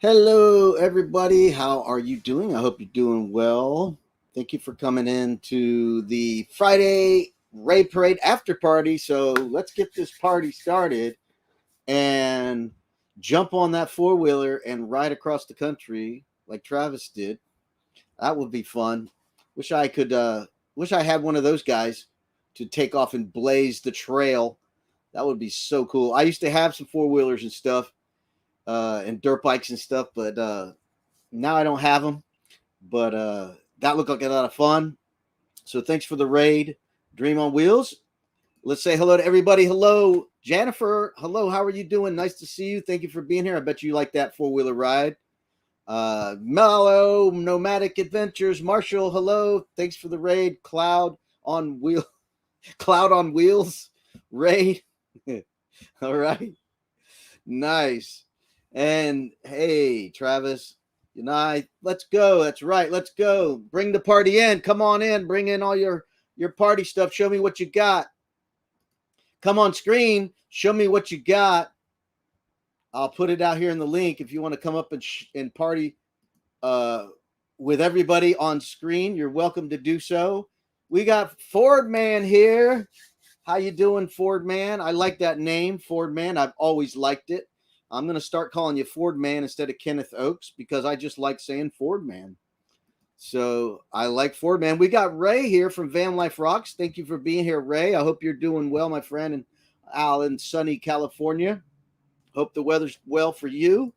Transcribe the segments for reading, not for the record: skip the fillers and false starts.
Hello, everybody. How are you doing? I hope you're doing well. Thank you for coming in to the Friday Raid Parade after party. So let's get this party started and jump on that four wheeler and ride across the country like Travis did. That would be fun. Wish I could. Wish I had one of those guys to take off and blaze the trail. That would be so cool. I used to have some four wheelers and stuff, and dirt bikes and stuff, but now I don't have them, but that looked like a lot of fun. So thanks for the raid, Dream on Wheels. Let's say hello to everybody. Hello, Jennifer. Hello, how are you doing? Nice to see you. Thank you for being here. I bet you like that four wheeler ride. Mellow Nomadic Adventures. Marshall, hello. Thanks for the raid. On wheel, Cloud on Wheels. Raid. All right. Nice. And hey, Travis, let's go. That's right. Let's go. Bring the party in. Come on in. Bring in all your party stuff. Show me what you got. Come on screen. Show me what you got. I'll put it out here in the link if you want to come up and party with everybody on screen. You're welcome to do so. We got Ford Man here. How you doing, Ford Man? I like that name, Ford Man. I've always liked it. I'm going to start calling you Ford Man instead of Kenneth Oaks because I just like saying Ford Man. So I like Ford Man. We got Ray here from Van Life Rocks. Thank you for being here, Ray. I hope you're doing well, my friend, in sunny California. Hope the weather's well for you.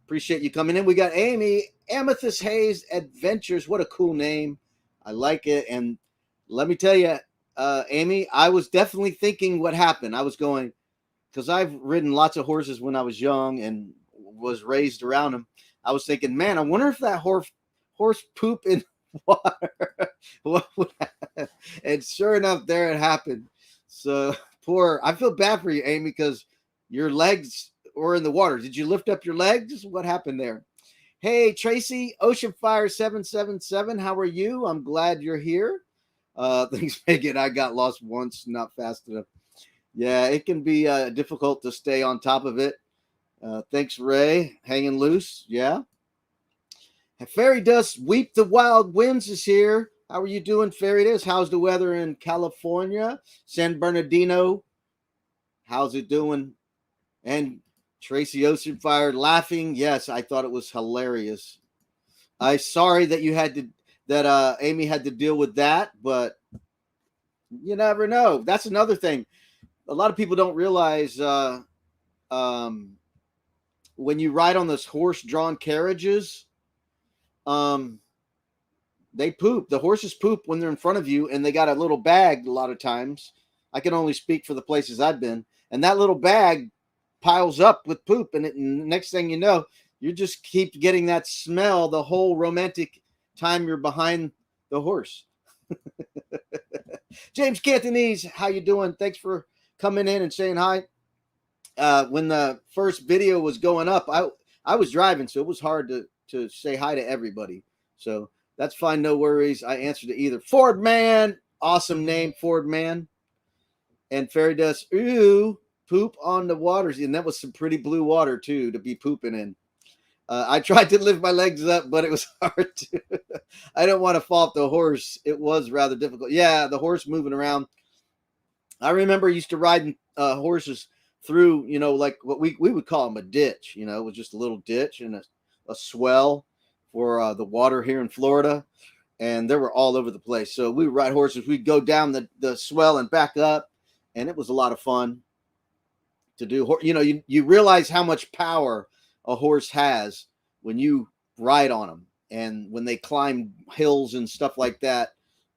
Appreciate you coming in. We got Amy, Amethyst Hayes Adventures. What a cool name. I like it. And let me tell you, Amy, I was definitely thinking what happened. I was going, because I've ridden lots of horses when I was young and was raised around them. I was thinking, man, I wonder if that horse poop in water. What would happen? And sure enough, there it happened. So I feel bad for you, Amy, because your legs were in the water. Did you lift up your legs? What happened there? Hey, Tracy, Ocean Fire 777. How are you? I'm glad you're here. Thanks, Megan. I got lost once, not fast enough. Yeah, it can be difficult to stay on top of it. Thanks, Ray. Hanging loose. Yeah. Fairy Dust Weep the Wild Winds is here. How are you doing, Fairy Dust? How's the weather in California? San Bernardino. How's it doing? And Tracy Oceanfire laughing. Yes, I thought it was hilarious. I'm sorry that Amy had to deal with that, but you never know. That's another thing. A lot of people don't realize um, when you ride on those horse-drawn carriages, um, they poop. The horses poop when they're in front of you, and they got a little bag a lot of times. I can only speak for the places I've been. And that little bag piles up with poop, and next thing you know, you just keep getting that smell the whole romantic time you're behind the horse. James Cantonese, how you doing? Thanks for coming in and saying hi. When the first video was going up, I was driving, so it was hard to say hi to everybody. So that's fine, no worries. I answered to either. Ford Man, awesome name, Ford Man. And Fairy Dust, ooh, poop on the waters. And that was some pretty blue water, too, to be pooping in. I tried to lift my legs up, but it was hard to. I don't want to fault the horse. It was rather difficult. Yeah, the horse moving around. I remember I used to ride horses through, like what we would call them a ditch. It was just a little ditch and a swell for the water here in Florida. And they were all over the place. So we would ride horses. We'd go down the swell and back up. And it was a lot of fun to do. You realize how much power a horse has when you ride on them. And when they climb hills and stuff like that,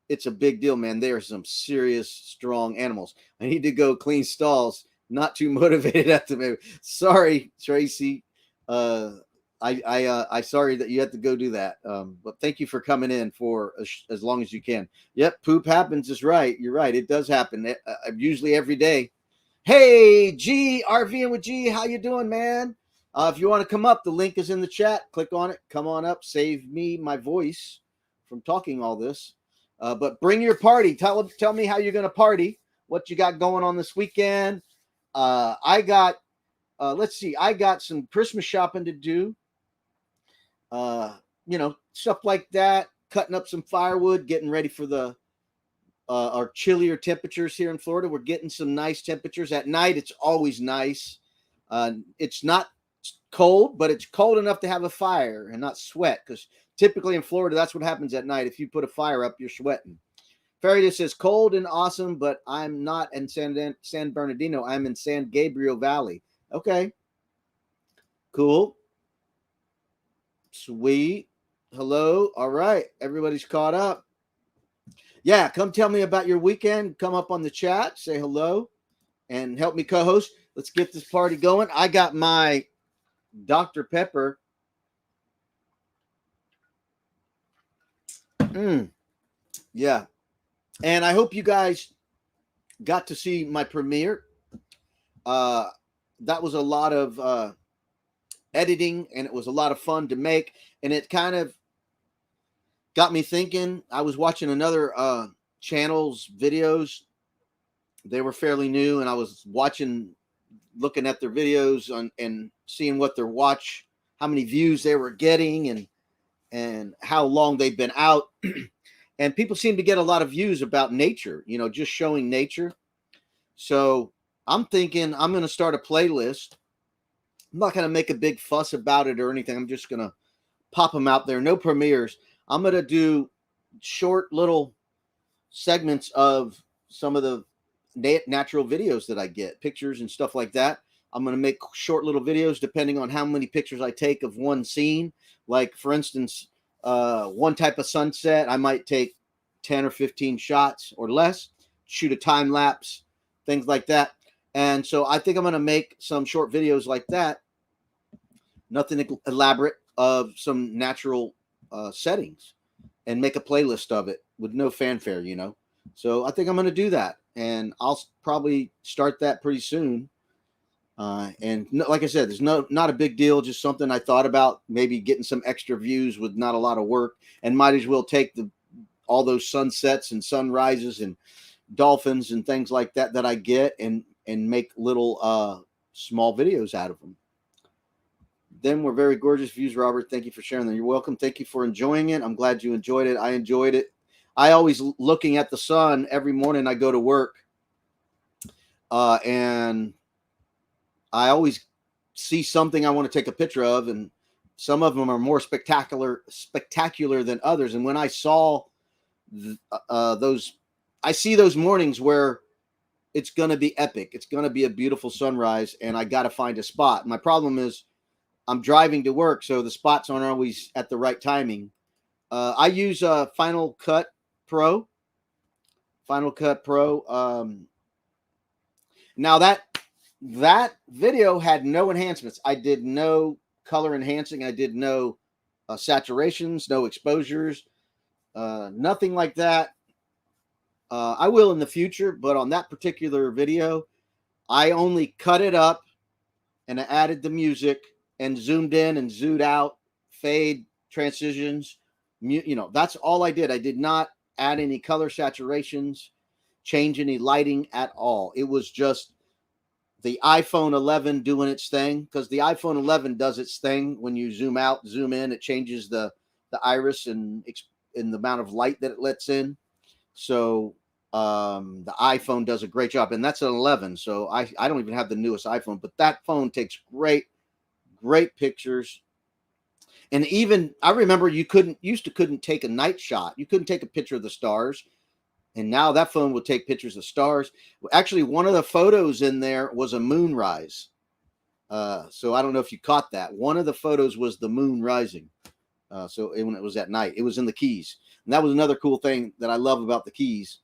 it's a big deal, man. They are some serious, strong animals. I need to go clean stalls. Not too motivated at the moment. Sorry, Tracy. I sorry that you had to go do that. But thank you for coming in for as long as you can. Yep, poop happens is right. You're right. It does happen. Usually every day. Hey, G, RVing with G. How you doing, man? If you want to come up, the link is in the chat. Click on it. Come on up. Save me my voice from talking all this. But bring your party. Tell me how you're going to party. What you got going on this weekend. I got some Christmas shopping to do. Stuff like that. Cutting up some firewood, getting ready for the our chillier temperatures here in Florida. We're getting some nice temperatures at night. It's always nice. It's not cold, but it's cold enough to have a fire and not sweat, because typically in Florida, that's what happens at night. If you put a fire up, you're sweating. Faraday says cold and awesome, but I'm not in San Bernardino. I'm in San Gabriel Valley. Okay. Cool. Sweet. Hello. All right. Everybody's caught up. Yeah. Come tell me about your weekend. Come up on the chat, say hello, and help me co-host. Let's get this party going. I got my Dr. Pepper. Yeah. And I hope you guys got to see my premiere. That was a lot of editing, and it was a lot of fun to make. And it kind of got me thinking. I was watching another channel's videos. They were fairly new, and I was looking at their videos and seeing what their how many views they were getting, and how long they've been out. And people seem to get a lot of views about nature, just showing nature. So I'm thinking I'm going to start a playlist. I'm not going to make a big fuss about it or anything. I'm just going to pop them out there. No premieres. I'm going to do short little segments of some of the natural videos that I get, pictures and stuff like that. I'm going to make short little videos depending on how many pictures I take of one scene. Like, for instance, one type of sunset, I might take 10 or 15 shots or less, shoot a time lapse, things like that. And so I think I'm going to make some short videos like that, nothing elaborate, of some natural settings, and make a playlist of it with no fanfare, So I think I'm going to do that, and I'll probably start that pretty soon. And like I said, there's not a big deal, just something I thought about, maybe getting some extra views with not a lot of work, and might as well take all those sunsets and sunrises and dolphins and things like that I get, and make little small videos out of them. Them were very gorgeous views, Robert. Thank you for sharing them. You're welcome. Thank you for enjoying it. I'm glad you enjoyed it. I enjoyed it. I always looking at the sun every morning I go to work, and I always see something I want to take a picture of, and some of them are more spectacular than others. And when I saw those, I see those mornings where it's going to be epic. It's going to be a beautiful sunrise, and I got to find a spot. My problem is I'm driving to work, so the spots aren't always at the right timing. I use Final Cut Pro. Now that video had no enhancements. I did no color enhancing. I did no saturations, no exposures, nothing like that. I will in the future, but on that particular video, I only cut it up and I added the music and zoomed in and zoomed out, fade, transitions. That's all I did. I did not add any color saturations, change any lighting at all. It was just the iPhone 11 doing its thing, because the iPhone 11 does its thing when you zoom out, zoom in. It changes the iris and the amount of light that it lets in. So the iPhone does a great job, and that's an 11. So I don't even have the newest iPhone, but that phone takes great pictures. And even I remember you couldn't take a night shot. You couldn't take a picture of the stars. And now that phone will take pictures of stars. Actually, one of the photos in there was a moonrise. So I don't know if you caught that. One of the photos was the moon rising. So when it was at night, it was in the Keys. And that was another cool thing that I love about the Keys,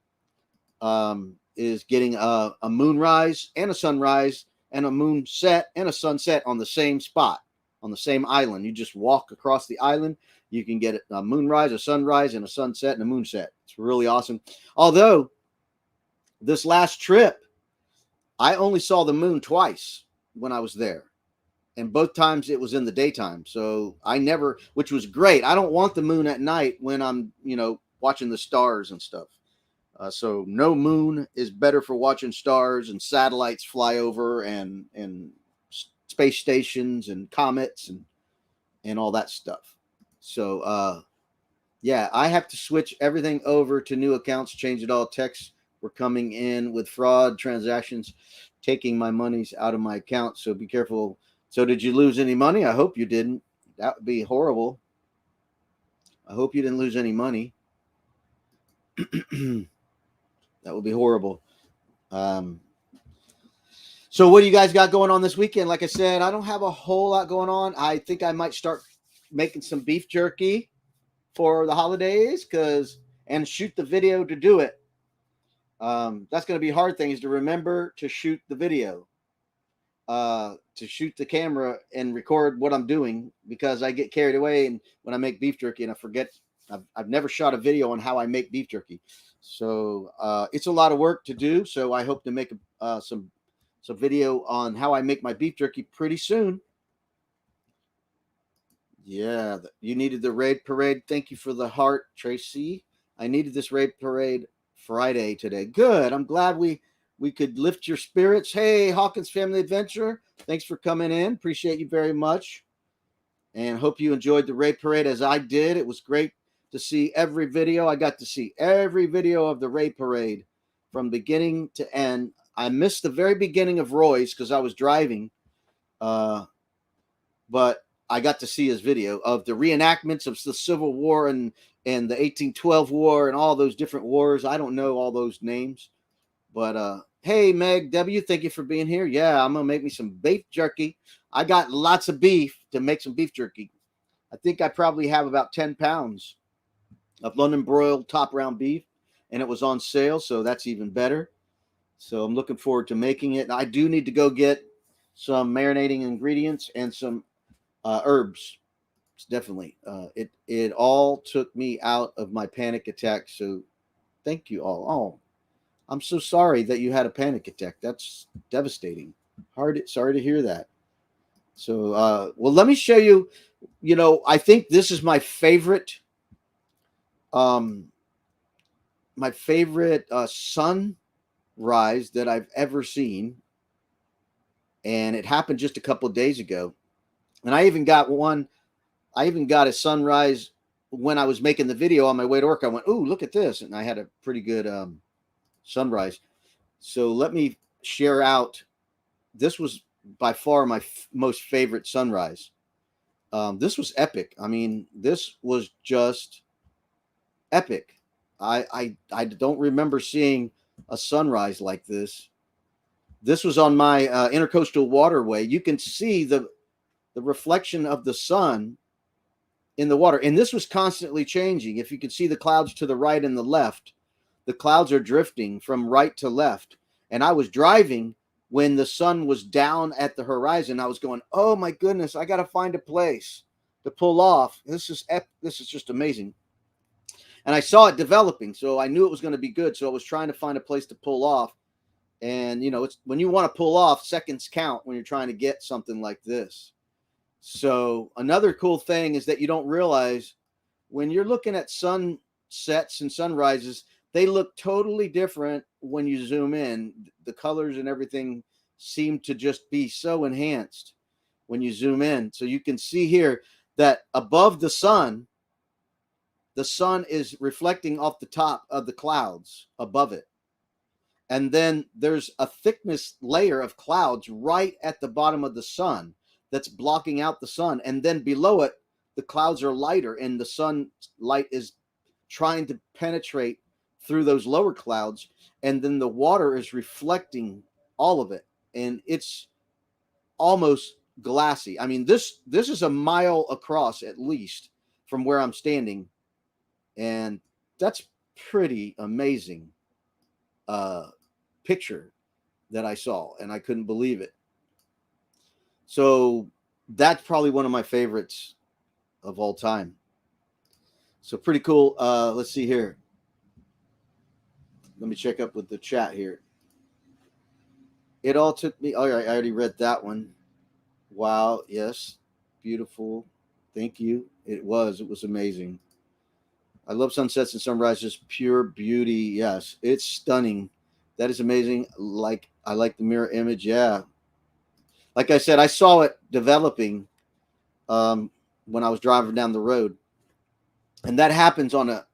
is getting a moonrise and a sunrise and a moonset and a sunset on the same spot, on the same island. You just walk across the island. You can get a moonrise, a sunrise, and a sunset and a moonset. It's really awesome. Although this last trip, I only saw the moon twice when I was there, and both times it was in the daytime. So which was great. I don't want the moon at night when I'm, watching the stars and stuff. So no moon is better for watching stars and satellites fly over and space stations and comets and all that stuff. So yeah, I have to switch everything over to new accounts, change it all. Texts were coming in with fraud transactions, taking my monies out of my account. So be careful. So did you lose any money? I hope you didn't. That would be horrible. I hope you didn't lose any money. That would be horrible. Um, so what do you guys got going on this weekend? Like I said, I don't have a whole lot going on. I think I might start making some beef jerky for the holidays and shoot the video to do it. That's going to be a hard thing, is to remember to shoot the video, to shoot the camera and record what I'm doing, because I get carried away and when I make beef jerky and I forget. I've never shot a video on how I make beef jerky. So it's a lot of work to do. So I hope to make some video on how I make my beef jerky pretty soon. Yeah, you needed the raid parade. Thank you for the heart, Tracy. I needed this raid parade Friday today. Good. I'm glad we could lift your spirits. Hey, Hawkins Family Adventure, thanks for coming in. Appreciate you very much, and hope you enjoyed the raid parade as I did. It was great to see every video. I got to see every video of the raid parade from beginning to end. I missed the very beginning of Roy's because I was driving, but I got to see his video of the reenactments of the Civil War and the 1812 War and all those different wars. I don't know all those names, but hey, Meg W, thank you for being here. Yeah, I'm gonna make me some beef jerky. I got lots of beef to make some beef jerky. I think I probably have about 10 pounds of London broiled top round beef, and it was on sale, so that's even better. So I'm looking forward to making it. I do need to go get some marinating ingredients and some herbs. Definitely. It all took me out of my panic attack. So thank you all. Oh, I'm so sorry that you had a panic attack. That's devastating. Sorry to hear that. So well, let me show you. I think this is my favorite. My favorite sunrise that I've ever seen, and it happened just a couple of days ago. And I even got a sunrise when I was making the video on my way to work. I went, "Ooh, look at this!" And I had a pretty good sunrise. So let me share out. This was by far my most favorite sunrise. This was epic. I mean, this was just epic. I don't remember seeing a sunrise like this. This was on my intercoastal waterway. You can see the reflection of the sun in the water, and this was constantly changing. If you could see the clouds to the right and the left, the clouds are drifting from right to left. And I was driving when the sun was down at the horizon. I was going, "Oh my goodness, I got to find a place to pull off. This is just amazing." And I saw it developing, so I knew it was going to be good. So I was trying to find a place to pull off. And it's when you want to pull off, seconds count when you're trying to get something like this. So another cool thing is that you don't realize when you're looking at sunsets and sunrises, they look totally different when you zoom in. The colors and everything seem to just be so enhanced when you zoom in. So you can see here that above the sun is reflecting off the top of the clouds above it. And then there's a thickness layer of clouds right at the bottom of the sun that's blocking out the sun. And then below it, the clouds are lighter and the sunlight is trying to penetrate through those lower clouds. And then the water is reflecting all of it. And it's almost glassy. I mean, this is a mile across at least from where I'm standing. And that's pretty amazing picture that I saw, and I couldn't believe it. So that's probably one of my favorites of all time. So pretty cool. Let's see here. Let me check up with the chat here. It all took me. All right, I already read that one. Wow. Yes. Beautiful. Thank you. It was amazing. I love sunsets and sunrises. Pure beauty. Yes. It's stunning. That is amazing. I like the mirror image. Yeah. Like I said, I saw it developing when I was driving down the road. And that happens on a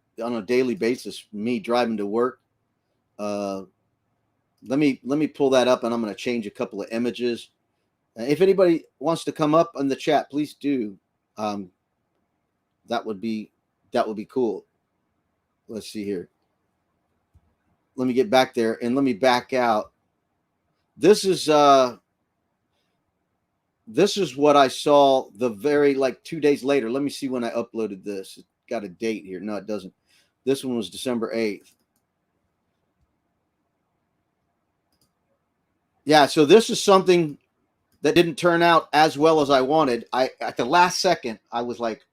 daily basis. Me driving to work. Uh, let me pull that up, and I'm going to change a couple of images. If anybody wants to come up in the chat, please do. Um, that would be cool. Let's see here. Let me get back there and let me back out. This is what I saw the very like 2 days later. Let me see when I uploaded this. It got a date here. No, it doesn't. This one was December 8th. Yeah, so this is something that didn't turn out as well as I wanted. I at the last second I was like,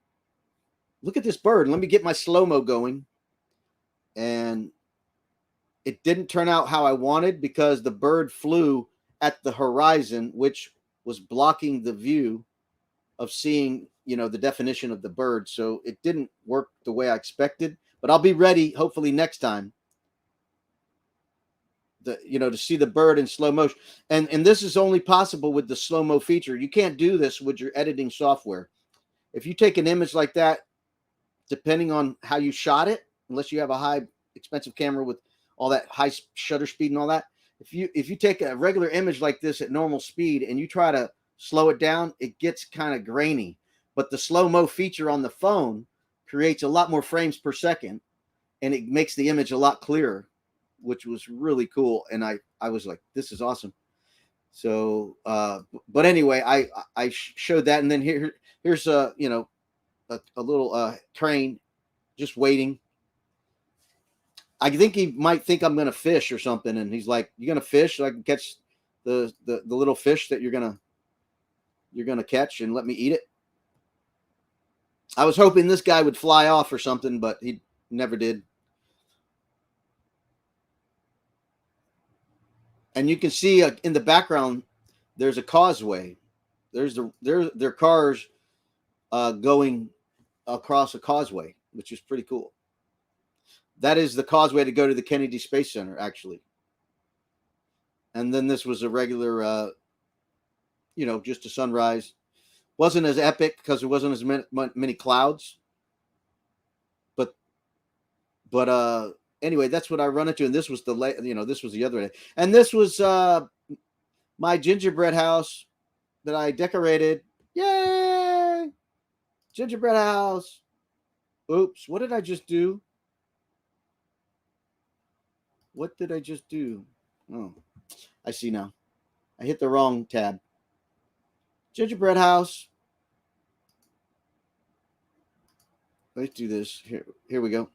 look at this bird. Let me get my slow-mo going. And it didn't turn out how I wanted because the bird flew at the horizon, which was blocking the view of seeing, the definition of the bird. So it didn't work the way I expected, but I'll be ready hopefully next time to see the bird in slow motion. And this is only possible with the slow-mo feature. You can't do this with your editing software. If you take an image like that, depending on how you shot it, unless you have a high expensive camera with all that high shutter speed and all that, if you take a regular image like this at normal speed and you try to slow it down, it gets kind of grainy. But the slow-mo feature on the phone creates a lot more frames per second, and it makes the image a lot clearer, which was really cool. And I was like, this is awesome. So, but anyway, I showed that, and then here's a little train just waiting. I think he might think I'm gonna fish or something, and he's like, "You gonna fish so I can catch the little fish that you're gonna catch and let me eat it?" I was hoping this guy would fly off or something, but he never did. And you can see in the background there's a causeway. There's their cars going across a causeway, which is pretty cool. That is the causeway to go to the Kennedy Space Center, actually. And then this was a regular, just a sunrise. Wasn't as epic because there wasn't as many clouds. But anyway, that's what I run into. And this was this was the other day. And this was my gingerbread house that I decorated. Yay! Gingerbread house. Oops, what did I just do? What did I just do? Oh, I see now. I hit the wrong tab. Gingerbread house. Let's do this. Here we go.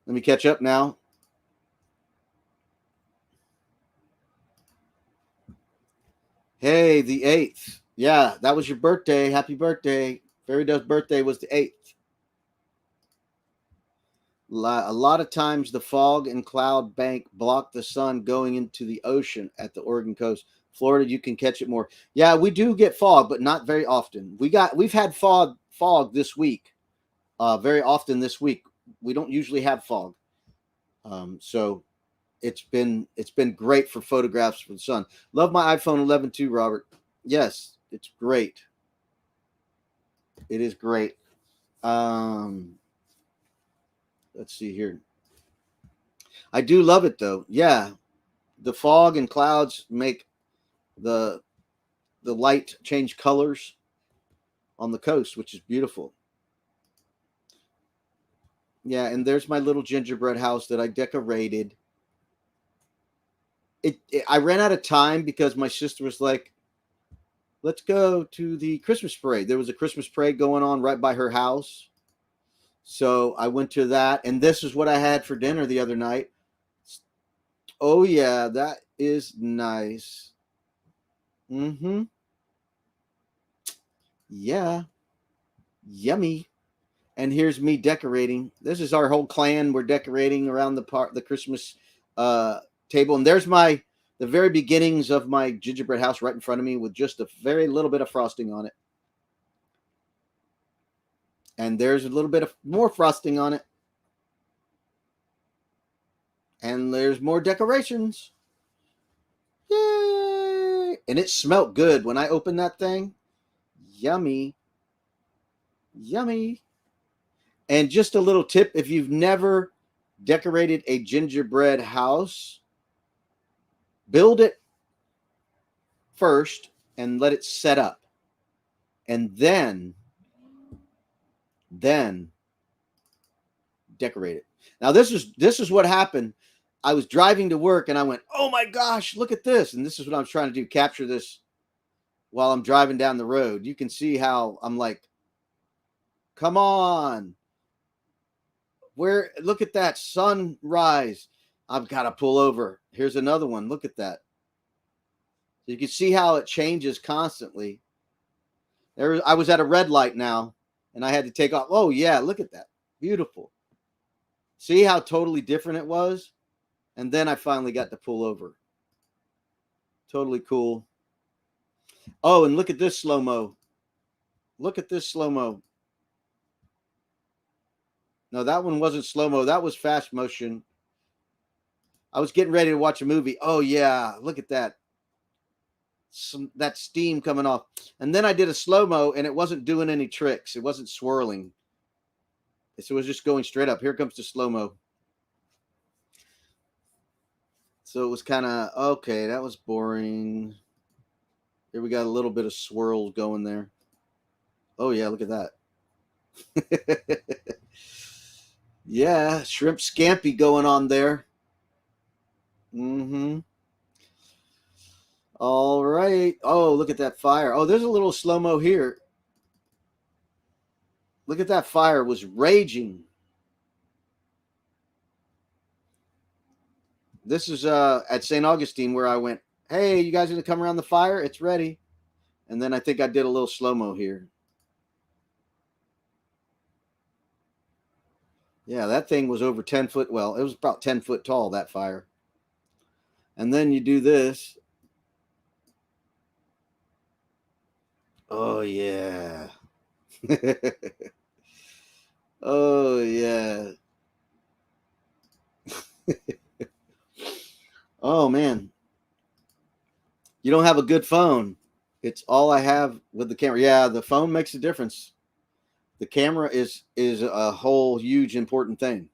Let me catch up now. Hey, the 8th. Yeah, that was your birthday. Happy birthday. Fairy Dove's birthday was the 8th. A lot of times the fog and cloud bank block the sun going into the ocean at the Oregon coast. Florida, you can catch it more. Yeah, we do get fog, but not very often. We've had fog this week. Very often this week. We don't usually have fog. So it's been great for photographs for the sun. Love my iPhone 11 too, Robert. Yes, it's great. It is great. Let's see here. I do love it though. Yeah, the fog and clouds make the light change colors on the coast, which is beautiful. Yeah, and there's my little gingerbread house that I decorated. I ran out of time because my sister was like, let's go to the Christmas parade. There was a Christmas parade going on right by her house. So I went to that, and this is what I had for dinner the other night. Oh, yeah, that is nice. Mm-hmm. Yeah. Yummy. And here's me decorating. This is our whole clan. We're decorating around the Christmas table. And there's the very beginnings of my gingerbread house right in front of me with just a very little bit of frosting on it. And there's a little bit of more frosting on it. And there's more decorations. Yay! And it smelled good when I opened that thing. Yummy. Yummy. And just a little tip, if you've never decorated a gingerbread house, build it first and let it set up. And then decorate it. Now this is what happened. I was driving to work and I went, "Oh my gosh, look at this." And this is what I'm trying to do, capture this while I'm driving down the road. You can see how I'm like, "Come on. Where look at that sunrise." I've got to pull over. Here's another one. Look at that. So you can see how it changes constantly. I was at a red light now and I had to take off. Oh yeah, look at that. Beautiful. See how totally different it was? And then I finally got to pull over. Totally cool. Oh, and look at this slow-mo. Look at this slow-mo. No, that one wasn't slow-mo. That was fast motion. I was getting ready to watch a movie. Oh, yeah. Look at that. That steam coming off. And then I did a slow-mo, and it wasn't doing any tricks. It wasn't swirling. So it was just going straight up. Here comes the slow-mo. So it was kind of, okay, that was boring. Here we got a little bit of swirl going there. Oh, yeah, look at that. Yeah, shrimp scampi going on there. Mm-hmm. All right. Oh, look at that fire. Oh, there's a little slow-mo here. Look at that fire. It was raging. This is at St. Augustine where I went, "Hey, you guys gonna come around the fire? It's ready." And then I think I did a little slow-mo here. Yeah, that thing was over 10 foot. Well, it was about 10 foot tall, that fire. And then you do this. Oh, yeah. Oh, yeah. Oh, man. You don't have a good phone. It's all I have with the camera. Yeah, the phone makes a difference. The camera is a whole huge important thing.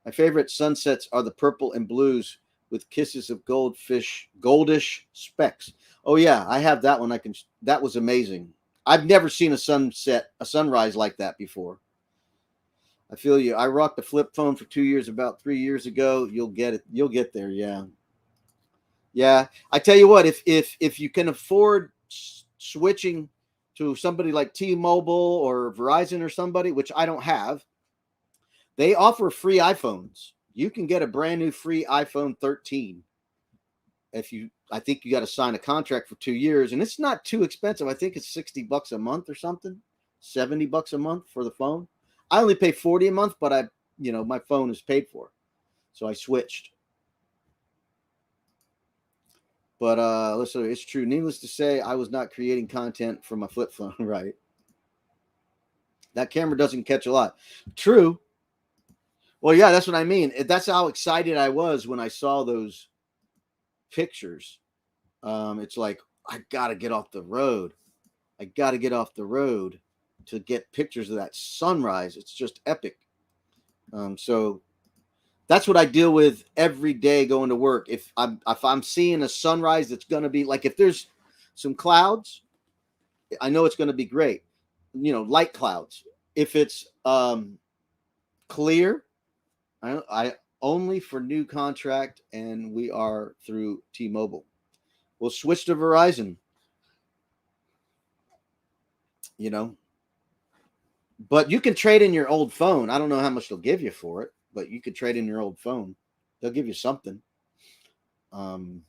My favorite sunsets are the purple and blues with kisses of goldish specks. Oh yeah, I have that one. That was amazing. I've never seen a sunrise like that before. I feel you. I rocked a flip phone for 2 years about 3 years ago. You'll get it. You'll get there. Yeah. Yeah. I tell you what, if you can afford switching to somebody like T-Mobile or Verizon or somebody, which I don't have, they offer free iPhones. You can get a brand new free iPhone 13. I think you got to sign a contract for 2 years, and it's not too expensive. I think it's $60 a month or something, $70 a month for the phone. I only pay $40 a month, but my phone is paid for, so I switched. But listen, it's true. Needless to say, I was not creating content for my flip phone, right? That camera doesn't catch a lot. True. Well, yeah, that's what I mean. That's how excited I was when I saw those pictures. It's like, I got to get off the road. I got to get off the road to get pictures of that sunrise. It's just epic. So that's what I deal with every day going to work. If I'm seeing a sunrise, that's going to be like, if there's some clouds, I know it's going to be great. Light clouds. If it's clear, I only for new contract, and we are through T-Mobile. We'll switch to Verizon. But you can trade in your old phone. I don't know how much they'll give you for it, but you could trade in your old phone. They'll give you something. But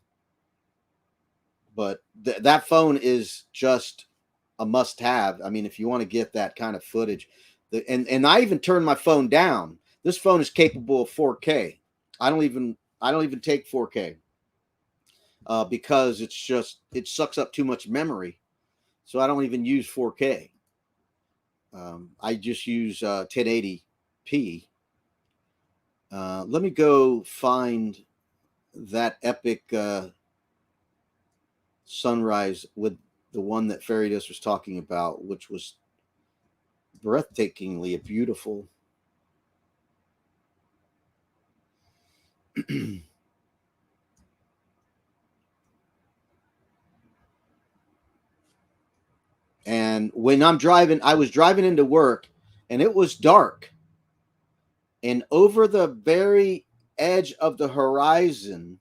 that phone is just a must-have. I mean, if you want to get that kind of footage, and I even turned my phone down. This phone is capable of 4K. I don't even take 4K because it sucks up too much memory. So I don't even use 4K. I just use 1080p. Let me go find that epic sunrise with the one that Fairy Dust was talking about, which was breathtakingly beautiful. And when I'm driving, I was driving into work and it was dark. And over the very edge of the horizon,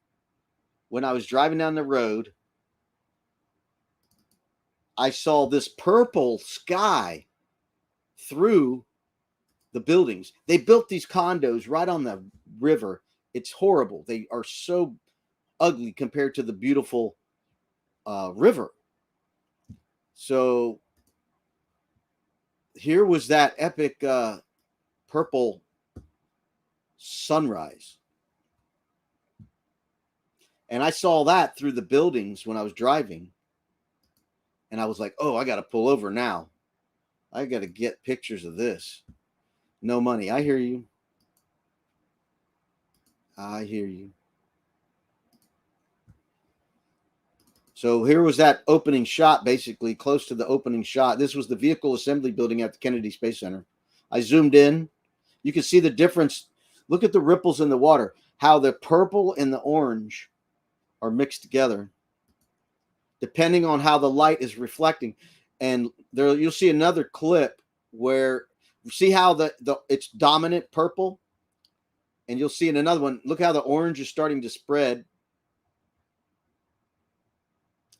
when I was driving down the road, I saw this purple sky through the buildings. They built these condos right on the river. It's horrible. They are so ugly compared to the beautiful river. So here was that epic purple sunrise. And I saw that through the buildings when I was driving. And I was like, oh, I got to pull over now. I got to get pictures of this. No money. I hear you. I hear you. So here was that opening shot, basically close to the opening shot. This was the vehicle assembly building at the Kennedy Space Center. I zoomed in. You can see the difference. Look at the ripples in the water, how the purple and the orange are mixed together, depending on how the light is reflecting. And there you'll see another clip where see how the it's dominant purple, and you'll see in another one, look how the orange is starting to spread.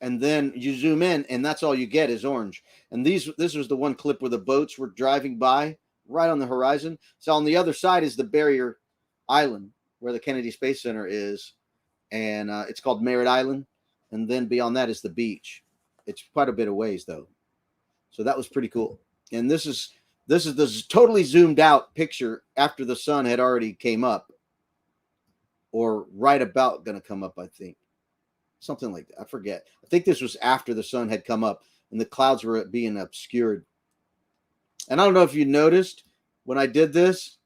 And then you zoom in, and that's all you get is orange. And this was the one clip where the boats were driving by right on the horizon. So on the other side is the barrier island where the Kennedy Space Center is, and it's called Merritt Island. And then beyond that is the beach. It's quite a bit of ways though. So that was pretty cool. And this is this totally zoomed out picture after the sun had already came up, or right about going to come up, I think. Something like that. I forget. I think this was after the sun had come up and the clouds were being obscured. And I don't know if you noticed when I did this,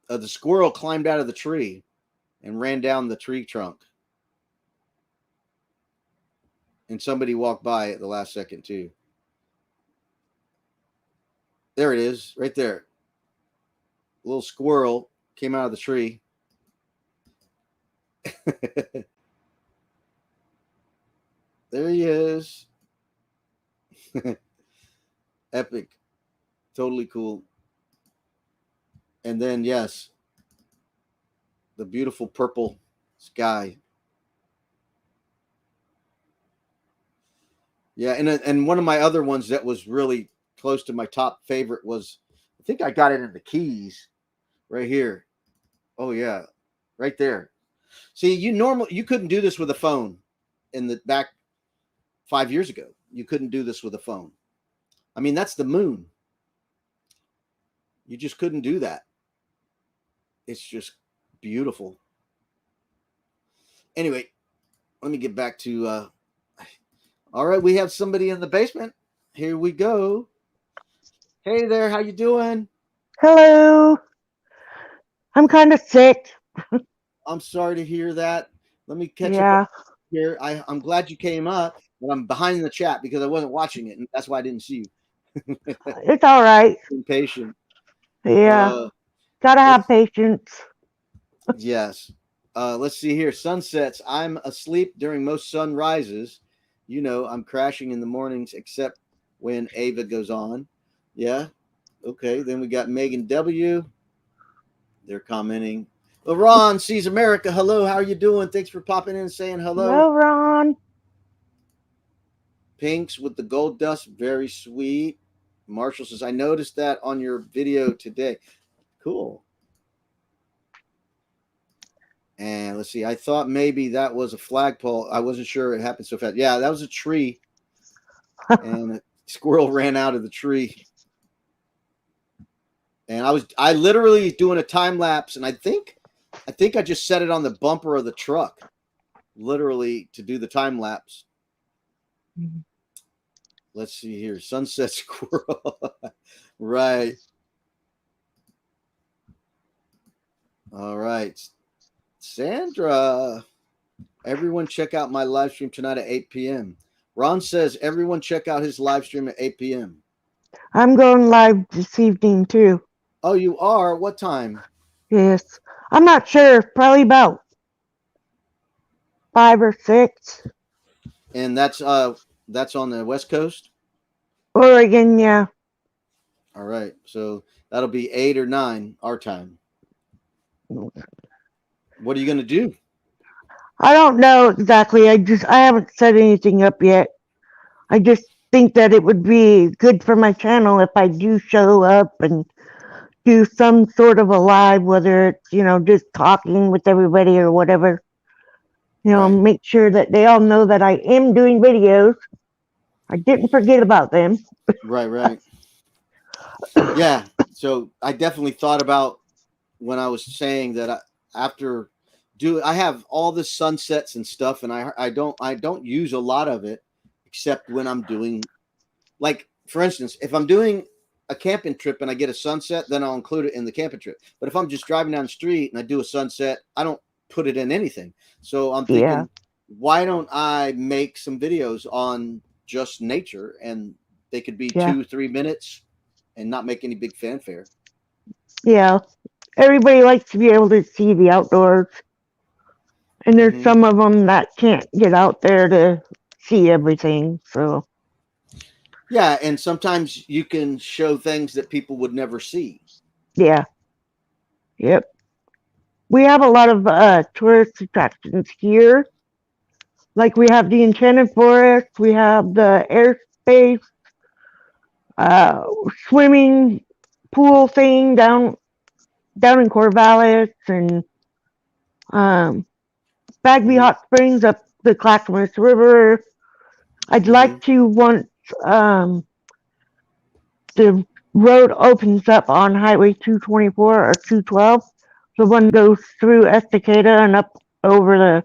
the squirrel climbed out of the tree and ran down the tree trunk. And somebody walked by at the last second too. There it is, right there. A little squirrel came out of the tree. There he is. Epic. Totally cool. And then, yes, the beautiful purple sky. Yeah, and one of my other ones that was really close to my top favorite was, I think I got it in the Keys right here. Oh yeah, right there. See, you couldn't do this with a phone in the back 5 years ago. You couldn't do this with a phone. I mean, that's the moon. You just couldn't do that. It's just beautiful. Anyway, let me get back to all right, we have somebody in the basement. Here we go. Hey there, how you doing? Hello. I'm kind of sick. I'm sorry to hear that. Let me catch up Yeah, here. I'm glad you came up, but I'm behind in the chat because I wasn't watching it, and that's why I didn't see you. it's all right. Impatient. Yeah, Uh, gotta have let's patience. yes. Let's see here. Sunsets. I'm asleep during most sunrises. You know, I'm crashing in the mornings, except when Ava goes on. Yeah. Okay. Then we got Megan W. They're commenting. Ron sees America. Hello. How are you doing? Thanks for popping in and saying hello. Hello, Ron. Pinks with the gold dust. Very sweet. Marshall says, I noticed that on your video today. Cool. And let's see, I thought maybe that was a flagpole. I wasn't sure it happened so fast. Yeah, that was a tree, and a squirrel ran out of the tree. And I literally doing a time lapse, and I think I just set it on the bumper of the truck, literally to do the time lapse. Let's see here, sunset squirrel, right? All right, Sandra. Everyone check out my live stream tonight at 8 p.m. Ron says everyone check out his live stream at 8 p.m. I'm going live this evening too. Oh, you are? What time? Yes. I'm not sure. Probably about 5 or 6. And that's on the West Coast. Oregon, yeah. All right. So that'll be 8 or 9 our time. What are you gonna do? I don't know exactly. I haven't set anything up yet. I just think that it would be good for my channel if I do show up and do some sort of a live, whether it's, just talking with everybody or whatever. Right. Make sure that they all know that I am doing videos. I didn't forget about them. Right, right. Yeah. So I definitely thought about when I was saying that after I have all the sunsets and stuff, and I don't use a lot of it except when I'm doing, like, for instance, if I'm doing a camping trip and I get a sunset, then I'll include it in the camping trip. But if I'm just driving down the street and I do a sunset, I don't put it in anything. So I'm Yeah, thinking, why don't I make some videos on just nature, and they could be yeah, 2 3 minutes and not make any big fanfare. yeah. Everybody likes to be able to see the outdoors, and there's Hmm. some of them that can't get out there to see everything. So, Yeah, and sometimes you can show things that people would never see. yeah, yep. We have a lot of tourist attractions here. Like we have the Enchanted Forest, we have the airspace, uh, swimming pool thing down in Corvallis, and um, Bagby Hmm. Hot Springs up the Clackamas River. I'd Hmm. like to once um, the road opens up on Highway 224 or 212. The one goes through Estacada and up over the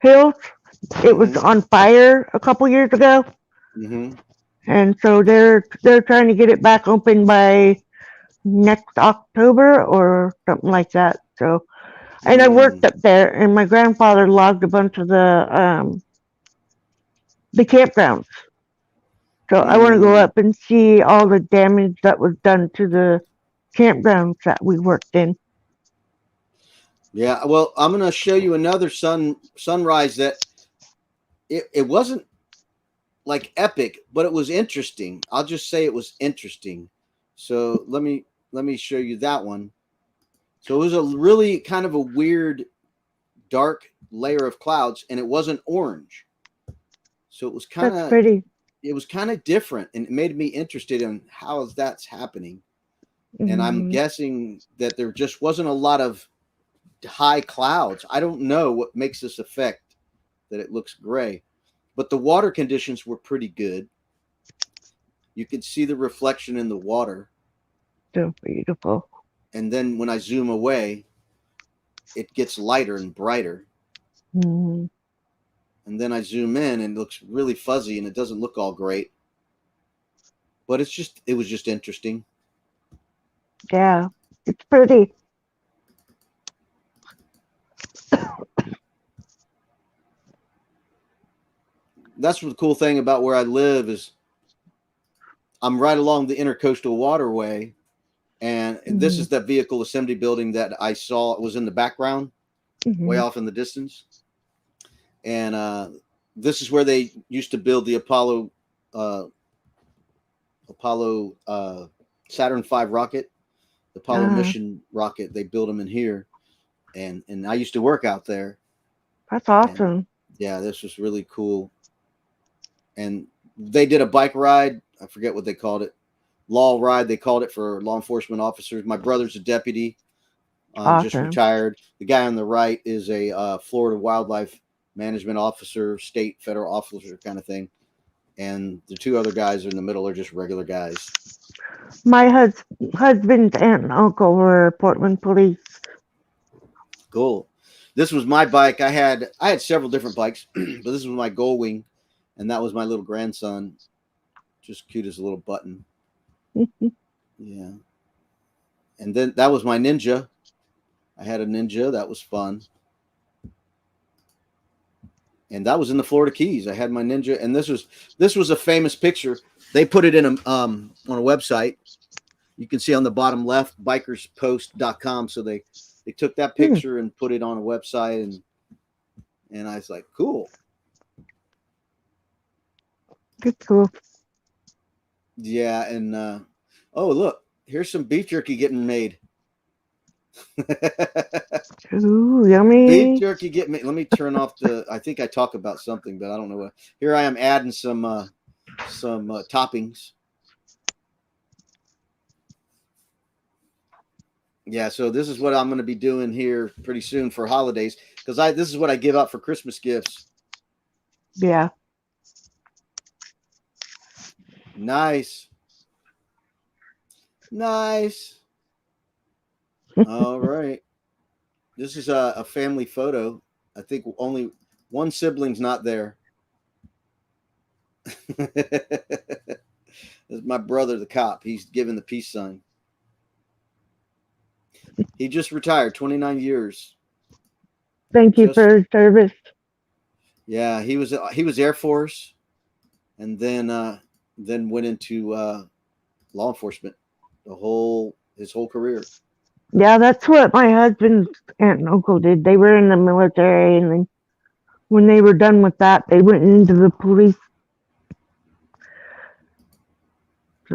hills. It was Hmm. on fire a couple years ago, Hmm. and so they're trying to get it back open by next October or something like that. So, and I worked Mm. up there, and my grandfather logged a bunch of the campgrounds. So I want to go Mm. up and see all the damage that was done to the campgrounds that we worked in. Yeah. Well, I'm gonna show you another sunrise that it wasn't like epic, but it was interesting. I'll just say it was interesting. So let me show you that one. So it was a really kind of a weird dark layer of clouds, and it wasn't orange. So That's pretty. it was kind of different, and it made me interested in how that's happening. And I'm Hmm. guessing that there just wasn't a lot of high clouds. I don't know what makes this effect that it looks gray, but the water conditions were pretty good. You could see the reflection in the water, So beautiful. and then when I zoom away, it gets lighter and brighter. Hmm. And then I zoom in, and it looks really fuzzy, and it doesn't look all great. But it was just interesting. Yeah, it's pretty. That's the cool thing about where I live is I'm right along the intercoastal waterway, and this Hmm. is the vehicle assembly building that I saw was in the background, way Hmm. off in the distance. And this is where they used to build the uh, Apollo Saturn V rocket, the Apollo Uh, mission rocket. They built them in here, and I used to work out there. that's And awesome. yeah, this was really cool. And they did a bike ride. I forget what they called it. Law ride, they called it, for law enforcement officers. My brother's a deputy, just Awesome. retired. The guy on the right is a Florida wildlife management officer, state, federal officer kind of thing. And the two other guys in the middle are just regular guys. My husband's aunt and uncle were Portland police. Cool. This was my bike. I had several different bikes, but this was my Gold Wing, and that was my little grandson. Just cute as a little button. Yeah. And then that was my Ninja. I had a Ninja. That was fun. And that was in the Florida Keys. I had my Ninja, and this was a famous picture. They put it in a on a website. You can see on the bottom left, bikerspost.com. So they took that Hmm, picture and put it on a website, and I was like, cool. good cool. Yeah, and oh look, here's some beef jerky getting made. Ooh, Beef yummy. jerky get me. Let me turn off the. I think I talk about something, but I don't know what. Here I am adding some toppings. Yeah, so this is what I'm going to be doing here pretty soon for holidays because I this is what I give out for Christmas gifts. Yeah. Nice, nice. All right, this is a family photo. I think only one sibling's not there. This is my brother, the cop. He's giving the peace sign. He just retired, 29 years. Thank you Just for your service. yeah, he was Air Force, and then went into law enforcement. The whole his whole career. Yeah, that's what my husband's aunt and uncle did. They were in the military, and then when they were done with that, they went into the police.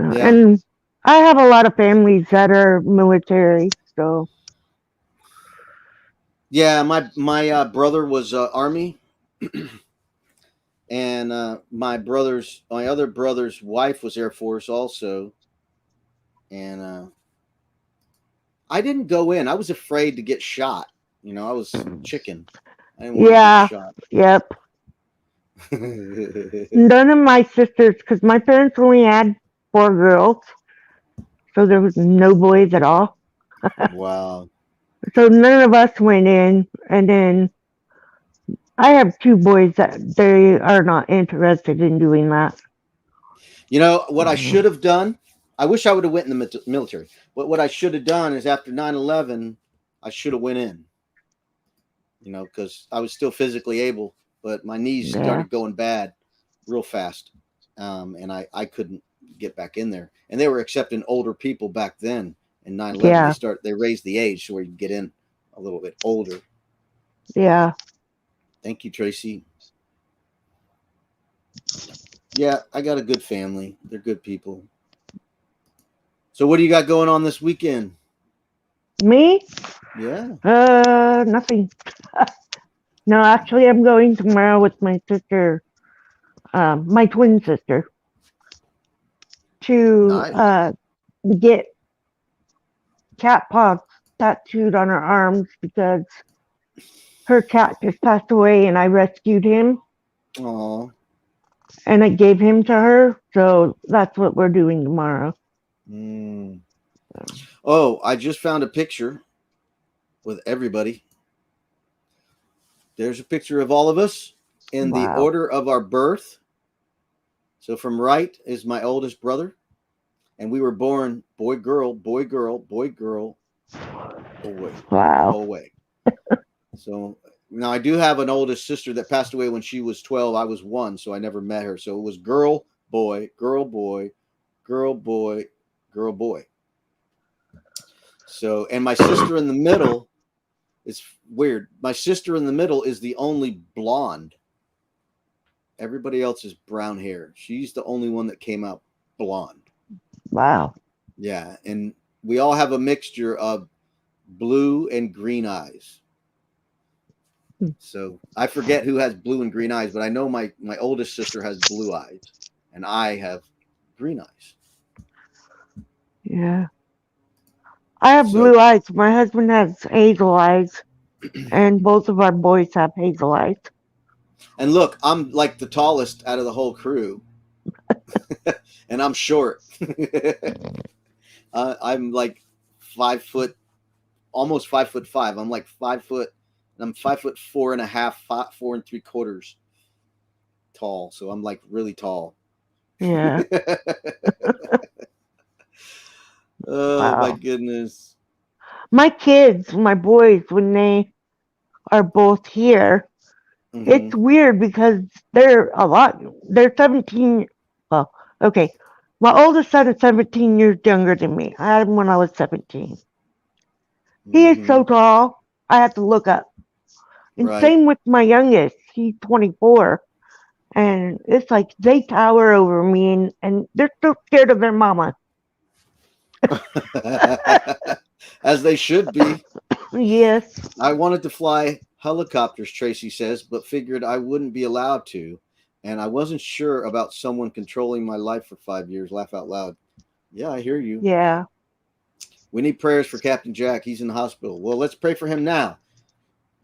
Yeah, And I have a lot of families that are military, so yeah. My brother was Army, and my other brother's wife was Air Force also, and I didn't go in. I was afraid to get shot. I was chicken. I didn't want to get yeah, shot. yep. None of my sisters, because my parents only had four girls, so there was no boys at all. Wow. So none of us went in, and then I have two boys that they are not interested in doing that. You know what I should have done? I wish I would have went in the military. But what I should have done is after 9/11, I should have went in. Because I was still physically able, but my knees Yeah, started going bad real fast, and I couldn't get back in there. And they were accepting older people back then. In 9/11, yeah, they raised the age so where you get in a little bit older. yeah. Thank you, Tracy. Yeah, I got a good family. They're good people. So what do you got going on this weekend? Me? Yeah. Nothing. No, actually, I'm going tomorrow with my sister, my twin sister, to Nice. get cat paws tattooed on her arms because her cat just passed away and I rescued him Oh. and I gave him to her. So that's what we're doing tomorrow. Mm. Oh, I just found a picture with everybody. There's a picture of all of us in the Wow. order of our birth. So from right is my oldest brother, and we were born boy, girl, boy, girl, boy, girl, boy, the Wow. whole way. So now I do have an oldest sister that passed away when she was 12. I was one, so I never met her. So it was girl, boy, girl, boy, girl, boy, girl, boy. So, and my sister in the middle is weird. My sister in the middle is the only blonde. Everybody else is brown hair. She's the only one that came out blonde. Wow. Yeah, and we all have a mixture of blue and green eyes. So I forget who has blue and green eyes, but I know my oldest sister has blue eyes, and I have green eyes. Yeah. I have So, blue eyes. My husband has hazel eyes, and both of our boys have hazel eyes. and look, I'm like the tallest out of the whole crew, and I'm short. I'm like 5 foot, almost 5'5". I'm like 5 foot. I'm 5'4" and a half, 4 and 3/4 tall. So I'm like really tall. Yeah. Oh my Wow. goodness. My kids, my boys, when they are both here, Hmm. it's weird because they're 17. Well, okay. My oldest son is 17 years younger than me. I had him when I was 17. He is Hmm. so tall, I have to look up. And Right. same with my youngest. He's 24. And it's like they tower over me and they're so scared of their mama. As they should be. Yes. I wanted to fly helicopters, Tracy says, but figured I wouldn't be allowed to. And I wasn't sure about someone controlling my life for 5 years. Laugh out loud. Yeah, I hear you. Yeah. We need prayers for Captain Jack. He's in the hospital. Well, let's pray for him now.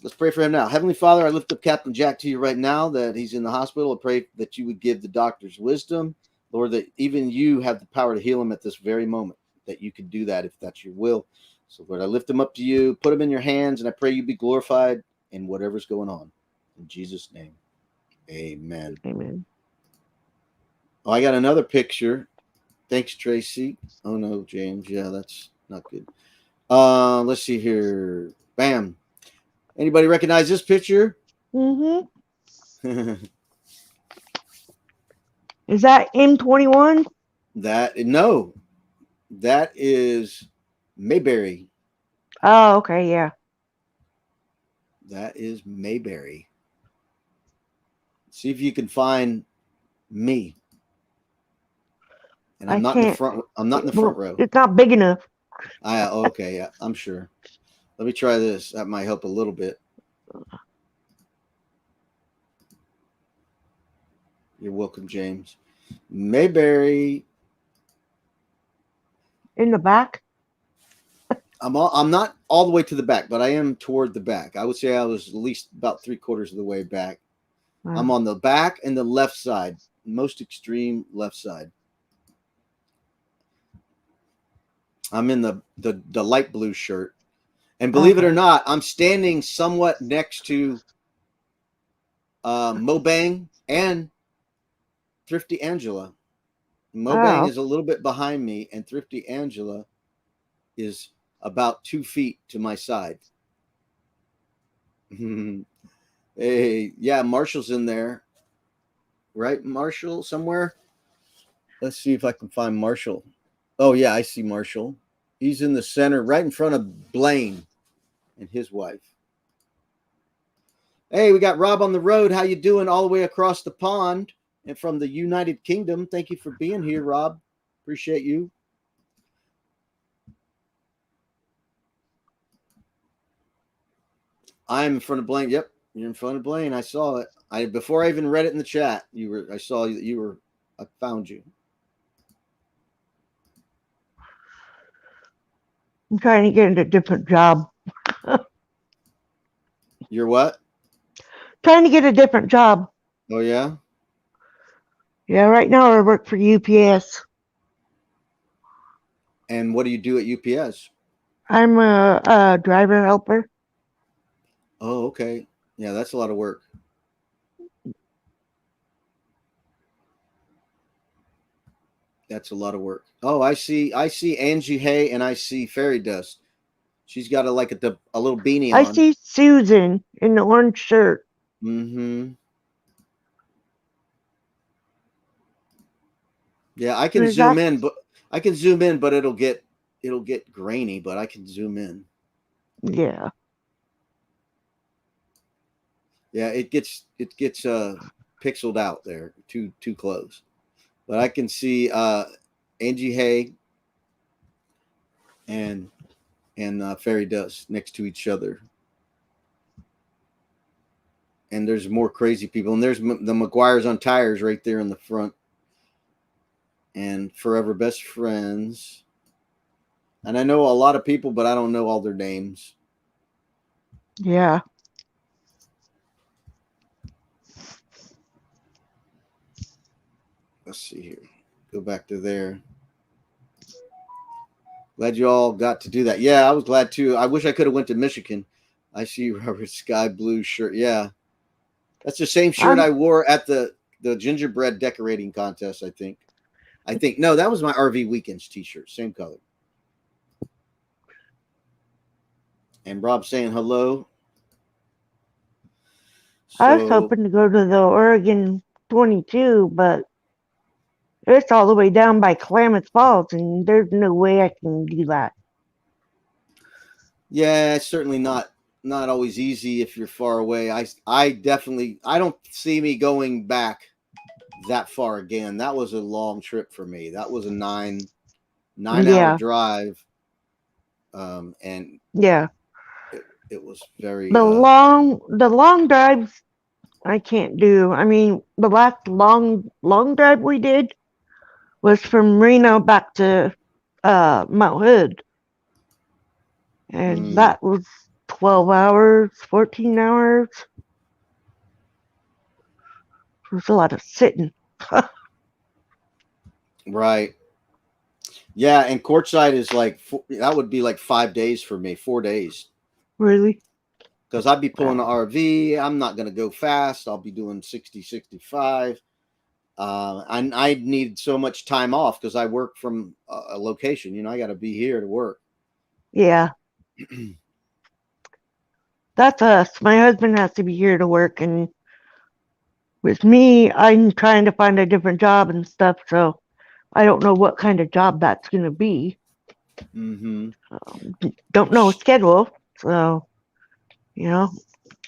Let's pray for him now. Heavenly Father, I lift up Captain Jack to you right now that he's in the hospital. I pray that you would give the doctors wisdom, Lord, that even you have the power to heal him at this very moment, that you could do that if that's your will. So, Lord, I lift him up to you, put him in your hands, and I pray you be glorified in whatever's going on. In Jesus' name, amen. Amen. Oh, I got another picture. Thanks, Tracy. Oh, no, James. Yeah, that's not good. Let's see here. Bam. Anybody recognize this picture? Mhm. Is that M21? That no, that is Mayberry. Oh, okay, yeah. That is Mayberry. See if you can find me. And I I'm not in the can't. front. I'm not in the front Well, row. it's not big enough. I okay. Yeah, I'm sure. Let me try this. That might help a little bit. You're welcome, James. Mayberry. In the back? I'm not all the way to the back, but I am toward the back. I would say I was at least about 3/4 of the way back. I'm Oh. on the back and the left side, most extreme left side. I'm in the light blue shirt. And believe it or Okay. not, I'm standing somewhat next to Mobang and Thrifty Angela. Mobang Oh. is a little bit behind me, and Thrifty Angela is about 2 feet to my side. Hey, yeah, Marshall's in there, right? Marshall somewhere. Let's see if I can find Marshall. Oh yeah, I see Marshall. He's in the center, right in front of Blaine and his wife. Hey, we got Rob on the road. How you doing all the way across the pond and from the United Kingdom? Thank you for being here, Rob. Appreciate you. I'm in front of Blaine. Yep, you're in front of Blaine. I saw it. I before I even read it in the chat. You were. I saw that you were. I found you. I'm trying to get a different job. You're what? Trying to get a different job. Oh yeah. Yeah, right now I work for UPS. And what do you do at UPS? I'm a driver helper. Oh, okay. Yeah, that's a lot of work. That's a lot of work. Oh, I see. I see Angie Hay and I see Fairy Dust. She's got a little beanie I on. see Susan in the orange shirt. Mm-hmm. Yeah, I can Is zoom that? in, but I can zoom in, but it'll get grainy, but I can zoom in. Yeah. Yeah, it gets pixeled out there, too close. But I can see Angie Hay and Fairy Dust next to each other. And there's more crazy people. And there's the McGuire's on tires right there in the front. And Forever Best Friends. And I know a lot of people, but I don't know all their names. Yeah. Let's see here. Go back to there. Glad you all got to do that. Yeah, I was glad too. I wish I could have went to Michigan. I see Robert sky blue shirt. Yeah, that's the same shirt I'm I wore at the gingerbread decorating contest. I think. I think no, that was my RV weekends T-shirt. Same color. And Rob saying hello. I was So hoping to go to the Oregon 22, but It's all the way down by Klamath Falls, and there's no way I can do that. Yeah, it's certainly not always easy if you're far away. I definitely I don't see me going back that far again. That was a long trip for me. That was a nine hour Yeah, drive, and yeah. it was very The long drives I can't do. I mean, the last long drive we did was from Reno back to Mount Hood, and mm, that was 12 hours, 14 hours. It was a lot of sitting. right. Yeah, and courtside is like that would be like 5 days for me, 4 days, Really? because I'd be pulling the Wow. RV. I'm not going to go fast. I'll be doing 60, 65. And I need so much time off because I work from a location. I got to be here to work. Yeah, that's us. My husband has to be here to work, and with me, I'm trying to find a different job and stuff, so I don't know what kind of job that's going to be. Mm-hmm. Don't know a schedule, so, you know.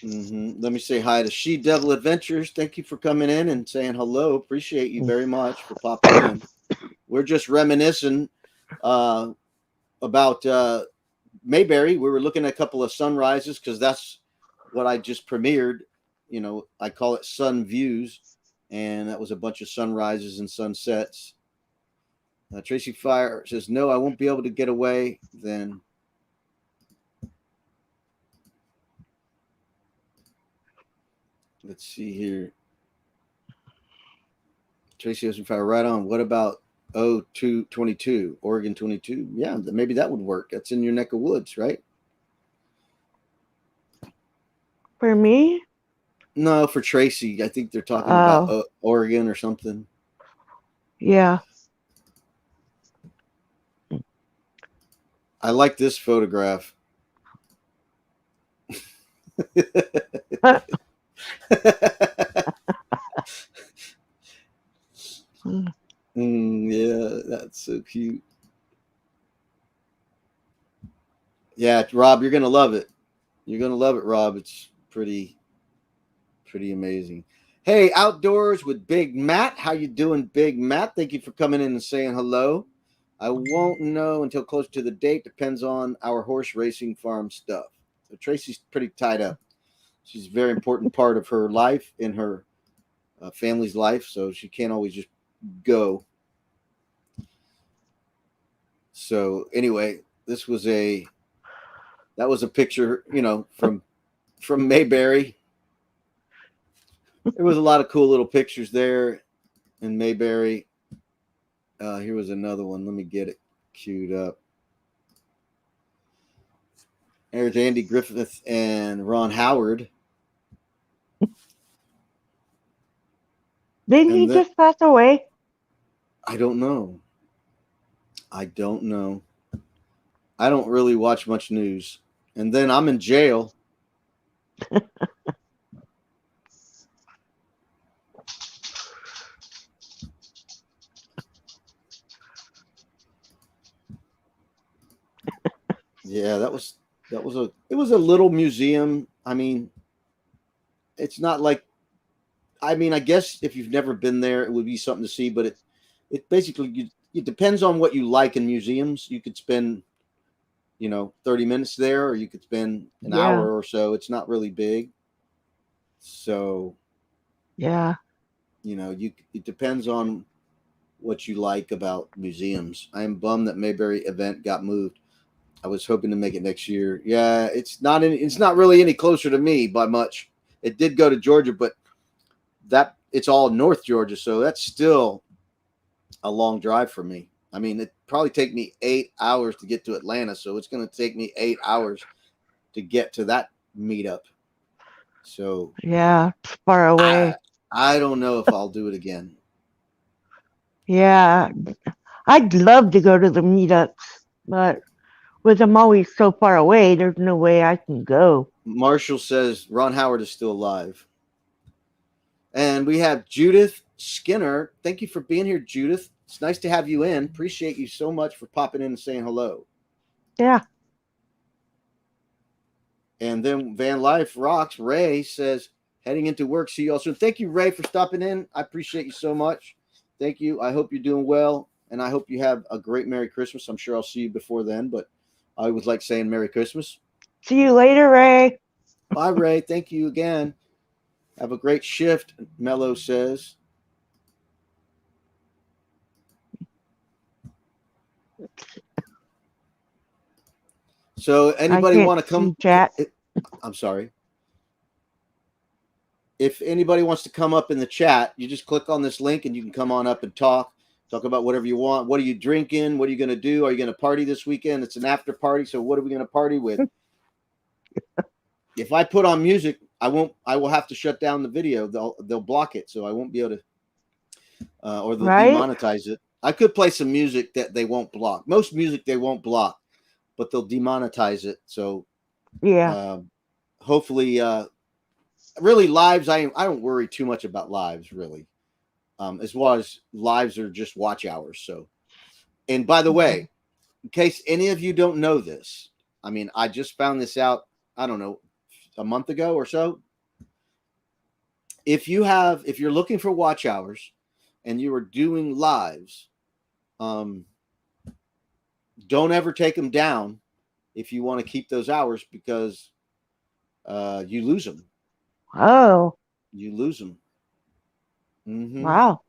Mm-hmm. Let me say hi to She Devil Adventures. Thank you for coming in and saying hello. Appreciate you very much for popping in. We're just reminiscing uh, about Mayberry. We were looking at a couple of sunrises because that's what I just premiered. I call it Sun Views, and that was a bunch of sunrises and sunsets. Tracy Fire says, "No, I won't be able to get away." Then let's see here. Tracy Fire, right on. What about 0222, Oregon 22? Yeah, maybe that would work. That's in your neck of woods, right? For me, No, for Tracy, I think they're talking about uh, Oregon or something. yeah. I like this photograph. Yeah, that's so cute. Yeah, Rob, you're gonna love it. You're gonna love it, Rob. It's pretty amazing. Hey, outdoors with Big Matt. How you doing, Big Matt? Thank you for coming in and saying hello. I won't know until closer to the date. Depends on our horse racing farm stuff. So Tracy's pretty tied up. She's a very important part of her life in her family's life, so she can't always just go. So anyway, that was a picture, from Mayberry. There was a lot of cool little pictures there in Mayberry. Here was another one. Let me get it queued up. There's Andy Griffith and Ron Howard. Didn't he And then just pass away? I don't know. I don't know. I don't really watch much news. And then I'm in jail. Yeah, it was a little museum. I mean, it's not like I guess if you've never been there, it would be something to see. But it basically it depends on what you like in museums. You could spend 30 minutes there, or you could spend an Yeah, hour or so. It's not really big, so yeah, it depends on what you like about museums. I am bummed that Mayberry event got moved. I was hoping to make it next year. Yeah, it's not really any closer to me by much. It did go to Georgia, but that it's all North Georgia, so that's still a long drive for me. I mean, it probably take me 8 hours to get to Atlanta, so it's going to take me 8 hours to get to that meetup. So yeah. It's far I away. I don't know if I'll do it again. Yeah, I'd love to go to the meetups, but with them always so far away, there's no way I can go. Marshall says Ron Howard is still alive. And we have Judith Skinner, thank you for being here, Judith. It's nice to have you in. Appreciate you so much for popping in and saying hello. Yeah. And then Van Life Rocks, Ray says, heading into work. See you all soon. Thank you, Ray, for stopping in. I appreciate you so much. Thank you. I hope you're doing well. And I hope you have a great Merry Christmas. I'm sure I'll see you before then, but I would like saying Merry Christmas. See you later, Ray. Bye, Ray. Thank you again. Have a great shift, Mello says. So anybody want to come? Chat. I'm sorry. If anybody wants to come up in the chat, you just click on this link and you can come on up and talk about whatever you want. What are you drinking? What are you going to do? Are you going to party this weekend? It's an after party. So what are we going to party with? If I put on music, I will have to shut down the video. They'll block it. So I won't be able to, or they'll demonetize it. I could play some music that they won't block. Most music they won't block, but they'll demonetize it. So yeah, hopefully, really lives. I don't worry too much about lives really. As well as lives are just watch hours. So, and by the way, in case any of you don't know this, I mean, I just found this out, I don't know, a month ago or so. If you're looking for watch hours and you are doing lives, don't ever take them down if you want to keep those hours, because you lose them. Oh. You lose them. Mm-hmm. Wow.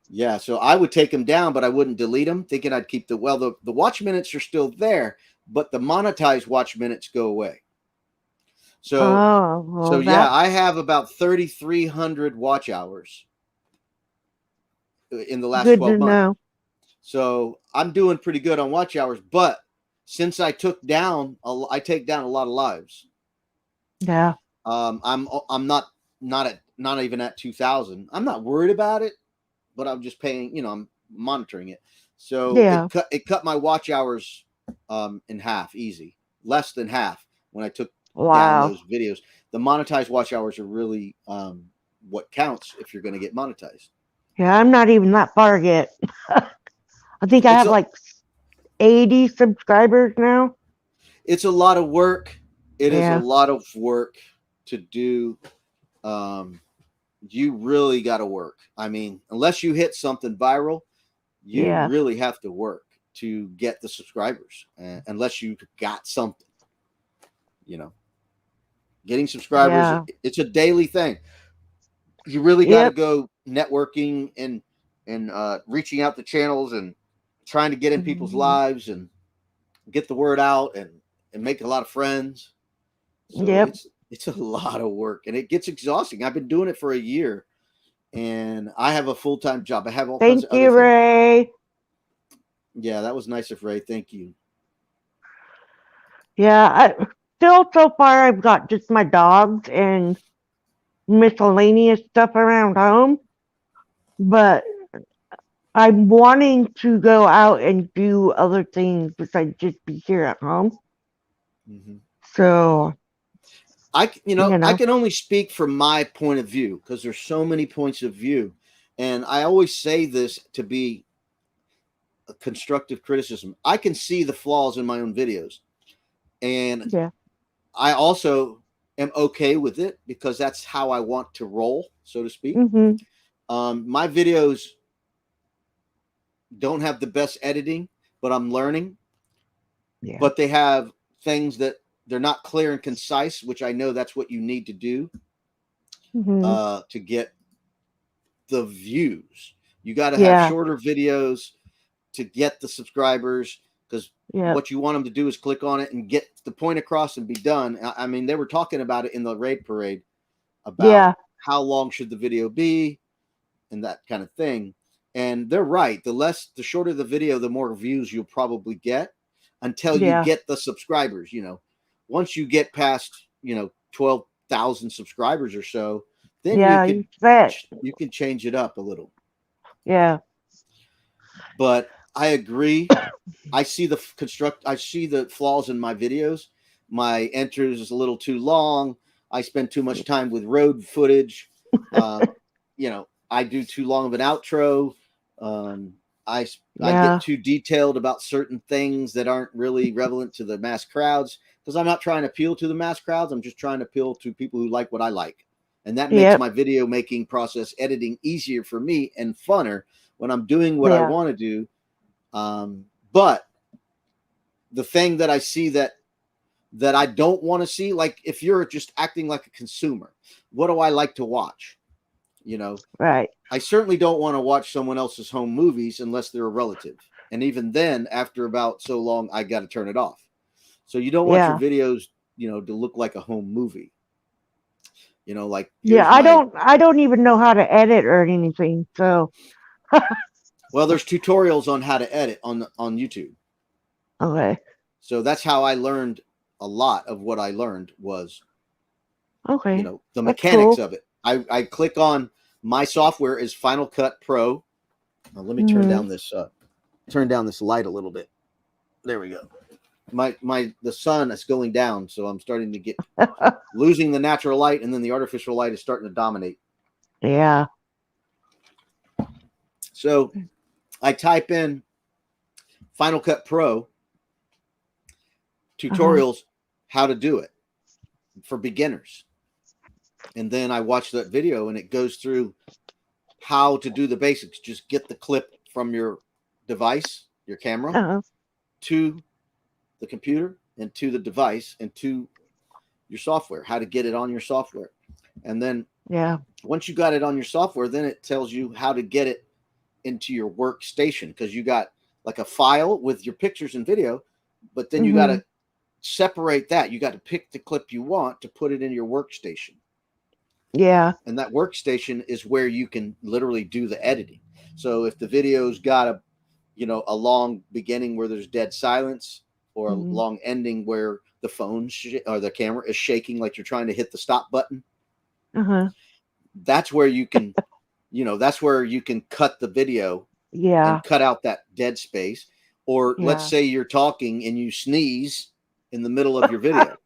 Yeah, so I would take them down, but I wouldn't delete them, thinking I'd keep the watch minutes are still there, but the monetized watch minutes go away. So yeah, I have about 3,300 watch hours in the last 12 months. Know. So I'm doing pretty good on watch hours, but since I take down a lot of lives. Yeah. I'm not even at 2,000. I'm not worried about it, but I'm just paying, I'm monitoring it. So it cut my watch hours in half, easy, less than half when I took down those videos. The monetized watch hours are really what counts if you're going to get monetized. Yeah, I'm not even that far yet. I think I have like 80 subscribers now. It's a lot of work. It is a lot of work to do. You really got to work. I mean, unless you hit something viral, you really have to work to get the subscribers. Unless you got something, getting subscribers, it's a daily thing. You really got to go networking and reaching out to channels and trying to get in people's lives and get the word out and make a lot of friends. So it's a lot of work and it gets exhausting. I've been doing it for a year and I have a full-time job. I have all kinds of other things. Thank you, Ray. Yeah, that was nice of Ray. Thank you. Yeah, so far I've got just my dogs and miscellaneous stuff around home, but I'm wanting to go out and do other things besides just be here at home. Mm-hmm. So I can only speak from my point of view because there's so many points of view. And I always say this to be a constructive criticism. I can see the flaws in my own videos. And I also am okay with it because that's how I want to roll, so to speak. Mm-hmm. My videos don't have the best editing, but I'm learning. Yeah. But they have things that they're not clear and concise, which I know that's what you need to do to get the views. You got to have shorter videos to get the subscribers because what you want them to do is click on it and get the point across and be done. I mean, they were talking about it in the RaidParade about how long should the video be and that kind of thing. And they're right. The shorter the video, the more views you'll probably get until you get the subscribers. Once you get past 12,000 subscribers or so, then you can change it up a little. Yeah. But I agree. I see the flaws in my videos. My enters is a little too long. I spend too much time with road footage. I do too long of an outro. Um, I I get Yeah. too detailed about certain things that aren't really relevant to the mass crowds because I'm not trying to appeal to the mass crowds. I'm just trying to appeal to people who like what I like, and that makes Yep. my video making process, editing easier for me and funner when I'm doing what I Yeah. want to do. But the thing that I see that I don't want to see, like if you're just acting like a consumer, what do I like to watch? You know, Right. I certainly don't want to watch someone else's home movies unless they're a relative. And even then, after about so long, I got to turn it off. So you don't want your Yeah. videos, to look like a home movie. Like Yeah. here's I my, don't. I don't even know how to edit or anything. So. well, there's tutorials on how to edit on YouTube. Okay. So that's how I learned a lot of what I learned was, Okay. the That's mechanics cool. of it. I click on my software is Final Cut Pro. Let me Mhm. turn down this light a little bit. There we go. The sun is going down, so I'm starting to get losing the natural light, and then the artificial light is starting to dominate. Yeah. So I type in Final Cut Pro Uh-huh. tutorials, how to do it for beginners, and then I watch that video, and it goes through how to do the basics. Just get the clip from your device, your camera, Uh-huh. to the computer, and to the device, and to your software, how to get it on your software. And then Yeah. once you got it on your software, then it tells you how to get it into your workstation because you got like a file with your pictures and video, but then you got Mhm. to separate that. You got to pick the clip you want to put it in your workstation. Yeah. And that workstation is where you can literally do the editing. So if the video's got a long beginning where there's dead silence, or a Mhm. long ending where the phone or the camera is shaking like you're trying to hit the stop button, Uh-huh. that's where you can that's where you can cut the video Yeah. and cut out that dead space. Or let's Yeah. say you're talking and you sneeze in the middle of your video,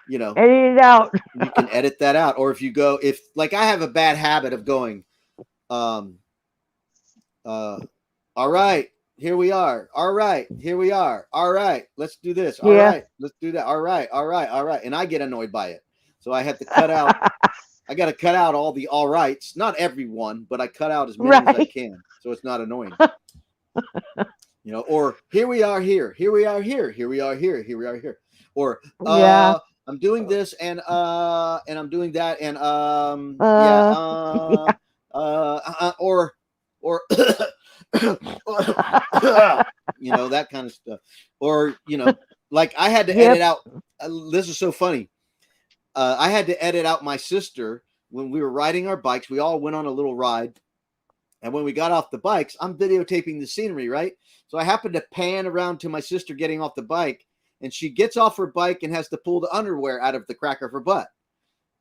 you know Edit it out. you can edit that out. Or if like I have a bad habit of going, um uh all right, here we are, all right, here we are, all right, let's do this, all Yeah. right, let's do that, all right, all right, all right, and I get annoyed by it. So I got to cut out all the all rights, not everyone, but I cut out as many as I Right. can so it's not annoying. Or here we are here, here we are here, here we are here, here we are here. Or Yeah. I'm doing this and I'm doing that and yeah Uh. or that kind of stuff. Or like I had to edit Yep. out, this is so funny. I had to edit out my sister when we were riding our bikes. We all went on a little ride. And when we got off the bikes, I'm videotaping the scenery, right? So I happened to pan around to my sister getting off the bike, and she gets off her bike and has to pull the underwear out of the crack of her butt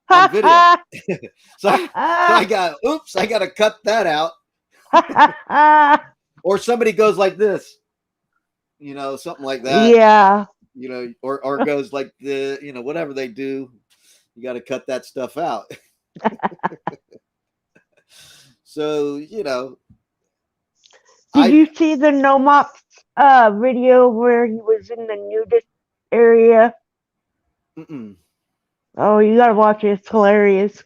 on video. So I got to cut that out. Or somebody goes like this, something like that, Yeah. or goes like whatever they do, you got to cut that stuff out. So, Did I, you see the Nomox video where he was in the nudist area? mm-mm. Oh, you gotta watch it. It's hilarious.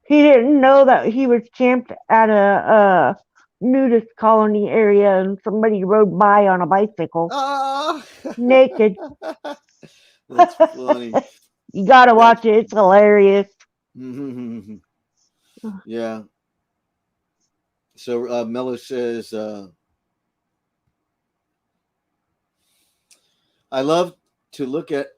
He didn't know that he was camped at a nudist colony area, and somebody rode by on a bicycle Ah, naked. that's funny. You gotta That's watch it. It's hilarious. yeah. So Mello says, I love to look at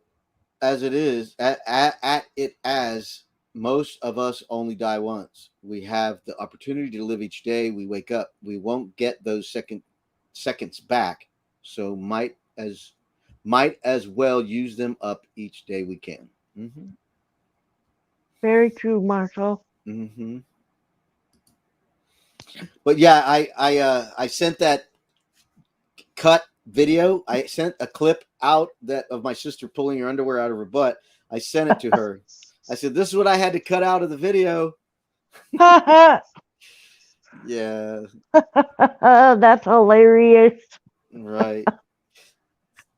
it as most of us only die once. We have the opportunity to live each day we wake up. We won't get those seconds back, so might as well use them up each day we can. Mm-hmm. Very true, Marshall. Mm-hmm. But yeah, I sent that cut video. I sent a clip out that of my sister pulling her underwear out of her butt. I sent it to her. I said, "This is what I had to cut out of the video." Yeah, That's hilarious. right.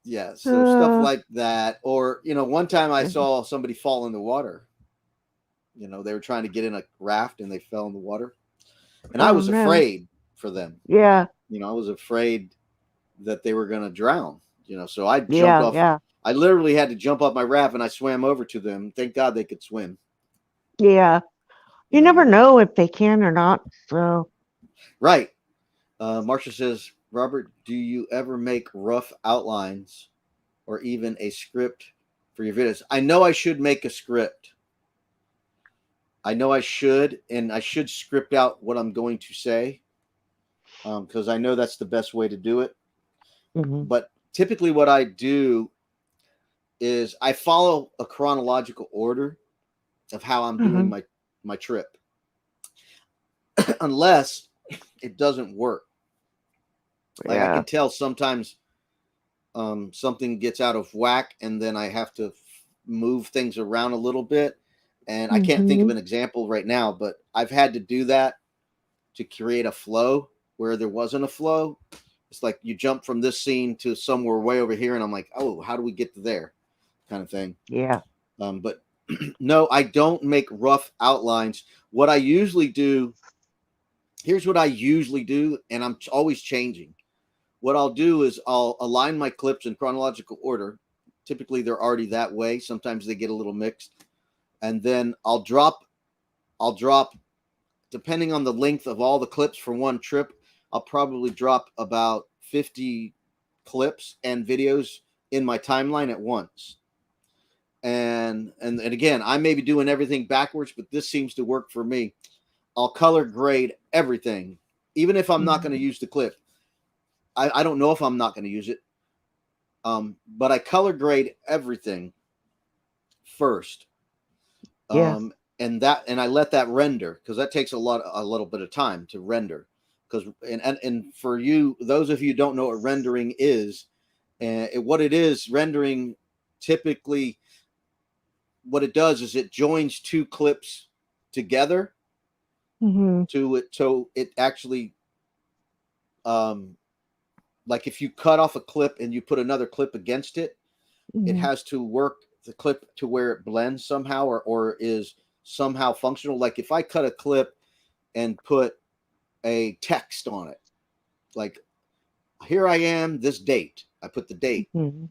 Yeah, so stuff Uh, like that. Or, one time I saw somebody fall in the water. They were trying to get in a raft and they fell in the water. And I oh was no. afraid for them. Yeah, I was afraid that they were going to drown. So I jumped yeah, off. yeah, I literally had to jump off my raft and I swam over to them. Thank God they could swim. yeah. You never But know if they can or not. So, right. Marcia says, Robert, do you ever make rough outlines or even a script for your videos? I know I should make a script. I know I should, and I should script out what I'm going to say because I know that's the best way to do it. hmm But typically, what I do is I follow a chronological order of how I'm doing hmm my trip, unless it doesn't work. Like I yeah. can tell sometimes something gets out of whack, and then I have to move things around a little bit. And I can't think of hmm an example right now, but I've had to do that to create a flow where there wasn't a flow. It's like you jump from this scene to somewhere way over here, and I'm like, oh, how do we get to there? Kind of thing. Yeah. But no, I don't make rough outlines. What I usually do, here's what I usually do, and I'm always changing. What I'll do is I'll align my clips in chronological order. Typically, they're already that way. Sometimes they get a little mixed, and then I'll drop, depending on the length of all the clips for one trip. I'll probably drop about 50 clips and videos in my timeline at once. And again, I may be doing everything backwards, but this seems to work for me. I'll color grade everything, even if I'm not going to hmm use the clip. I don't know if I'm not going to use it, but I color grade everything first, Yeah. and I let that render because that takes a little bit of time to render. Because and for you, those of you who don't know what rendering is, what it is, rendering typically what it does is it joins two clips together hmm to it, so it actually um like if you cut off a clip and you put another clip against it, it hmm has to work the clip to where it blends somehow, or is somehow functional. Like if I cut a clip and put a text on it, like here I am, this date, I put the date. hmm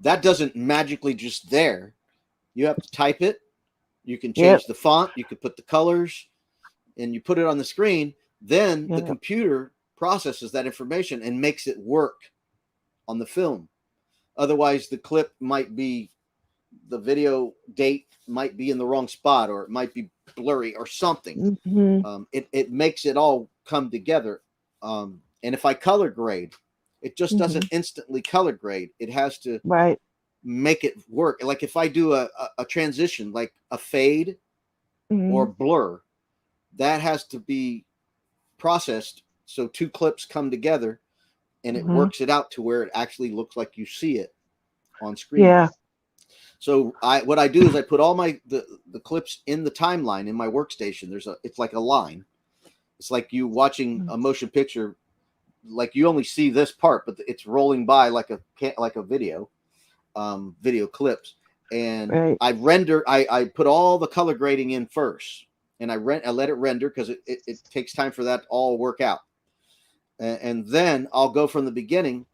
That doesn't magically just there. You have to type it. You can Yep. change the font. You could put the colors, and you put it on the screen. Then the Yep. computer processes that information and makes it work on the film. Otherwise, the clip might be the video date might be in the wrong spot, or it might be blurry or something. hmm It makes it all come together. And if I color grade, it just hmm doesn't instantly color grade. It has to Right. make it work. Like if I do a transition, like a fade or hmm blur, that has to be processed so two clips come together and it hmm works it out to where it actually looks like you see it on screen. Yeah. So what I do is I put all the clips in the timeline in my workstation. It's like a line. It's like you watching a motion picture, like you only see this part, but it's rolling by like a video clips. And Right. I put all the color grading in first, and I let it render because it takes time for that to all work out. And then I'll go from the beginning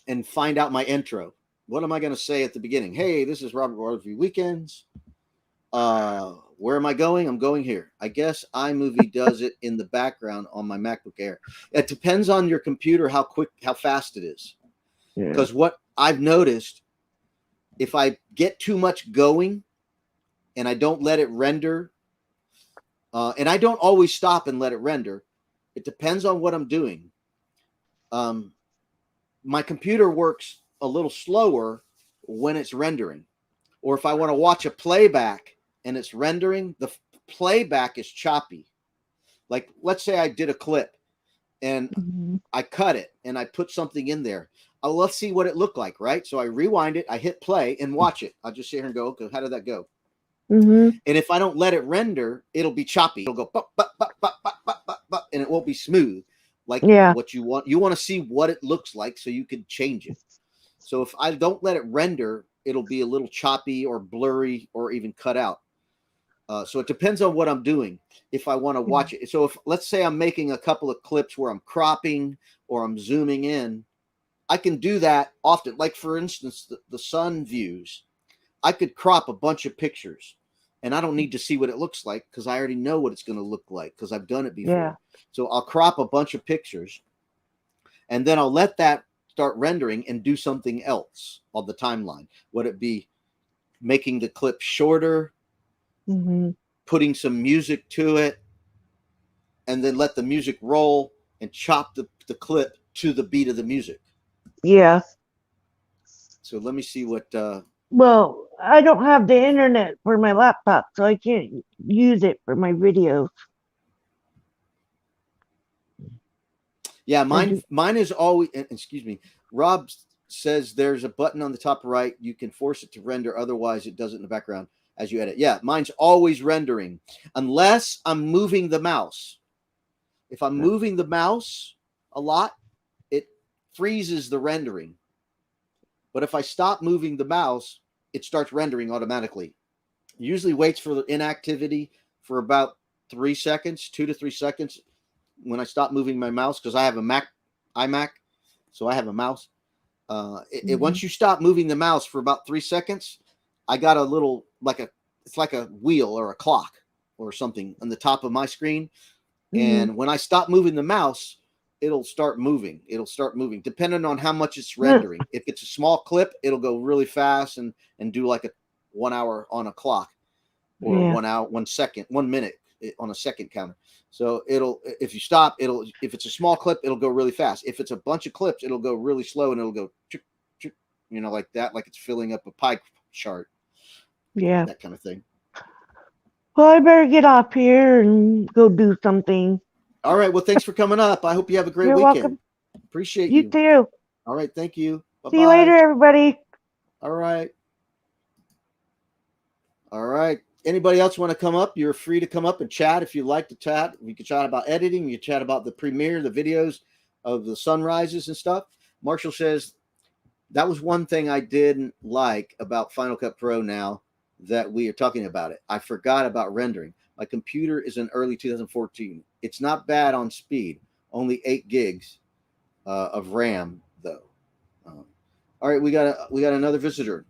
and find out my intro. What am I going to say at the beginning? Hey, this is Robert Review Weekends. Where am I going? I'm going here. I guess iMovie does it in the background on my MacBook Air. It depends on your computer how fast it is. Yeah. Because what I've noticed, if I get too much going and I don't let it render, and I don't always stop and let it render. It depends on what I'm doing. Um, my computer works a little slower when it's rendering. Or if I want to watch a playback and it's rendering, the playback is choppy. Like, let's say I did a clip and hmm I cut it and I put something in there. Let's see what it looked like, right? So I rewind it, I hit play and watch it. I'll just sit here and go, okay, how did that go? hmm And if I don't let it render, it'll be choppy. It'll go, and it won't be smooth like Yeah. what you want. You want to see what it looks like so you can change it. So if I don't let it render, it'll be a little choppy or blurry or even cut out. So it depends on what I'm doing if I want to watch it. So if, let's say, I'm making a couple of clips where I'm cropping or I'm zooming in, I can do that often. Like, for instance, the sun views, I could crop a bunch of pictures and I don't need to see what it looks like because I already know what it's going to look like because I've done it before. Yeah. So I'll crop a bunch of pictures and then I'll let that start rendering and do something else on the timeline. Would it be making the clip shorter, putting some music to it, and then let the music roll and chop the clip to the beat of the music? Yeah. So let me see what. Well, I don't have the internet for my laptop, so I can't use it for my videos. Yeah, mine is always. Excuse me. Rob says there's a button on the top right. You can force it to render. Otherwise, it does it in the background as you edit. Yeah, mine's always rendering unless I'm moving the mouse. If I'm moving the mouse a lot, it freezes the rendering. But if I stop moving the mouse, it starts rendering automatically. It usually waits for the inactivity for about 3 seconds, 2 to 3 seconds when I stop moving my mouse, because I have a iMac, so I have a mouse. Once you stop moving the mouse for about 3 seconds, I got a little, it's like a wheel or a clock or something on the top of my screen. And when I stop moving the mouse, it'll start moving. Depending on how much it's rendering. If it's a small clip, it'll go really fast and do like a 1 hour on a clock, or 1 hour, 1 second, 1 minute on a second counter. So if you stop, if it's a small clip, it'll go really fast. If it's a bunch of clips, it'll go really slow and it'll go, like that, like it's filling up a pie chart. Yeah. That kind of thing. Well, I better get off here and go do something. All right. Well, thanks for coming up. I hope you have a great You're weekend. welcome. Appreciate You you. too. All right. Thank you. Bye-bye. See you later, everybody. All right. All right. Anybody else want to come up? You're free to come up and chat if you like to chat. We can chat about editing. You can chat about the premiere, the videos of the sunrises and stuff. Marshall says, that was one thing I didn't like about Final Cut Pro now that we are talking about it. I forgot about rendering. My computer is in early 2014. It's not bad on speed. Only 8 gigs of RAM, though. All right, we got another visitor.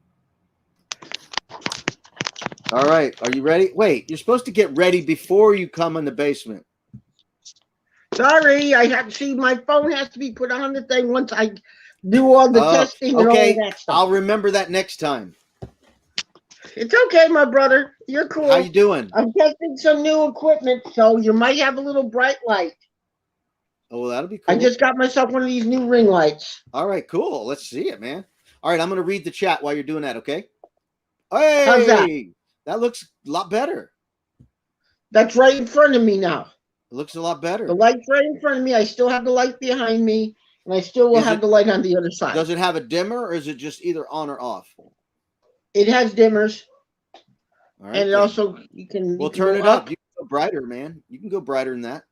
All right, are you ready? Wait, you're supposed to get ready before you come in the basement. Sorry, I have to see. My phone has to be put on the thing once I do all the testing and all that stuff. I'll remember that next time. It's okay, my brother. You're cool. How you doing? I'm testing some new equipment, so you might have a little bright light. Oh, well, that'll be cool. I just got myself one of these new ring lights. All right, cool. Let's see it, man. All right, I'm going to read the chat while you're doing that, okay? Hey! How's that? That looks a lot better. That's right in front of me now. It looks a lot better. The light's right in front of me. I still have the light behind me, and I still will have the light on the other side. Does it have a dimmer, or is it just either on or off? It has dimmers. All right, and it also, you can... Well, turn it up. You can go brighter, man. You can go brighter than that.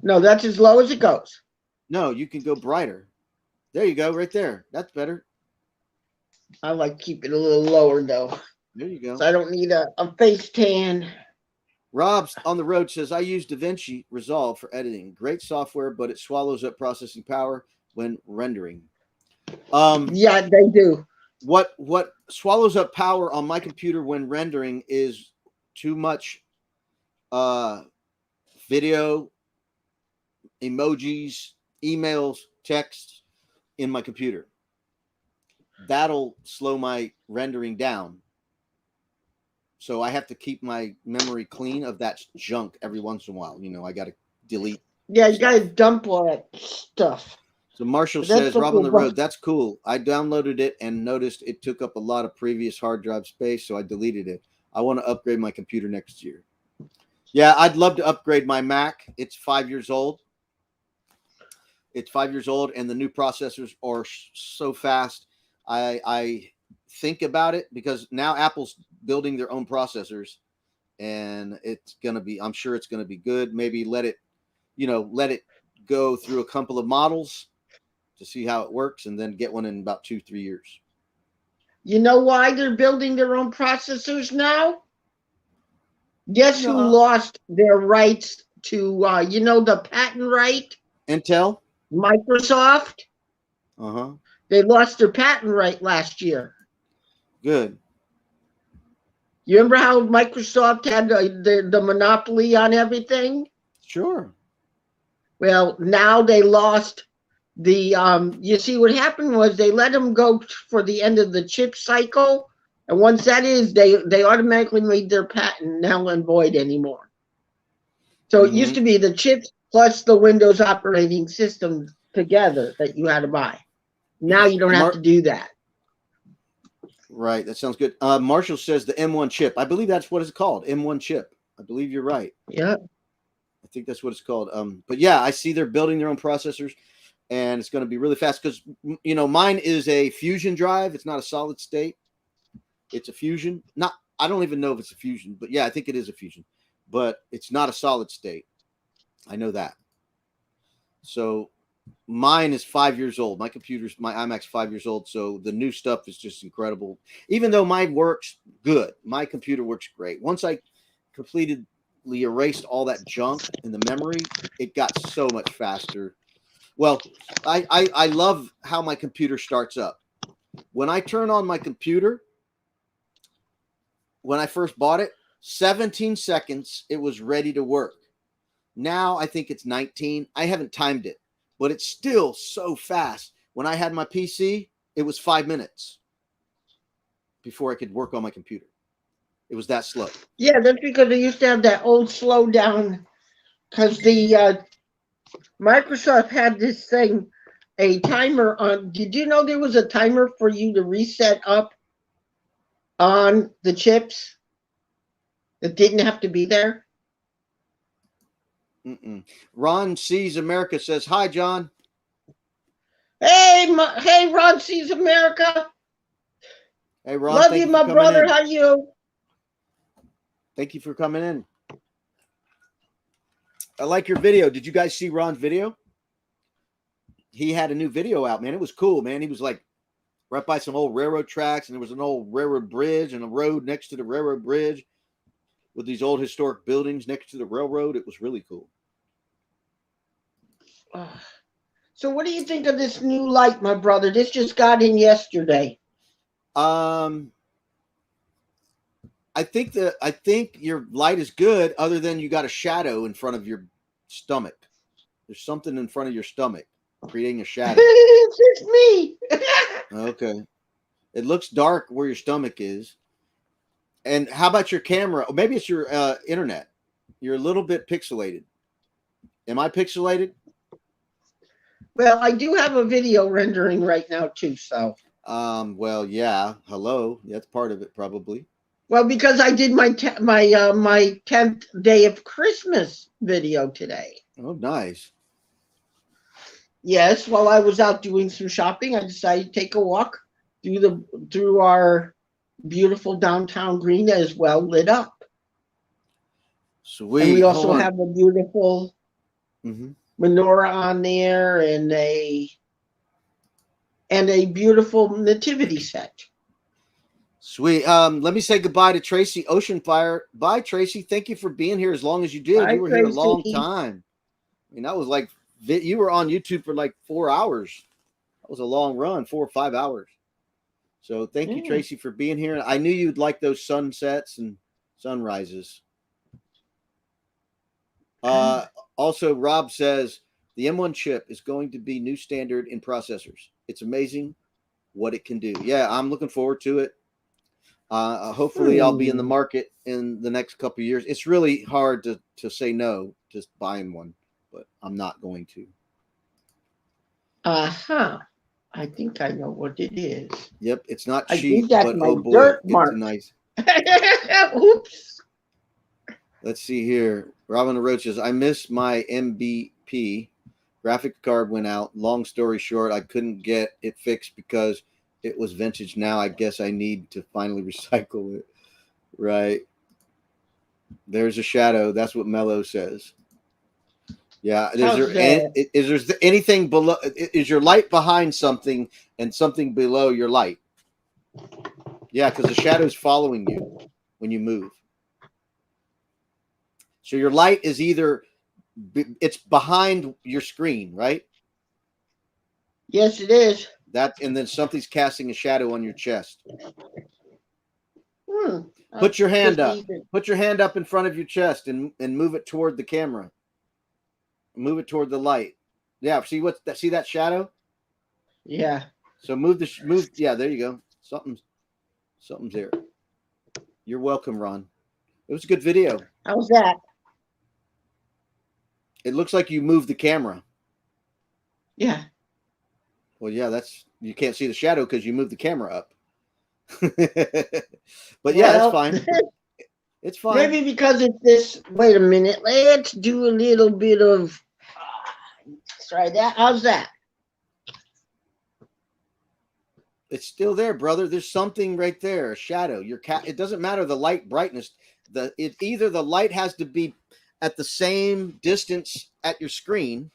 No, that's as low as it goes. No, you can go brighter. There you go, right there. That's better. I like to keep it a little lower, though. There you go. So I don't need a face tan. Rob's on the road says, I use DaVinci Resolve for editing. Great software, but it swallows up processing power when rendering. Yeah, they do. What swallows up power on my computer when rendering is too much video, emojis, emails, texts in my computer. That'll slow my rendering down. So I have to keep my memory clean of that junk every once in a while. You know, I got to delete. Yeah, you got to dump all that stuff. So Marshall says, Rob on the road, that's cool. I downloaded it and noticed it took up a lot of previous hard drive space, so I deleted it. I want to upgrade my computer next year. Yeah, I'd love to upgrade my Mac. It's 5 years old. It's 5 years old, and the new processors are so fast. I think about it because now Apple's building their own processors, and it's going to be, I'm sure it's going to be good. Maybe let it go through a couple of models to see how it works, and then get one in about 2-3 years. You know why they're building their own processors now? Guess who No. lost their rights to, the patent right? Intel? Microsoft. Uh-huh. They lost their patent right last year. Good. You remember how Microsoft had the monopoly on everything? Sure. Well, now they lost the, you see, what happened was they let them go for the end of the chip cycle. And once that is, they automatically made their patent null and void anymore. So it used to be the chips plus the Windows operating system together that you had to buy. Now you don't have to do that. Right. That sounds good. Marshall says the M1 chip. I believe that's what it's called. M1 chip. I believe you're right. Yeah. I think that's what it's called. But yeah, I see they're building their own processors, and it's going to be really fast because, mine is a fusion drive. It's not a solid state. It's a fusion. I don't even know if it's a fusion, but yeah, I think it is a fusion, but it's not a solid state. I know that. So mine is 5 years old. My iMac's 5 years old. So the new stuff is just incredible. Even though mine works good, my computer works great. Once I completely erased all that junk in the memory, it got so much faster. Well, I love how my computer starts up. When I turn on my computer, when I first bought it, 17 seconds, it was ready to work. Now I think it's 19. I haven't timed it, but it's still so fast. When I had my PC, it was 5 minutes before I could work on my computer. It was that slow. Yeah, that's because they used to have that old slowdown, because the Microsoft had this thing, a timer on. Did you know there was a timer for you to reset up on the chips? It didn't have to be there. Ron Sees America says, hi, John. Hey, Ron Sees America. Hey, Ron. Love you, my brother. How you? Thank you for coming in. I like your video. Did you guys see Ron's video? He had a new video out, man. It was cool, man. He was like right by some old railroad tracks, and there was an old railroad bridge and a road next to the railroad bridge with these old historic buildings next to the railroad. It was really cool. So what do you think of this new light, my brother? This just got in yesterday. I think your light is good, other than you got a shadow in front of your stomach. There's something in front of your stomach creating a shadow. It's me. Okay. It looks dark where your stomach is. And how about your camera? Or maybe it's your internet. You're a little bit pixelated. Am I pixelated? Well, I do have a video rendering right now too, so. Well, yeah. Hello. That's part of it, probably. Well, because I did my 10th day of Christmas video today. Oh, nice. Yes, while I was out doing some shopping, I decided to take a walk through our beautiful downtown green that is well lit up. Sweet. And we also have a beautiful menorah on there and a beautiful nativity set. Sweet. Let me say goodbye to Tracy Oceanfire. Bye, Tracy. Thank you for being here as long as you did. Bye, you were Tracy. Here a long time. I mean, that was like, you were on YouTube for like 4 hours. That was a long run, 4 or 5 hours. So thank you, Tracy, for being here. I knew you'd like those sunsets and sunrises. Also, Rob says the M1 chip is going to be new standard in processors. It's amazing what it can do. Yeah, I'm looking forward to it. Hopefully I'll be in the market in the next couple of years. It's really hard to say no to buying one, but I'm not going to. I think I know what it is. Yep, it's not cheap, but oh boy, it's nice. Oops. Let's see here. Robin Roach says, I miss my MBP. Graphic card went out. Long story short, I couldn't get it fixed because it was vintage. Now I guess I need to finally recycle it. Right. There's a shadow. That's what Mello says. Yeah. How's that? Is there anything below? Is your light behind something and something below your light? Yeah, because the shadow's following you when you move. So your light is either it's behind your screen, right? Yes, it is. That, and then something's casting a shadow on your chest. Hmm. Put your hand up. Even. Put your hand up in front of your chest and move it toward the camera. Move it toward the light. Yeah. See what? See that shadow? Yeah. So move. Yeah. There you go. Something's there. You're welcome, Ron. It was a good video. How's that? It looks like you moved the camera. Yeah. Well, yeah. You can't see the shadow because you moved the camera up. But yeah, that's fine. It's fine. Maybe because it's this. Wait a minute. Let's do a little bit of. Let's try that. How's that? It's still there, brother. There's something right there, a shadow. Your cat. It doesn't matter the light brightness. Either the light has to be at the same distance at your screen,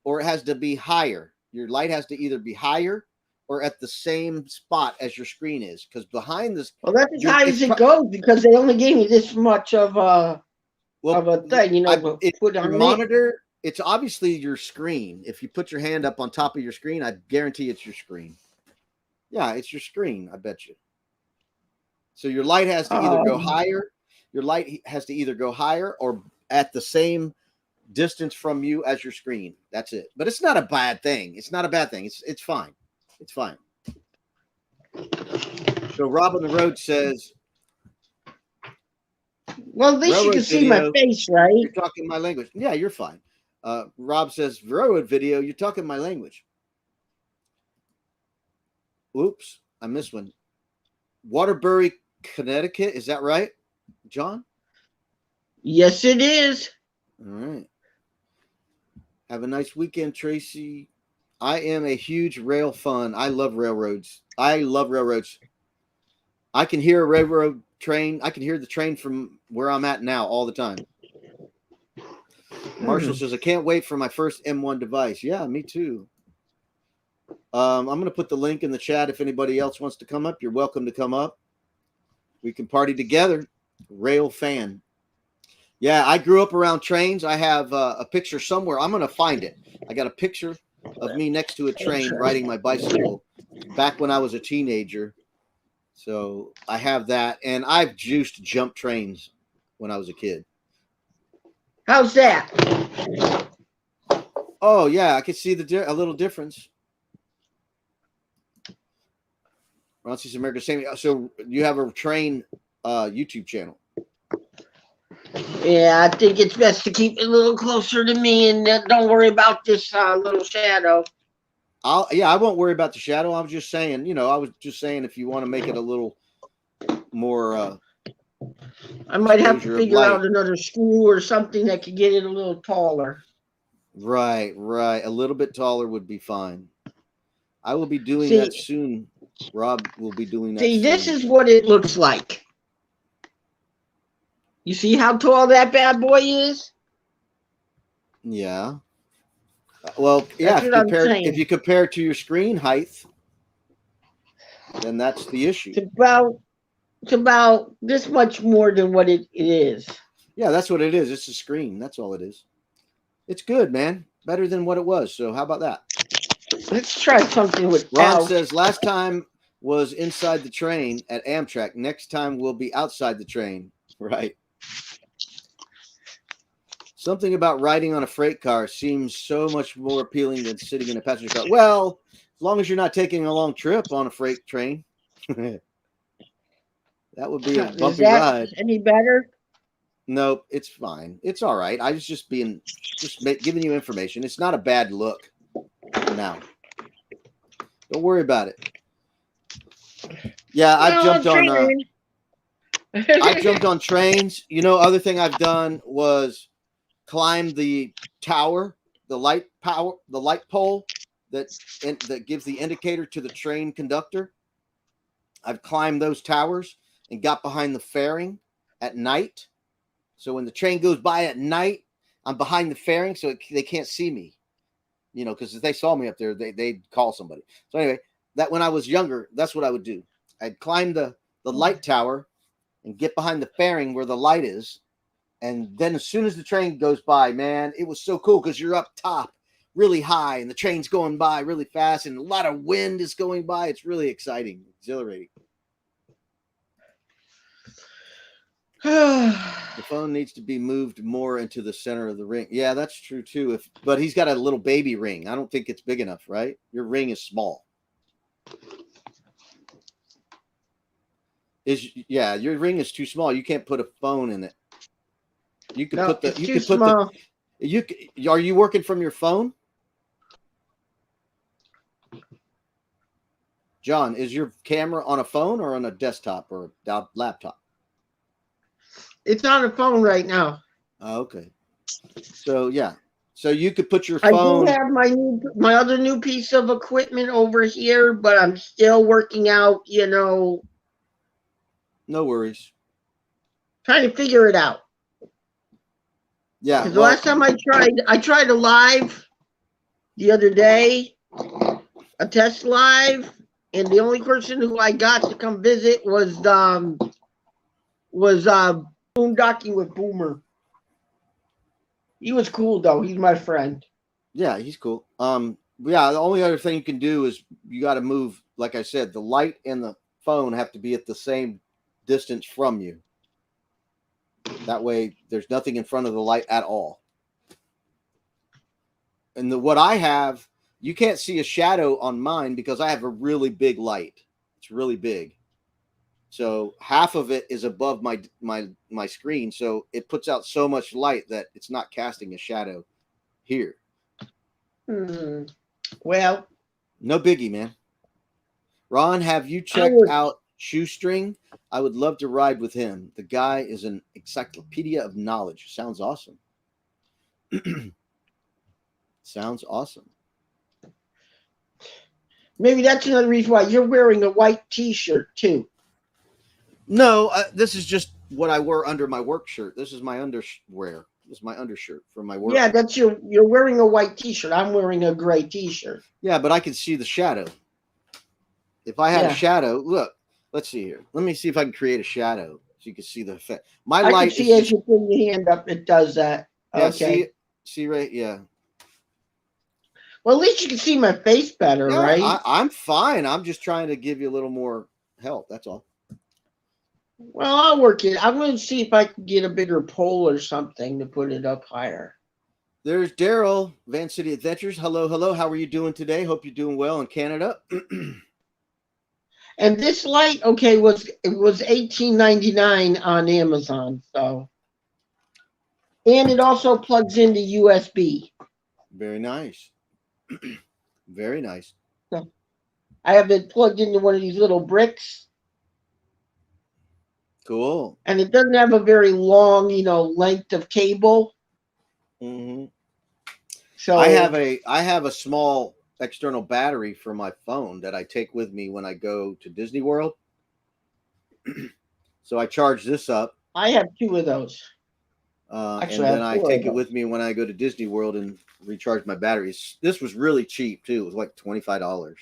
or it has to be higher. Your light has to either be higher or at the same spot as your screen is, because behind this. Well, that's as high as it goes because they only gave me this much of a thing, you know. Put on your monitor. It's obviously your screen. If you put your hand up on top of your screen, I guarantee it's your screen. Yeah, it's your screen. I bet you. So your light has to either go higher. Your light has to either go higher or at the same distance from you as your screen. That's it. But it's not a bad thing. It's not a bad thing. It's fine. It's fine. So Rob on the Road says, well, at least you can see my face, right? You're talking my language. Yeah, you're fine. Rob says, Railroad video, you're talking my language. Oops, I missed one. Waterbury, Connecticut. Is that right, John? Yes, it is. All right. Have a nice weekend, Tracy. I am a huge rail fan. I love railroads. I can hear a railroad train. I can hear the train from where I'm at now all the time. Marshall says, I can't wait for my first M1 device. Yeah, me too. I'm going to put the link in the chat. If anybody else wants to come up, you're welcome to come up. We can party together. Rail fan. Yeah, I grew up around trains. I have a picture somewhere. I'm going to find it. I got a picture of me next to a train riding my bicycle back when I was a teenager. So I have that. And I've juiced jump trains when I was a kid. How's that? Oh, yeah. I could see a little difference. Ron sees America saying, so you have a train YouTube channel. Yeah, I think it's best to keep it a little closer to me and don't worry about this little shadow. I won't worry about the shadow. I was just saying, if you want to make it a little more. I might have to figure out another screw or something that could get it a little taller. Right. A little bit taller would be fine. I will be doing that soon. Rob will be doing that soon. This is what it looks like. You see how tall that bad boy is? Yeah. Well, yeah. If you compare it to your screen height, then that's the issue. It's about this much more than what it is. Yeah, that's what it is. It's a screen. That's all it is. It's good, man. Better than what it was. So how about that? Let's try something with Ron says, last time was inside the train at Amtrak. Next time we'll be outside the train. Right. Something about riding on a freight car seems so much more appealing than sitting in a passenger car. Well, as long as you're not taking a long trip on a freight train. That would be a bumpy ride. Any better? Nope, it's fine. It's all right. I was just giving you information. It's not a bad look for now. Don't worry about it. Yeah, I've jumped on trains. Other thing I've done was climb the tower, the light pole that gives the indicator to the train conductor. I've climbed those towers and got behind the fairing at night So when the train goes by at night, I'm behind the fairing, so they can't see me. You know, because if they saw me up there, they'd call somebody. So anyway, that when I was younger, that's what I would do. I'd climb the light tower and get behind the fairing where the light is. And then as soon as the train goes by, man, it was so cool because you're up top really high and the train's going by really fast and a lot of wind is going by. It's really exciting, exhilarating. The phone needs to be moved more into the center of the ring. Yeah, that's true too. But he's got a little baby ring. I don't think it's big enough, right? Your ring is small. Your ring is too small. You can't put a phone in it. You could put the. You could put small. Are you working from your phone? John, is your camera on a phone or on a desktop or a laptop? It's on a phone right now. Oh, okay. So yeah. So you could put your phone. I do have my other new piece of equipment over here, but I'm still working out, you know. No worries. Trying to figure it out. Yeah. Because the last time I tried a live the other day, a test live, and the only person who I got to come visit was boondocking with Boomer. He was cool though. He's my friend. Yeah, he's cool. Yeah, the only other thing you can do is you got to move. Like I said, the light and the phone have to be at the same distance from you. That way, there's nothing in front of the light at all. And what I have, you can't see a shadow on mine because I have a really big light. It's really big. So half of it is above my screen, so it puts out so much light that it's not casting a shadow here. Well, no biggie, man. Ron, have you checked out Shoestring? I would love to ride with him. The guy is an encyclopedia of knowledge. Sounds awesome. Sounds awesome. Maybe that's another reason why you're wearing a white T-shirt too. No, this is just what I wear under my work shirt. This is my underwear. This is my undershirt for my work. Yeah, that's you're wearing a white T-shirt. I'm wearing a gray T-shirt. Yeah, but I can see the shadow. If I had a shadow, look. Let's see here. Let me see if I can create a shadow so you can see the effect. My light. I can see as you put your hand up, it does that. Yeah, okay. See right? Yeah. Well, at least you can see my face better, right? I'm fine. I'm just trying to give you a little more help. That's all. Well, I'll work it. I'm going to see if I can get a bigger pole or something to put it up higher. There's Daryl, Van City Adventures. Hello, hello. How are you doing today? Hope you're doing well in Canada. And this light, okay, was $18.99 on Amazon. So, and it also plugs into USB. Very nice. Very nice. So, I have it plugged into one of these little bricks. Cool. And it doesn't have a very long, length of cable. Mm-hmm. So I have a small external battery for my phone that I take with me when I go to Disney World. So I charge this up. I have two of those. Actually, and then I take it with me when I go to Disney World and recharge my batteries. This was really cheap too. It was like $25.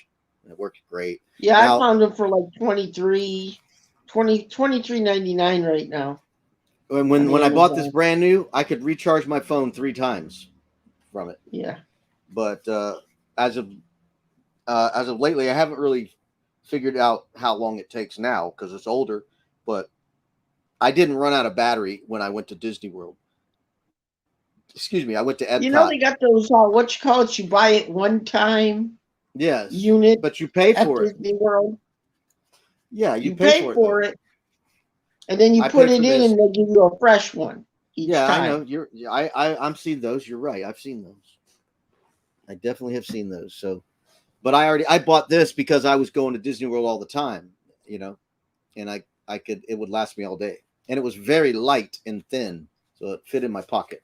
And it worked great. Yeah, now, I found them for like $23.99 right now. When I bought this brand new, I could recharge my phone 3 times from it. Yeah. But as of lately, I haven't really figured out how long it takes now because it's older. But I didn't run out of battery when I went to Disney World. Excuse me, I went to Epcot. They got those you buy it one time. Yes. Unit, but you pay for it. Disney World. Yeah, you pay for it. And then you put it in, and they give you a fresh one. I know. I'm seeing those. You're right. I've seen those. I definitely have seen those. So, but I bought this because I was going to Disney World all the time, and it would last me all day, and it was very light and thin, so it fit in my pocket.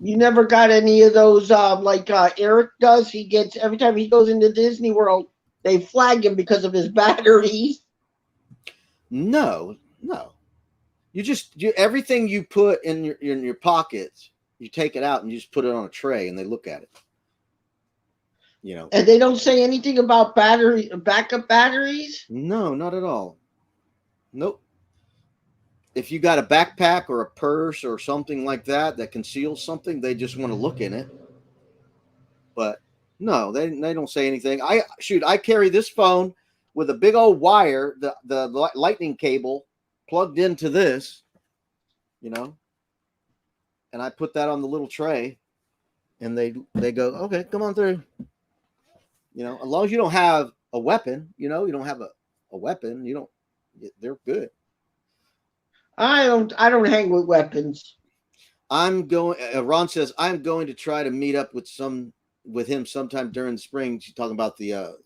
You never got any of those like Eric does. He gets every time he goes into Disney World, they flag him because of his battery. No. everything you put in your pockets, you take it out and you just put it on a tray and they look at it. You know. And they don't say anything about backup batteries? No, not at all. Nope. If you got a backpack or a purse or something like that conceals something, they just want to look in it. But no, they don't say anything. I carry this phone with a big old wire, the lightning cable plugged into this, you know, and I put that on the little tray, and they go, okay, come on through. You know, as long as you don't have a weapon, you don't have a weapon, they're good. I don't hang with weapons. Ron says I'm going to try to meet up with him sometime during the spring. She's talking about the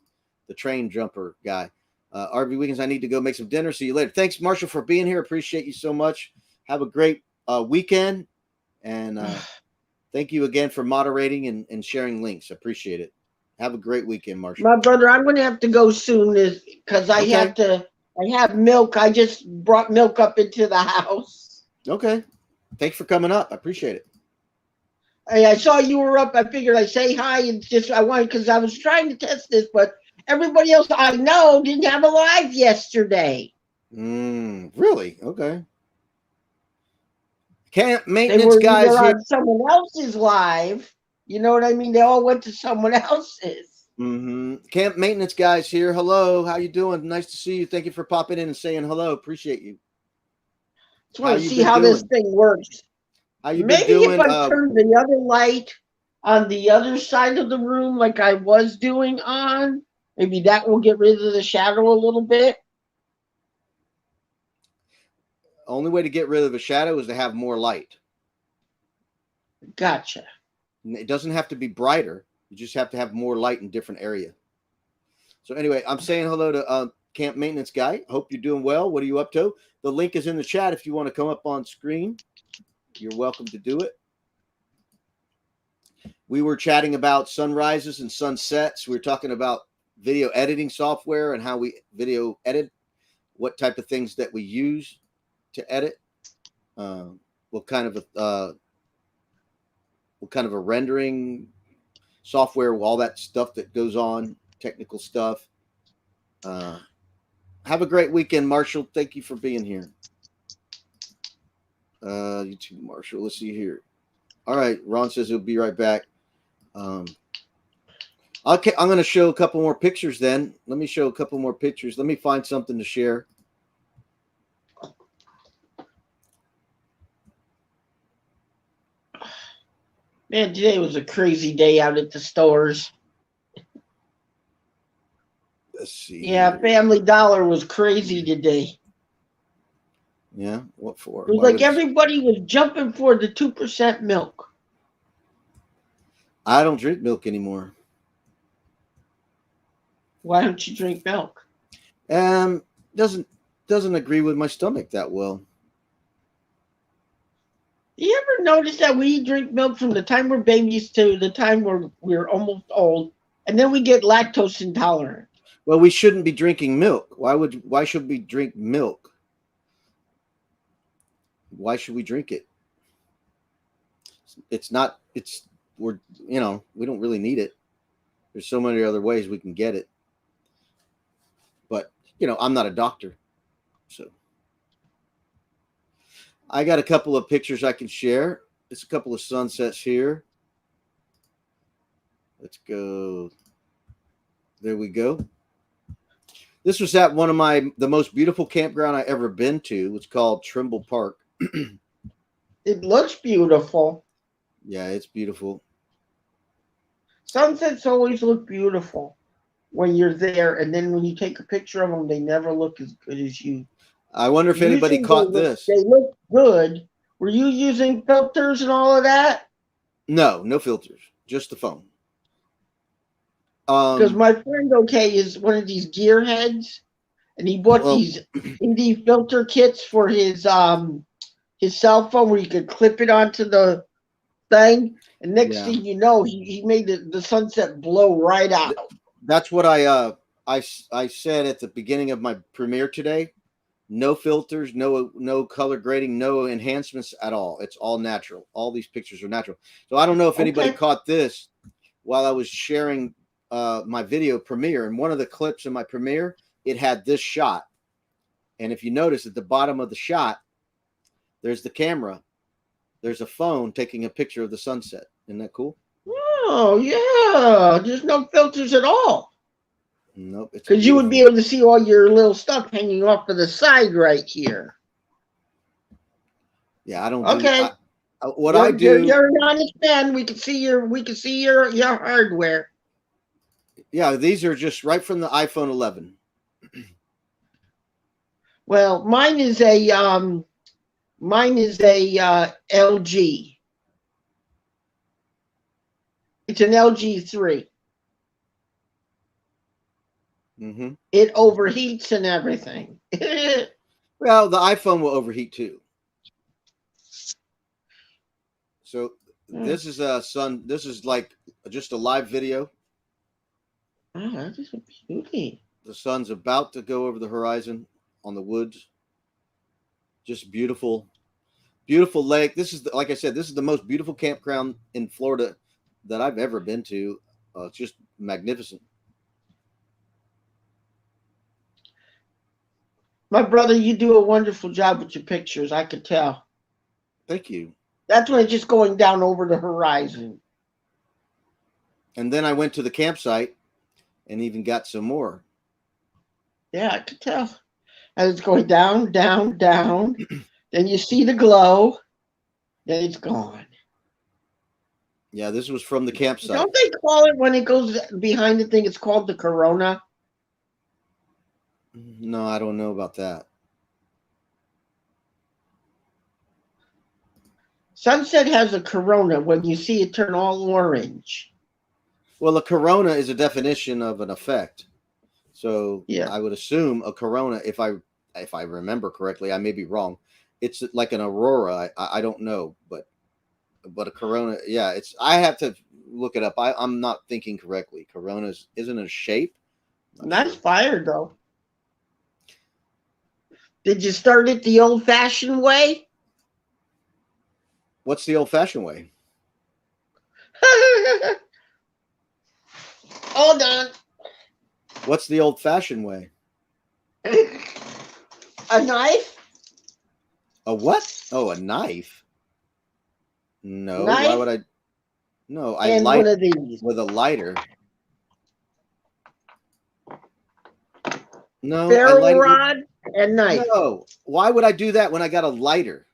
train jumper guy. RV Weekends, I need to go make some dinner. See you later. Thanks, Marshall, for being here. Appreciate you so much. Have a great weekend. And thank you again for moderating and sharing links. I appreciate it. Have a great weekend, Marshall. My brother, I'm going to have to go soon because I have milk. I just brought milk up into the house. Okay. Thanks for coming up. I appreciate it. I saw you were up. I figured I'd say hi and I wanted, because I was trying to test this, but everybody else I know didn't have a live yesterday. Really? Okay. Camp They maintenance were guys either here. on someone else's live. You know what I mean? They all went to someone else's. Camp maintenance guys here. Hello. How you doing? Nice to see you. Thank you for popping in and saying hello. Appreciate you. Just want to see how this thing works. How you Maybe been doing? if I turn the other light on the other side of the room like I was doing on, maybe that will get rid of the shadow a little bit. Only way to get rid of a shadow is to have more light. Gotcha. It doesn't have to be brighter. You just have to have more light in different area. So anyway, I'm saying hello to Camp Maintenance Guy. Hope you're doing well. What are you up to? The link is in the chat if you want to come up on screen. You're welcome to do it. We were chatting about sunrises and sunsets. We were talking about video editing software and how we video edit, what type of things that we use to edit, what kind of a rendering software, all that stuff that goes on, technical stuff. Have a great weekend, Marshall. Thank you for being here. You too, Marshall. Let's see here. All right. Ron says he'll be right back. Okay, I'm going to show a couple more pictures then. Let me show a couple more pictures. Let me find something to share. Man, today was a crazy day out at the stores. Let's see. Yeah, Family Dollar was crazy today. Yeah, what for? It was like everybody was jumping for the 2% milk. I don't drink milk anymore. Why don't you drink milk? Doesn't agree with my stomach that well. You ever notice that we drink milk from the time we're babies to the time we're almost old, and then we get lactose intolerant? Well, we shouldn't be drinking milk. Why should we drink milk? Why should we drink it? We don't really need it. There's so many other ways we can get it. But, I'm not a doctor. So I got a couple of pictures I can share. There's a couple of sunsets here. Let's go. There we go. This was at one of the most beautiful campground I ever been to. It's called Trimble Park. It looks beautiful. Yeah, it's beautiful. Sunsets always look beautiful when you're there, and then when you take a picture of them, they never look as good as you. I wonder if anybody caught this. They look good. Were you using filters and all of that? No filters. Just the phone. Because my friend, is one of these gearheads, and he bought these indie filter kits for his cell phone where you could clip it onto the thing, and next thing you know, he made the sunset blow right out. That's what I said at the beginning of my premiere today. No filters, no color grading, no enhancements at all. It's all natural. All these pictures are natural. So I don't know if anybody Okay. caught this while I was sharing my video premiere. And one of the clips in my premiere, it had this shot. And if you notice at the bottom of the shot, there's the camera. There's a phone taking a picture of the sunset. Isn't that cool? Oh yeah, there's no filters at all. Nope. It's Because you would be beautiful. able to see all your little stuff hanging off to the side right here. Yeah, I don't do. Okay. What I do. You're an honest man. We can see your hardware. Yeah, these are just right from the iPhone 11. Well, mine is a LG. It's an LG 3. Mm-hmm. It overheats and everything. Well, the iPhone will overheat too. So this is This is like just a live video. Oh, that is a beauty. The sun's about to go over the horizon on the woods. Just beautiful, beautiful lake. This is, like I said, this is the most beautiful campground in Florida that I've ever been to. It's just magnificent. My brother, you do a wonderful job with your pictures. I could tell. Thank you. That's when it's just going down over the horizon. And then I went to the campsite and even got some more. Yeah, I could tell. And it's going down, down, down. Then you see the glow. Then it's gone. Yeah, this was from the campsite. Don't they call it when it goes behind the thing? It's called the corona. No, I don't know about that. Sunset has a corona when you see it turn all orange. Well, a corona is a definition of an effect. So Yeah. I would assume a corona, if I remember correctly, I may be wrong. It's like an aurora. I don't know, but a corona, yeah. I have to look it up. I'm not thinking correctly. Coronas isn't a shape. Nice fire though. Did you start it the old-fashioned way? What's the old-fashioned way? Hold on. What's the old-fashioned way? A knife? A what? Oh, a knife. No, Knife? why would I? No, I And light one of these. with a lighter. No, I Ferro light it with, rod and knife. no. Why would I do that when I got a lighter?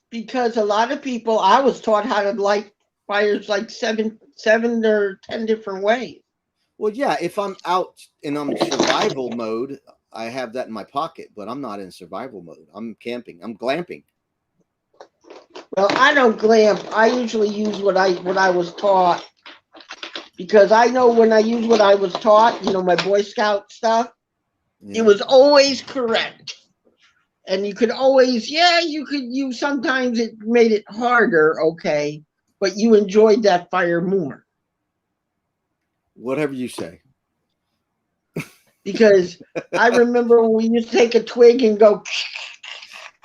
Because a lot of people, I was taught how to light fires like seven or 10 different ways. Well, yeah, if I'm out and I'm survival mode, I have that in my pocket, but I'm not in survival mode. I'm camping. I'm glamping. Well, I don't glamp. I usually use what I was taught. Because I know when I use what I was taught, my Boy Scout stuff, Yeah. it was always correct. And you could always, you sometimes it made it harder, okay, but you enjoyed that fire more. Whatever you say. Because I remember when we used to take a twig and go.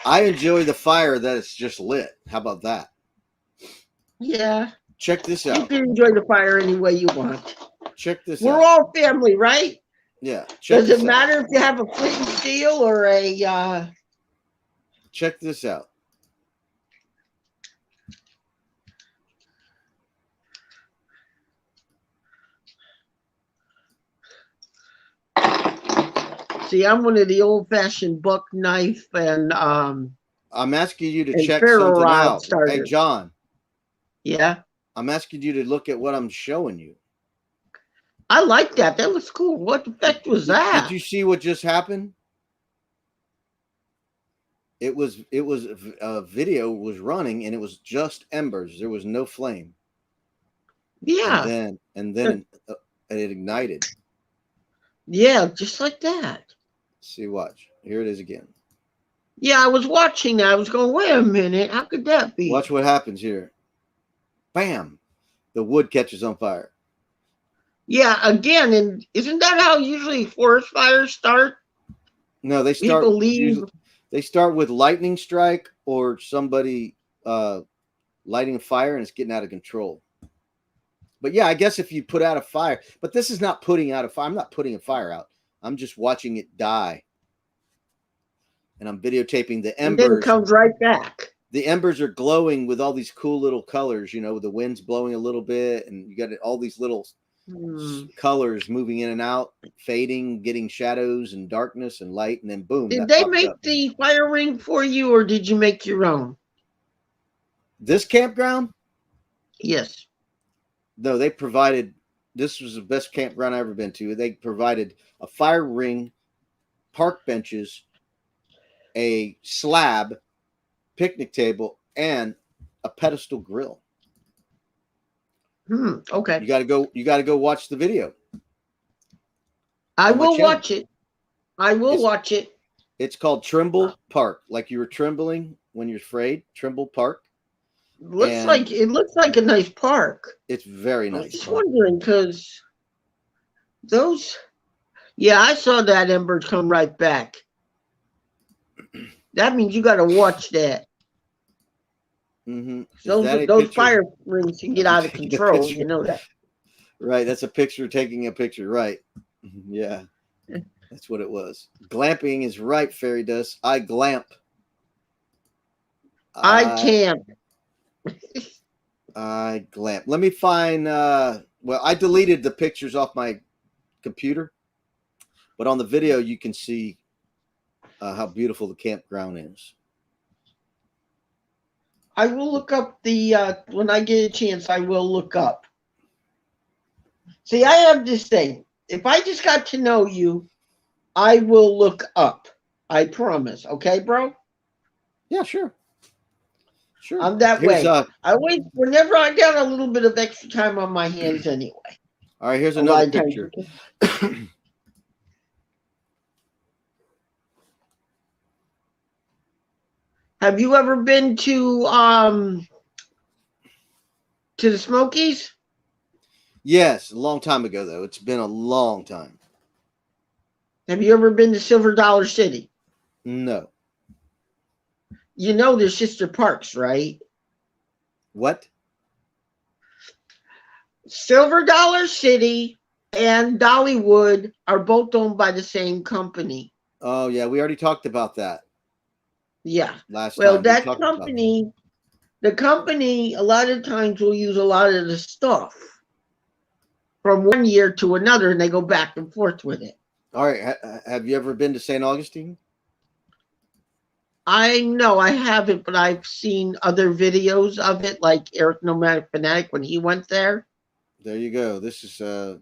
I enjoy the fire that it's just lit. How about that? Yeah. Check this You out. can enjoy the fire any way you want. Check this We're out. all family, right? Yeah. Check Does this it out. matter if you have a flint and steel or a Check this out. See, I'm one of the old-fashioned buck knife and I'm asking you to and check ferro something rod out. starter. Hey, John, Yeah. I'm asking you to look at what I'm showing you. I like that. That was cool. What effect was that? Did you see what just happened? It was a video was running and it was just embers. There was no flame. Yeah. And then it ignited. Yeah, just like that. See, watch. Here it is again. Yeah, I was watching that. I was going, wait a minute. How could that be? Watch what happens here. Bam. The wood catches on fire. Yeah, again, and isn't that how usually forest fires start? No, they start People leave. usually. They start with lightning strike or somebody lighting a fire, and it's getting out of control. But yeah, I guess if you put out a fire, but this is not putting out a fire. I'm not putting a fire out. I'm just watching it die, and I'm videotaping the And then it embers. comes right back. The embers are glowing with all these cool little colors. You know, the wind's blowing a little bit, and you got all these little colors moving in and out, fading, getting shadows and darkness and light, and then boom. Did that they popped make up. the fire ring for you, or did you make your own? This campground? Yes. No, they provided. This was the best campground I've ever been to. They provided a fire ring, park benches, a slab, picnic table, and a pedestal grill. Okay. You got to go watch the video. I will watch it. I will watch it. It's called Trimble Park, like you were trembling when you're afraid. Trimble Park. It looks like a nice park. It's very nice. I was just wondering because those. Yeah, I saw that ember come right back. That means you got to watch that. Mm-hmm. Those fire rings can get out of control. You know that. Right. That's a picture taking a picture. Right. Yeah. That's what it was. Glamping is right, Fairy Dust. I glamp. I camp. I glamp. Let me find. Well, I deleted the pictures off my computer, but on the video you can see how beautiful the campground is. I will look up the when I get a chance. I will look up. See, I have this thing. If I just got to know you, I will look up. I promise. Okay, bro? Yeah, sure. Sure. I'm that way. I wait whenever I got a little bit of extra time on my hands anyway. All right, here's another picture. Have you ever been to the Smokies? Yes, a long time ago though. It's been a long time. Have you ever been to Silver Dollar City? No. You know they're sister parks, right? What? Silver Dollar City and Dollywood are both owned by the same company. Oh yeah, we already talked about that. Yeah. Last well, time. That company, the company a lot of times will use a lot of the stuff from one year to another, and they go back and forth with it. All right. Have you ever been to St. Augustine? I know I haven't, but I've seen other videos of it, like Eric Nomadic Fanatic when he went there. There you go. This is the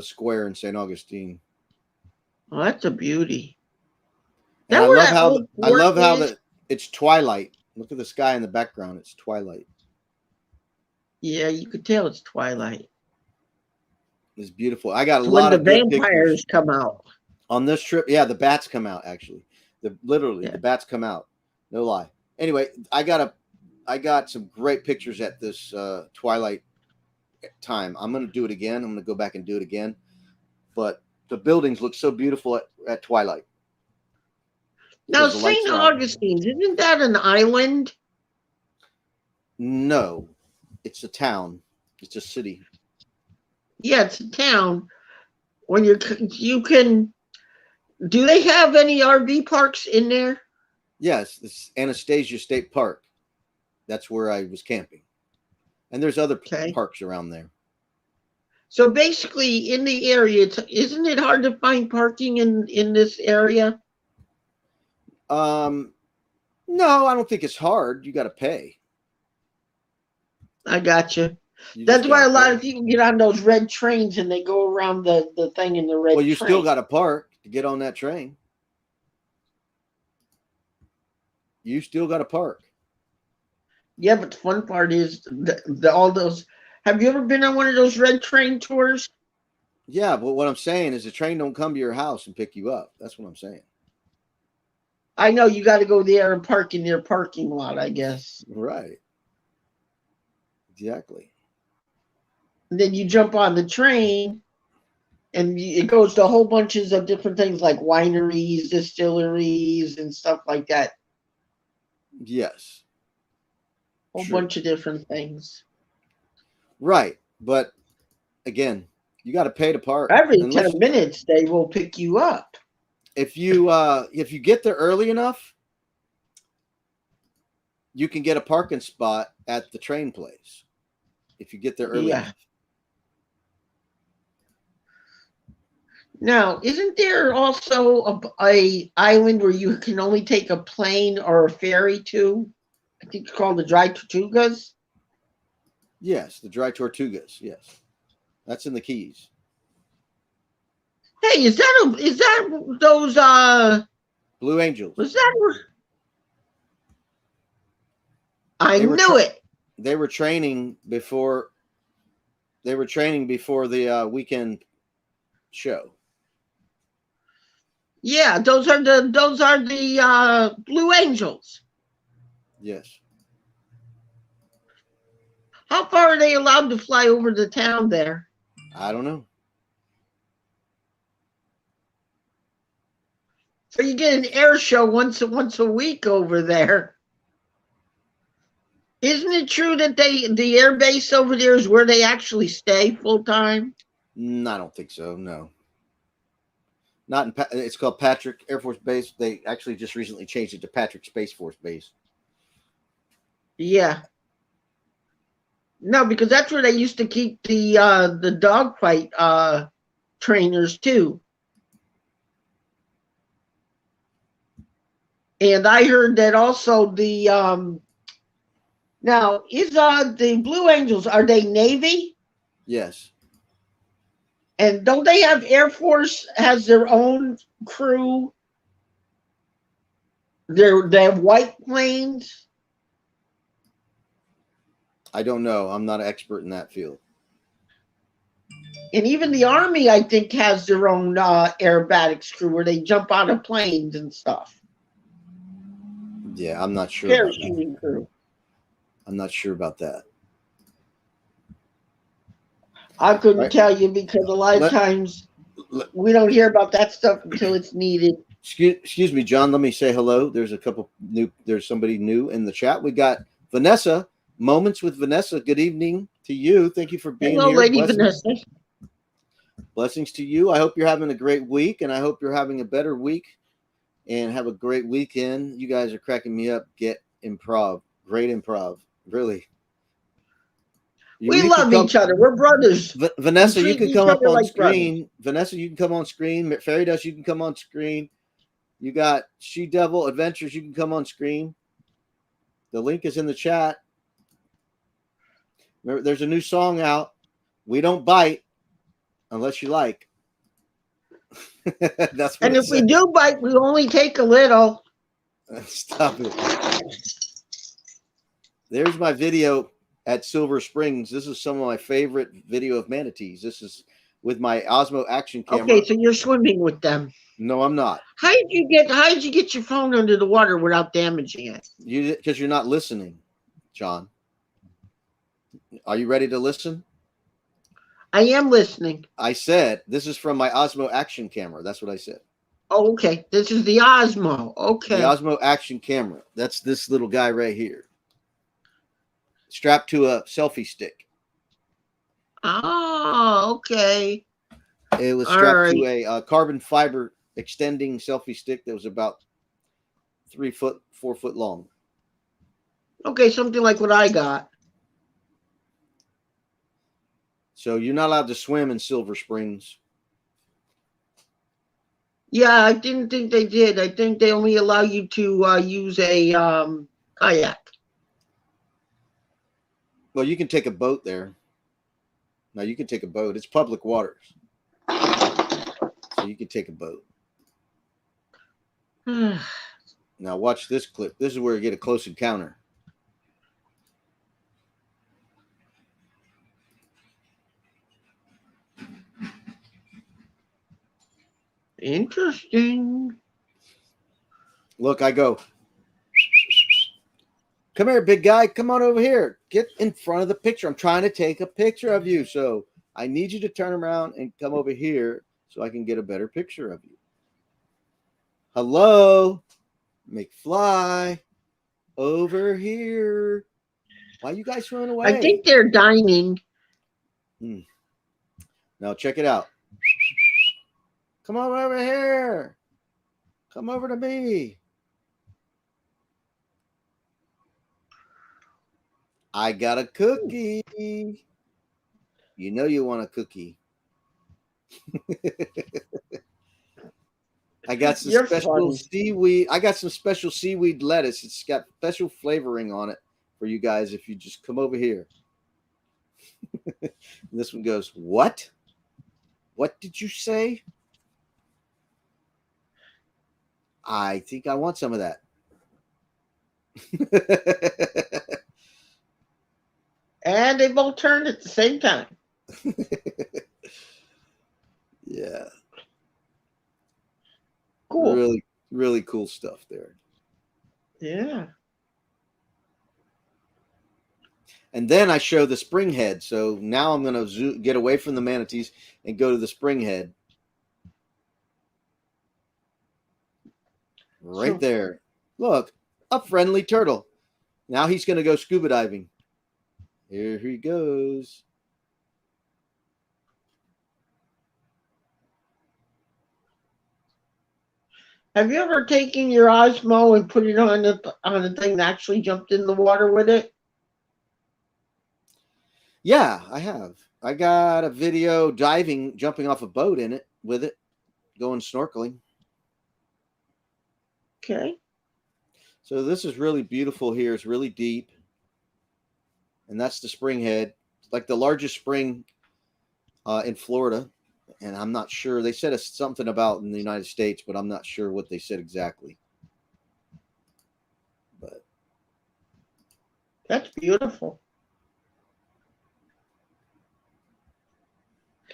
square in St. Augustine. Oh, that's a beauty. And I love how it's twilight. Look at the sky in the background. It's twilight. Yeah, you could tell it's twilight. It's beautiful. I got a when lot the of good vampires pictures. Come out on this trip. Yeah, the bats come out actually. The bats come out. No lie. Anyway, I got some great pictures at this twilight time. I'm going to do it again. I'm going to go back and do it again. But the buildings look so beautiful at twilight. Now, St. Augustine, isn't that an island? No, it's a town. It's a city. Yeah, it's a town. When you can, do they have any RV parks in there? Yes, it's Anastasia State Park. That's where I was camping. And there's other parks around there. So basically, in the area, isn't it hard to find parking in this area? No, I don't think it's hard. You got to pay. I got you. That's why a lot of people get on those red trains and they go around the thing in the red train. Well, you still got to park to get on that train. You still got to park. Yeah, but the fun part is all those. Have you ever been on one of those red train tours? Yeah, but what I'm saying is the train don't come to your house and pick you up. That's what I'm saying. I know you got to go there and park in their parking lot, I guess. Right. Exactly. And then you jump on the train And it goes to whole bunches of different things like wineries, distilleries, and stuff like that. Yes. Whole True. bunch of different things. Right. But again, you got to pay to park. Every Unless 10 minutes, they will pick you up. if you get there early enough, you can get a parking spot at the train place. If you get there early enough. Now, isn't there also a island where you can only take a plane or a ferry to? I think it's called the Dry Tortugas. Yes, the Dry Tortugas. Yes, that's in the Keys. Hey, is that those Blue Angels? Was that? I They were knew it. They were training before. They were training before the weekend show. Yeah, those are the Blue Angels. Yes. How far are they allowed to fly over the town there? I don't know. So you get an air show once a week over there. Isn't it true that the air base over there is where they actually stay full time? I don't think so. No. Not in. It's called Patrick Air Force Base. They actually just recently changed it to Patrick Space Force Base. Yeah. No, because that's where they used to keep the dogfight trainers too. And I heard that also the now is the Blue Angels, are they Navy? Yes. And don't they have Air Force has their own crew? They have white planes. I don't know. I'm not an expert in that field. And even the Army, I think, has their own aerobatics crew where they jump out of planes and stuff. Yeah, I'm not sure about that. Parachuting crew. I'm not sure about that. I couldn't tell you because a lot of times we don't hear about that stuff until it's needed. Excuse me, John. Let me say hello. There's somebody new in the chat. We got Vanessa. Moments with Vanessa. Good evening to you. Thank you for being Hello, here. Lady Vanessa. Blessings to you. I hope you're having a great week, and I hope you're having a better week and have a great weekend. You guys are cracking me up. Get improv. Great improv. Really. We love each other. We're brothers. Vanessa, you can come up on screen. Vanessa, you can come on screen. Fairy Dust, you can come on screen. You got She Devil Adventures, you can come on screen. The link is in the chat. Remember, there's a new song out. We don't bite unless you like. That's what and if we do bite, we only take a little. Stop it. There's my video at Silver Springs. This is some of my favorite video of manatees. This is with my Osmo action camera. Okay, so you're swimming with them. No, I'm not. How did you get your phone under the water without damaging it? Because you're not listening, John. Are you ready to listen? I am listening. I said this is from my Osmo action camera. That's what I said. Oh, okay. This is the Osmo. Okay. The Osmo action camera. That's this little guy right here. Strapped to a selfie stick. Oh, okay. It was strapped to a carbon fiber extending selfie stick that was about 4 foot long. Okay, something like what I got. So you're not allowed to swim in Silver Springs. Yeah, I didn't think they did. I think they only allow you to use a kayak. Well, you can take a boat there. Now you can take a boat. It's public waters. So you can take a boat. Now watch this clip. This is where you get a close encounter. Interesting. Look, I go, come here, big guy. Come on over here. Get in front of the picture. I'm trying to take a picture of you. So I need you to turn around and come over here so I can get a better picture of you. Hello, McFly, over here. Why you guys running away? I think they're dining. Now check it out. Come on over here. Come over to me. I got a cookie. You know you want a cookie. I got some special seaweed. I got some special seaweed lettuce. It's got special flavoring on it for you guys if you just come over here. This one goes, what? What did you say? I think I want some of that. And they both turned at the same time. Yeah. Cool. Really, really cool stuff there. Yeah. And then I show the spring head. So now I'm going to get away from the manatees and go to the spring head. Right there. Look, a friendly turtle. Now he's going to go scuba diving. Here he goes. Have you ever taken your Osmo and put it on a thing that actually jumped in the water with it? Yeah, I have. I got a video jumping off a boat in it with it, going snorkeling. Okay. So this is really beautiful here. It's really deep. And that's the spring head. It's like the largest spring in Florida. And I'm not sure. They said it's something about in the United States, but I'm not sure what they said exactly. But that's beautiful.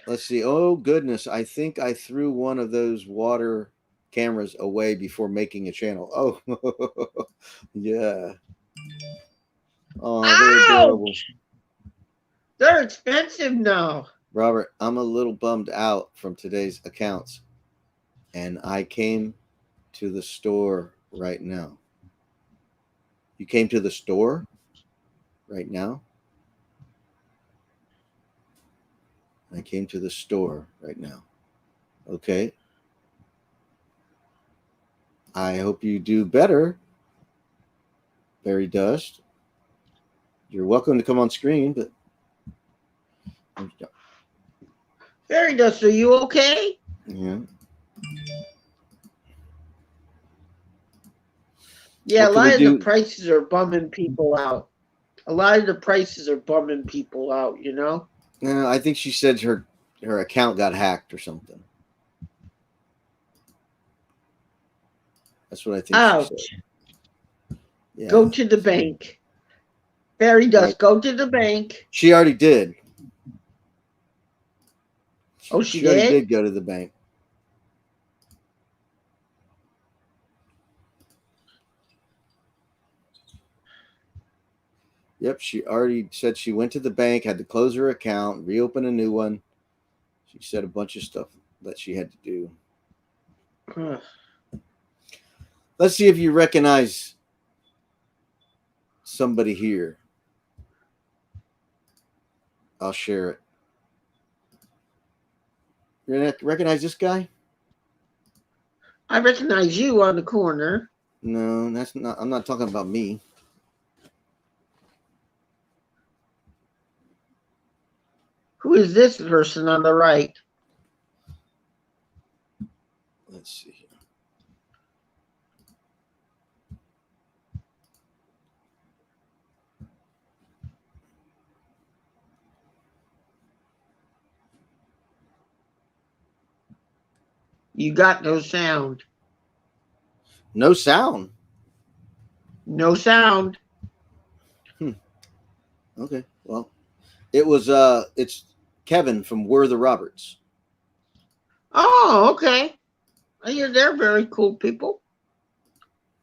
Let's see. Oh, goodness. I think I threw one of those water cameras away before making a channel. Oh, yeah. Oh, they're adorable. They're expensive now. Robert, I'm a little bummed out from today's accounts, and I came to the store right now. You came to the store right now? I came to the store right now. Okay. I hope you do better, Barry Dust. You're welcome to come on screen, but Barry Dust, are you okay? yeah. Yeah, a lot of the prices are bumming people out. A lot of the prices are bumming people out, you know? Yeah, I think she said her account got hacked or something. That's what I think she said. Yeah. Go to the bank. Barry Dust, right. Go to the bank. She already did. Oh, she already did go to the bank. Yep, she already said she went to the bank, had to close her account, reopen a new one. She said a bunch of stuff that she had to do. Let's see if you recognize somebody here. I'll share it. You recognize this guy? I recognize you on the corner. No, that's not. I'm not talking about me. Who is this person on the right? Let's see here. You got no sound. No sound? No sound. Okay, well, it's Kevin from We're the Roberts. Oh, okay. I hear they're very cool people.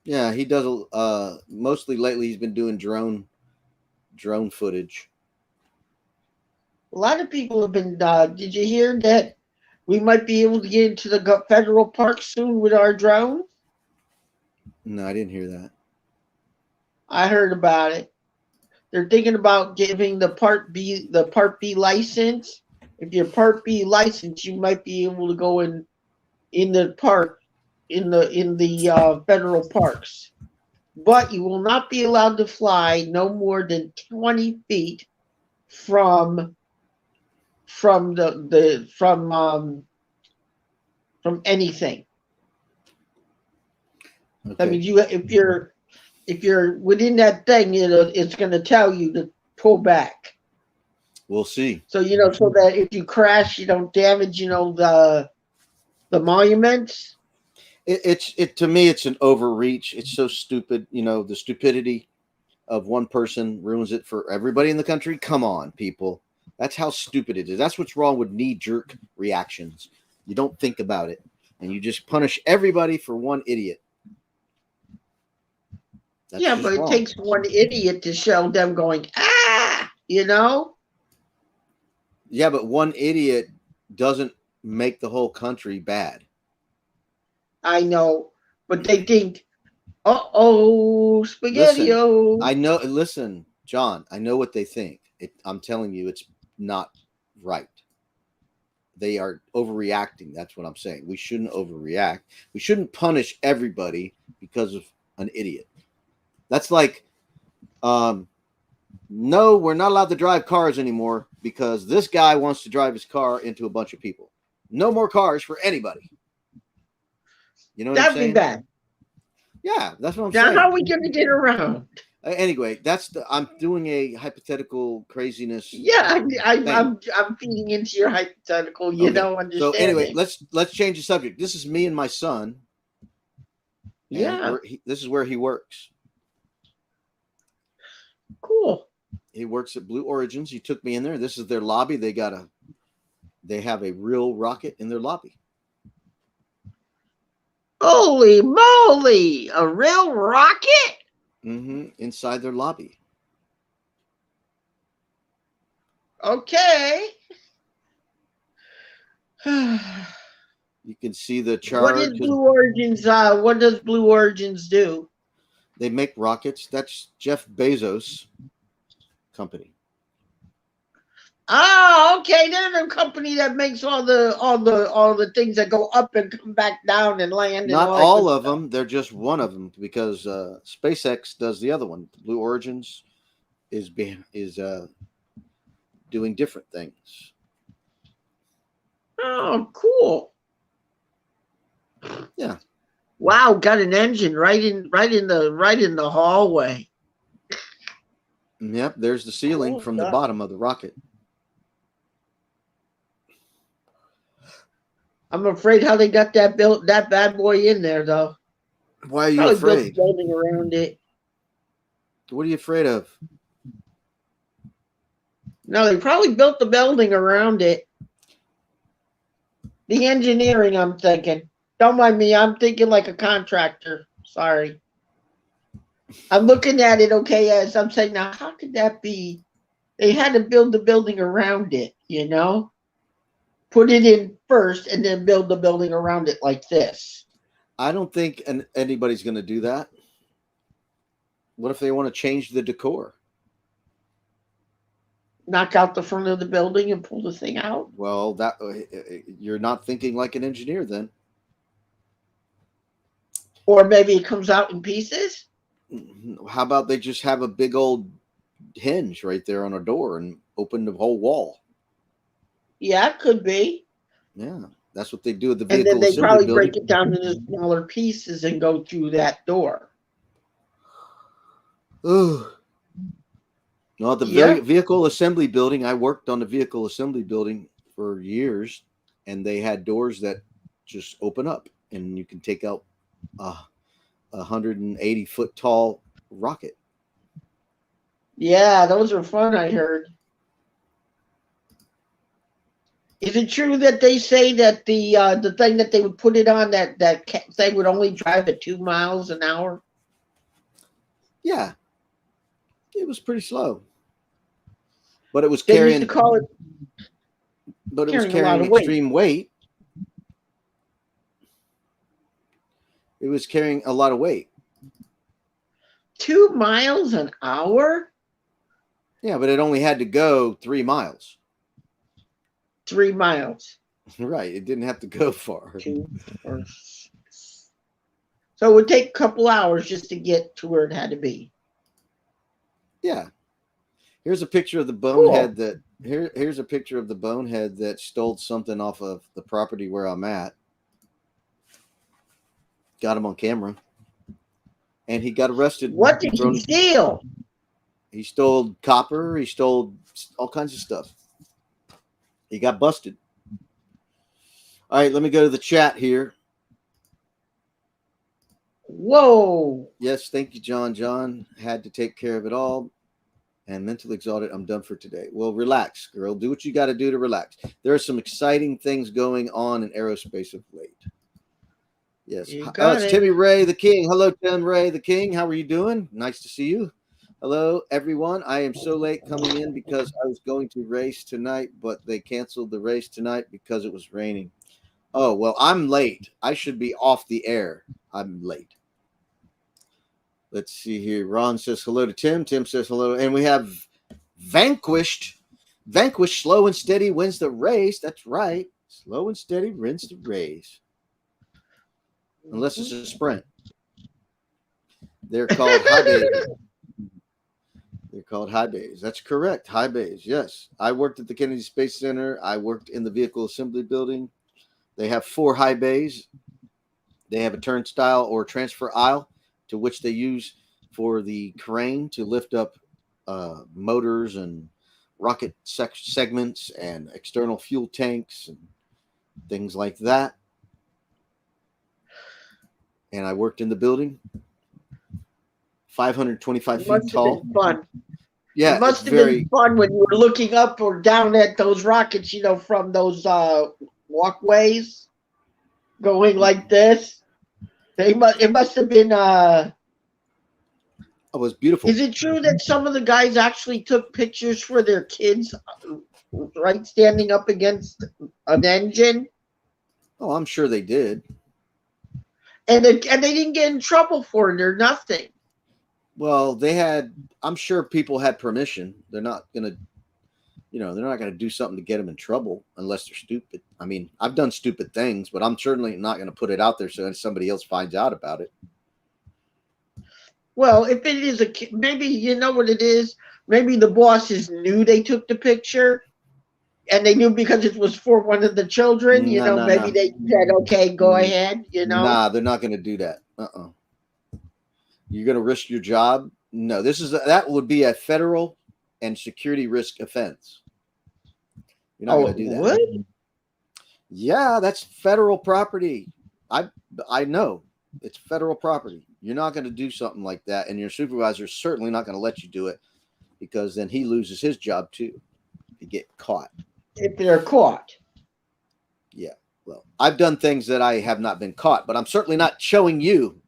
Yeah, he does mostly lately he's been doing drone footage. A lot of people have been. Did you hear that we might be able to get into the federal park soon with our drones? No, I didn't hear that. I heard about it. They're thinking about giving the Part B license. If you're Part B license, you might be able to go in the park in the federal parks. But you will not be allowed to fly no more than 20 feet from from anything. Okay. I mean, if you're within that thing, it's going to tell you to pull back. We'll see. So so that if you crash, you don't damage the monuments. It to me, it's an overreach. It's so stupid. The stupidity of one person ruins it for everybody in the country. Come on, people. That's how stupid it is. That's what's wrong with knee-jerk reactions. You don't think about it, and you just punish everybody for one idiot. That's Yeah, just but it wrong. takes one idiot to show them going, ah, Yeah, but one idiot doesn't make the whole country bad. I know, but they think, uh-oh, Listen, spaghetti-o. I know. Listen, John, I know what they think. I'm telling you, it's not right. They are overreacting. That's what I'm saying. We shouldn't overreact. We shouldn't punish everybody because of an idiot. That's like, no, we're not allowed to drive cars anymore because this guy wants to drive his car into a bunch of people. No more cars for anybody. You know what I'm That'd be saying? bad. Yeah, that's what I'm Now, saying. how are we going to get around? Anyway, I'm doing a hypothetical craziness. Yeah, thing. I'm feeding into your hypothetical. You Okay. don't understand. So anyway, it. let's change the subject. This is me and my son. Yeah, this is where he works. cool. He works at Blue Origins. He took me in there. This is their lobby. They have a real rocket in their lobby. Holy moly! A real rocket? Inside their lobby. Okay. You can see the charge. What is Blue Origins? What does Blue Origins do? They make rockets. That's Jeff Bezos' company. Oh, okay. They're the company that makes all the things that go up and come back down and land. Not and all of them. They're just one of them because SpaceX does the other one. Blue Origins is doing different things. Oh, cool. Yeah. Wow, got an engine right in the hallway. Yep, there's the ceiling from the bottom of the rocket. I'm afraid how they got that bad boy in there though. Why are you Probably afraid? built a building around it. What are you afraid of? No, they probably built the building around it. The engineering, I'm thinking. Don't mind me. I'm thinking like a contractor. Sorry. I'm looking at it, okay, as I'm saying, now, how could that be? They had to build the building around it, Put it in first and then build the building around it like this. I don't think anybody's going to do that. What if they want to change the decor? Knock out the front of the building and pull the thing out? Well, that you're not thinking like an engineer then. Or maybe it comes out in pieces? How about they just have a big old hinge right there on a door and open the whole wall? Yeah, it could be. Yeah, that's what they do at the vehicle assembly building. And then they probably break it down into smaller pieces and go through that door. Ooh. No, the vehicle assembly building, I worked on the vehicle assembly building for years, and they had doors that just open up, and you can take out a 180-foot tall rocket. Yeah, those are fun, I heard. Is it true that they say that the thing that they would put it on, that thing would only drive at 2 miles an hour? Yeah. It was pretty slow. But it was they carrying. Used to call it, but it was Carrying a lot carrying of weight. extreme weight. It was carrying a lot of weight. 2 miles an hour? Yeah, but it only had to go 3 miles. 3 miles. Right. It didn't have to go far. 2, 4, 6. So it would take a couple hours just to get to where it had to be. Yeah. Here's a picture of the bonehead here's a picture of the bonehead that stole something off of the property where I'm at. Got him on camera. And he got arrested. What did he steal? He stole copper. He stole all kinds of stuff. He got busted. All right, let me go to the chat here. Whoa. Yes, thank you, John. John had to take care of it all and mentally exhausted. I'm done for today. Well, relax, girl. Do what you got to do to relax. There are some exciting things going on in aerospace of late. Yes. It's Timmy Ray the King. Hello, Tim Ray the King. How are you doing? Nice to see you. Hello, everyone. I am so late coming in because I was going to race tonight, but they canceled the race tonight because it was raining. Oh, well, I'm late. I should be off the air. I'm late. Let's see here. Ron says hello to Tim. Tim says hello. And we have Vanquished. Vanquished, slow and steady wins the race. That's right. Slow and steady wins the race. Unless it's a sprint. They're called high bays. They're called high bays. That's correct. High bays. Yes. I worked at the Kennedy Space Center. I worked in the vehicle assembly building. They have 4 high bays. They have a turnstile or transfer aisle to which they use for the crane to lift up motors and rocket segments and external fuel tanks and things like that. And I worked in the building, 525 feet tall. Fun. Yeah, it must have been fun when you were looking up or down at those rockets, from those walkways going like this. It must have been. It was beautiful. Is it true that some of the guys actually took pictures for their kids, right, standing up against an engine? Oh, I'm sure they did. And they didn't get in trouble for it or nothing. Well, I'm sure people had permission. They're not going to, they're not going to do something to get them in trouble unless they're stupid. I mean, I've done stupid things, but I'm certainly not going to put it out there so somebody else finds out about it. Well, if it is maybe you know what it is. Maybe the bosses knew they took the picture, and they knew because it was for one of the children. Maybe they said, "Okay, go ahead." Nah, they're not going to do that. You're going to risk your job? No, that would be a federal and security risk offense. You're not going to do that. What? Yeah, that's federal property. I know. It's federal property. You're not going to do something like that, and your supervisor is certainly not going to let you do it because then he loses his job too if you get caught. If they're caught. Yeah. Well, I've done things that I have not been caught, but I'm certainly not showing you.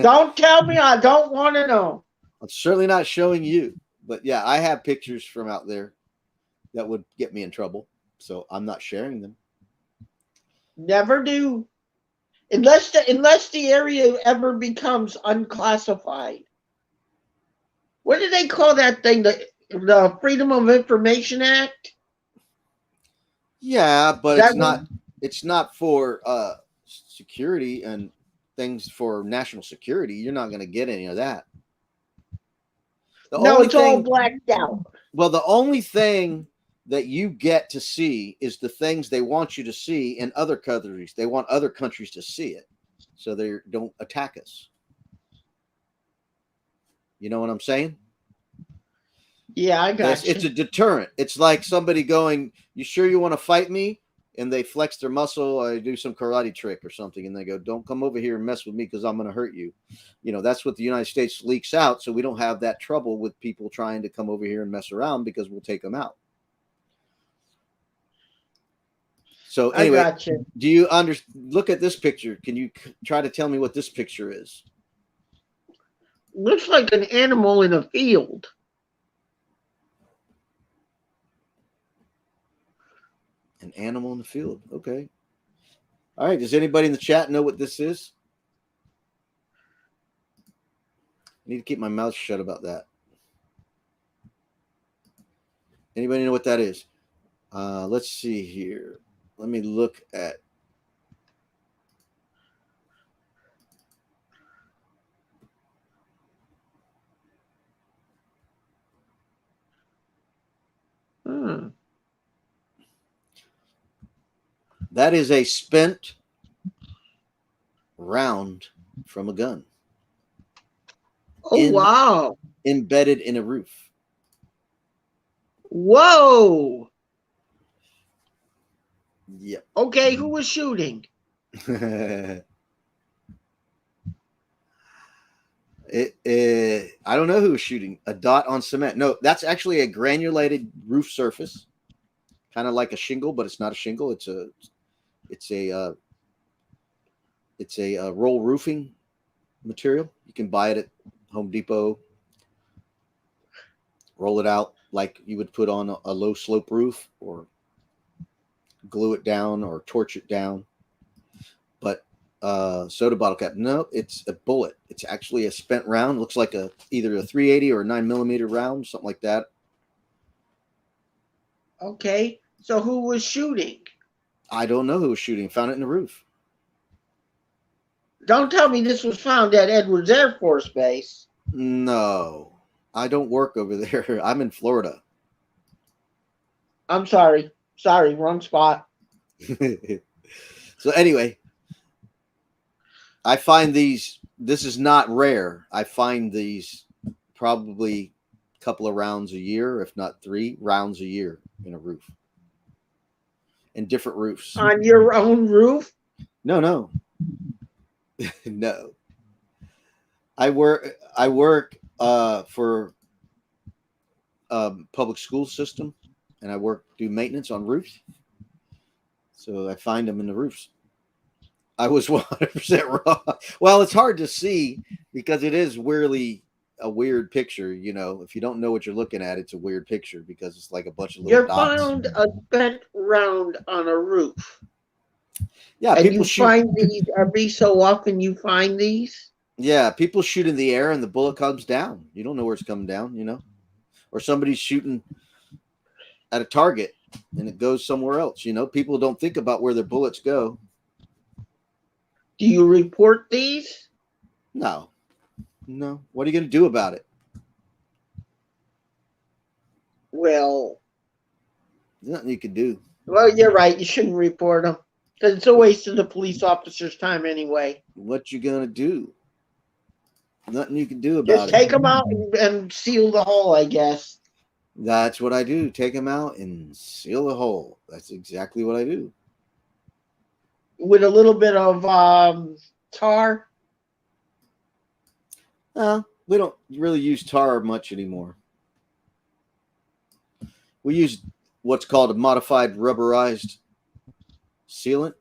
Don't tell me. I don't want to know. I'm certainly not showing you. But yeah, I have pictures from out there that would get me in trouble, so I'm not sharing them. Never do. Unless the area ever becomes unclassified. What do they call that thing? The Freedom of Information Act? Yeah, but it's not for security and things for national security. You're not going to get any of that. It's all blacked out. Well, the only thing that you get to see is the things they want you to see in other countries. They want other countries to see it so they don't attack us. You know what I'm saying? Yeah, I got you. It's a deterrent. It's like somebody going, "You sure you want to fight me?" And they flex their muscle or do some karate trick or something. And they go, "Don't come over here and mess with me because I'm going to hurt you." That's what the United States leaks out. So we don't have that trouble with people trying to come over here and mess around because we'll take them out. So anyway, I got you. Do you look at this picture? Can you try to tell me what this picture is? Looks like an animal in a field. An animal in the field. Okay. All right. Does anybody in the chat know what this is? I need to keep my mouth shut about that. Anybody know what that is? Let's see here. Let me look at. That is a spent round from a gun. Oh, wow. Embedded in a roof. Whoa. Yep. Okay, who was shooting? I don't know who was shooting. A dot on cement. No, that's actually a granulated roof surface, kind of like a shingle, but it's not a shingle. It's a roll roofing material. You can buy it at Home Depot. Roll it out like you would put on a low slope roof, or glue it down or torch it down. But soda bottle cap, no, it's a bullet. It's actually a spent round. Looks like either a 380 or a 9mm round, something like that. Okay, so who was shooting? I don't know who was shooting. Found it in the roof. Don't tell me this was found at Edwards Air Force Base. No, I don't work over there. I'm in Florida. I'm sorry. Sorry, wrong spot. So anyway, I find these. This is not rare. I find these probably a couple of rounds a year, if not 3 rounds a year in a roof. In different roofs. On your own roof? No. No. I work for public school system, and I do maintenance on roofs. So I find them in the roofs. I was 100% wrong. Well, it's hard to see because it is weirdly a weird picture. You know, if you don't know what you're looking at, it's a weird picture because it's like a bunch of little dots. You found a bent round on a roof. Yeah, and people you shoot. Find these every so often. You find these. Yeah, people shoot in the air and the bullet comes down. You don't know where it's coming down. You know, or somebody's shooting at a target and it goes somewhere else. You know, people don't think about where their bullets go. Do you report these? No. What are you going to do about it? Well, There's nothing you can do. Well, you're right. You shouldn't report them because it's a waste of the police officer's time anyway. What you going to do? Nothing you can do about it. Just take them out and seal the hole, I guess. That's what I do. Take them out and seal the hole. That's exactly what I do. With a little bit of tar? We don't really use tar much anymore. We use what's called a modified rubberized sealant.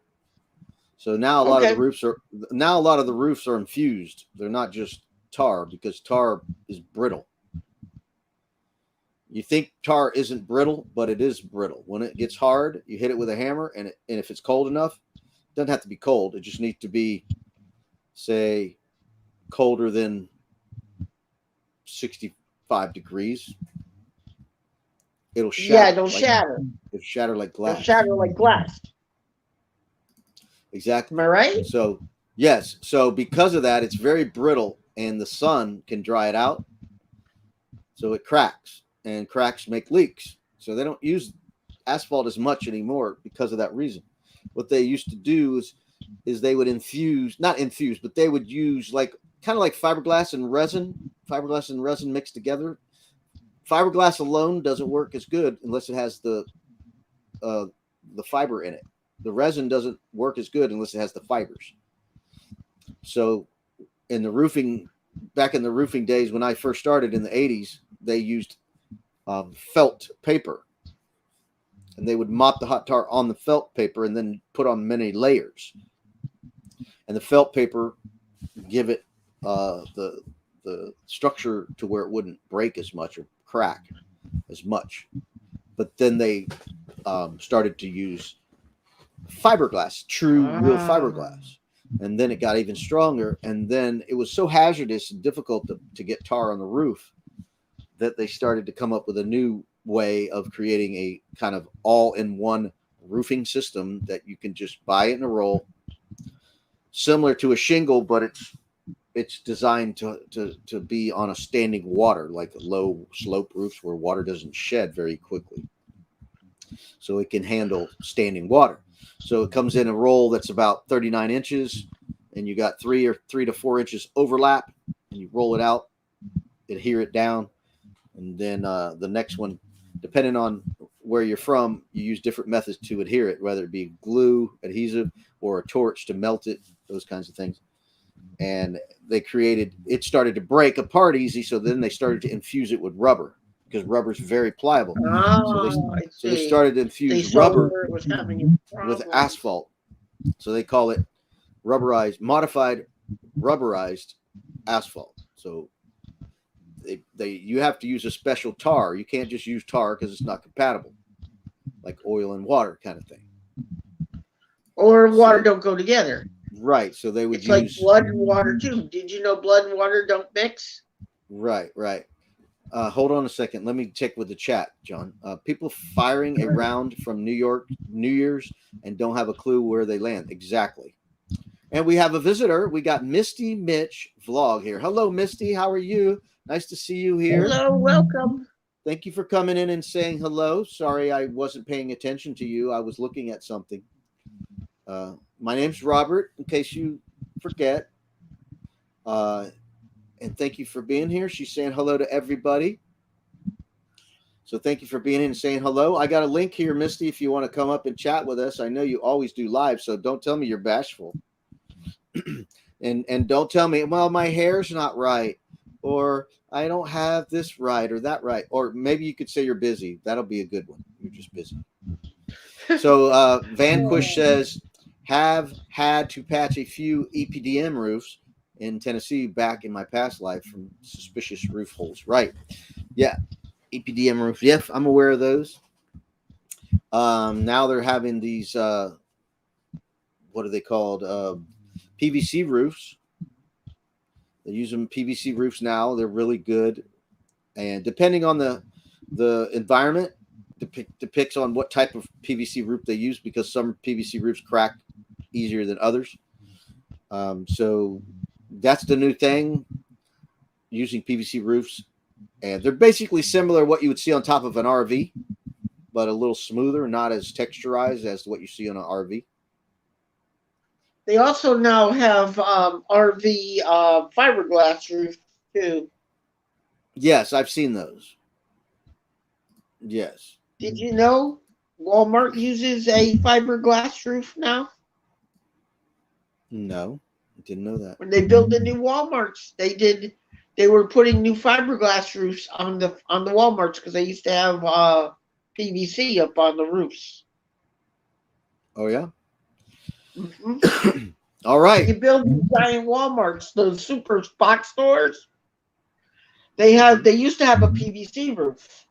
So now a lot of the roofs are infused. They're not just tar because tar is brittle. You think tar isn't brittle, but it is brittle. When it gets hard, you hit it with a hammer, and if it's cold enough, it doesn't have to be cold. It just needs to be, say, colder than 65 degrees. It'll shatter. Yeah, it'll shatter. It'll shatter like glass. It'll shatter like glass. Exactly. Am I right? So, yes. So because of that, it's very brittle, and the sun can dry it out. So it cracks, and cracks make leaks. So they don't use asphalt as much anymore because of that reason. What they used to do is they would not infuse, but they would use kind of like fiberglass and resin mixed together. Fiberglass alone doesn't work as good unless it has the fiber in it. The resin doesn't work as good unless it has the fibers. So back in the roofing days when I first started in the 80s, they used felt paper. And they would mop the hot tar on the felt paper and then put on many layers. And the felt paper give it the structure to where it wouldn't break as much or crack as much. But then they started to use fiberglass, true real fiberglass. And then it got even stronger. And then it was so hazardous and difficult to get tar on the roof that they started to come up with a new way of creating a kind of all-in-one roofing system that you can just buy it in a roll, similar to a shingle, but it's designed to be on a standing water, like low slope roofs where water doesn't shed very quickly. So it can handle standing water. So it comes in a roll that's about 39 inches, and you got 3 to 4 inches overlap, and you roll it out, adhere it down, and then the next one, depending on where you're from, you use different methods to adhere it, whether it be glue, adhesive, or a torch to melt it, those kinds of things. And it started to break apart easy, so then they started to infuse it with rubber, because rubber is very pliable. So they started to infuse rubber with asphalt. So they call it modified rubberized asphalt. So you have to use a special tar. You can't just use tar because it's not compatible, like oil and water kind of thing. Or water don't go together. Right. So they would use like blood and water too. Did you know blood and water don't mix? Right. Hold on a second. Let me check with the chat, John. People firing a round from New Year's and don't have a clue where they land. Exactly. And we have a visitor. We got Misty Mitch Vlog here. Hello, Misty. How are you? Nice to see you here. Hello, welcome. Thank you for coming in and saying hello. Sorry I wasn't paying attention to you. I was looking at something. My name's Robert, in case you forget. And thank you for being here. She's saying hello to everybody. So thank you for being in and saying hello. I got a link here, Misty, if you want to come up and chat with us. I know you always do live, so don't tell me you're bashful. and don't tell me, well, my hair's not right, or I don't have this right or that right. Or maybe you could say you're busy. That'll be a good one. You're just busy. So Vanquish says, have had to patch a few EPDM roofs in Tennessee back in my past life from suspicious roof holes. Right. Yeah. EPDM roofs. Yep. I'm aware of those. Now they're having these, what are they called? PVC roofs. They're using PVC roofs now. They're really good. And depending on the environment, depicts on what type of PVC roof they use, because some PVC roofs crack easier than others. So that's the new thing, using PVC roofs. And they're basically similar to what you would see on top of an RV, but a little smoother, not as texturized as what you see on an RV. They also now have RV fiberglass roofs too. Yes, I've seen those. Yes. Did you know Walmart uses a fiberglass roof now? No, I didn't know that. When they built the new Walmarts, they were putting new fiberglass roofs on the Walmarts because they used to have PVC up on the roofs. Oh yeah. Mm-hmm. All right. You build these giant Walmarts, those super box stores. They used to have a PVC roof,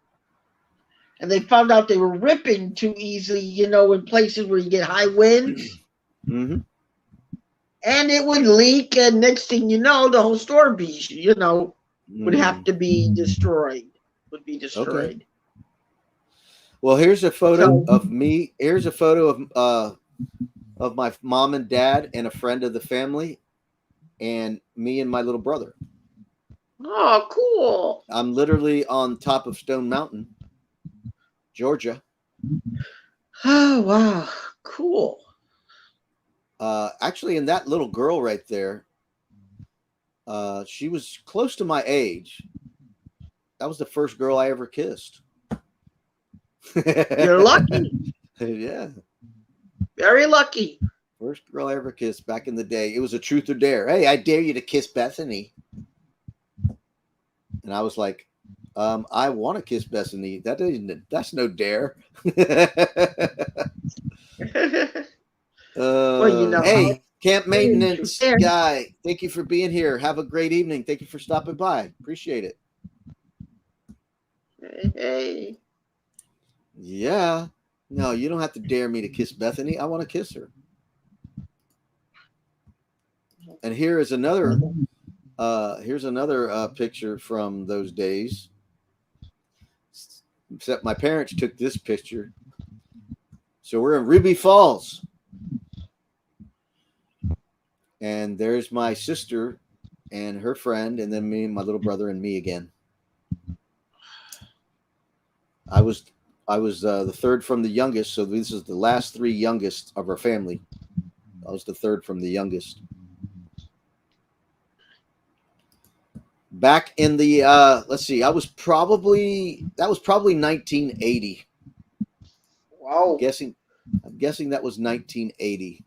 and they found out they were ripping too easily. In places where you get high winds, mm-hmm. and it would leak, and next thing you know, the whole store would have to be destroyed. Would be destroyed. Okay. Well, here's a photo of me. Here's a photo of my mom and dad and a friend of the family, and me and my little brother. Oh, cool. I'm literally on top of Stone Mountain, Georgia. Oh, wow. Cool. Actually, and that little girl right there, she was close to my age. That was the first girl I ever kissed. You're lucky. Yeah. Very lucky. First girl I ever kissed back in the day. It was a truth or dare. Hey, I dare you to kiss Bethany. And I was like, I want to kiss Bethany. That's no dare. Well, hey, camp maintenance guy, thank you for being here. Have a great evening. Thank you for stopping by. Appreciate it. Hey. Yeah. No, you don't have to dare me to kiss Bethany. I want to kiss her. And here is another. Here's another picture from those days. Except my parents took this picture. So we're in Ruby Falls, and there's my sister and her friend, and then me, my little brother, and me again. I was the third from the youngest, so this is the last three youngest of our family. I was the third from the youngest. Back in the let's see, that was probably 1980. Wow. I'm guessing that was 1980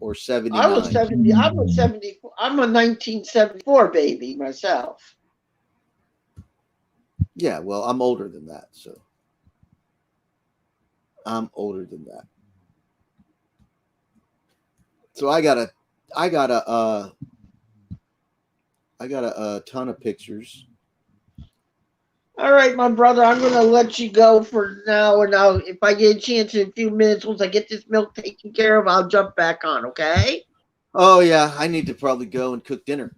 or I was 79. 70. I was 74. I'm a 1974 baby myself. Yeah, well, I'm older than that, so I'm older than that. So I got a a ton of pictures. All right, my brother, I'm going to let you go for now. And now, if I get a chance in a few minutes, once I get this milk taken care of, I'll jump back on, okay? Oh yeah, I need to probably go and cook dinner.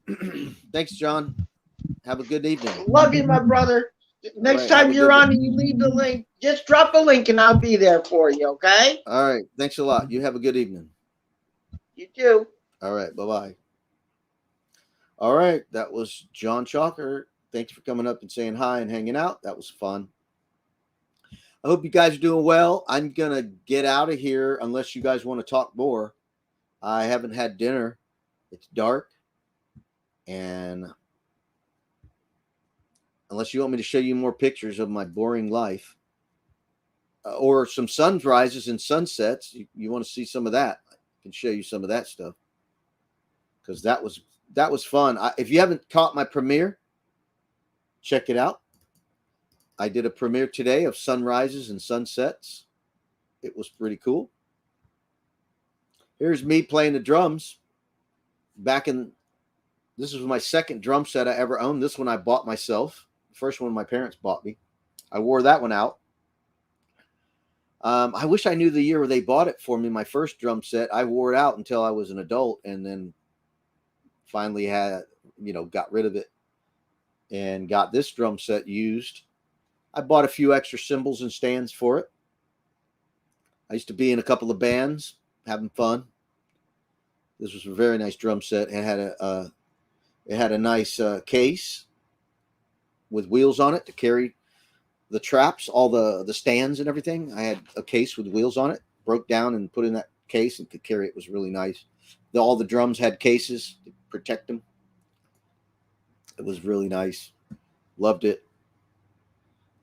Thanks, John. Have a good evening. Love you, my brother. All Next right, have time a you're good on one. and you leave the link, just drop a link and I'll be there for you, okay? All right, thanks a lot. You have a good evening. You too. All right, bye bye. All right, that was John Chalker. Thanks for coming up and saying hi and hanging out. That was fun. I hope you guys are doing well. I'm gonna get out of here unless you guys want to talk more. I haven't had dinner. It's dark, and unless you want me to show you more pictures of my boring life or some sunrises and sunsets, you want to see some of that? I can show you some of that stuff because that was fun. If you haven't caught my premiere, check it out. I did a premiere today of sunrises and sunsets. It was pretty cool. Here's me playing the drums. This was my second drum set I ever owned. This one I bought myself. The first one my parents bought me. I wore that one out. I wish I knew the year where they bought it for me. My first drum set, I wore it out until I was an adult, and then finally got rid of it and got this drum set used. I bought a few extra cymbals and stands for it. I used to be in a couple of bands, having fun. This was a very nice drum set. It had a nice case with wheels on it to carry the traps, all the stands and everything. I had a case with wheels on it, broke down and put in that case and could carry it. It was really nice. All the drums had cases to protect them. It was really nice. Loved it.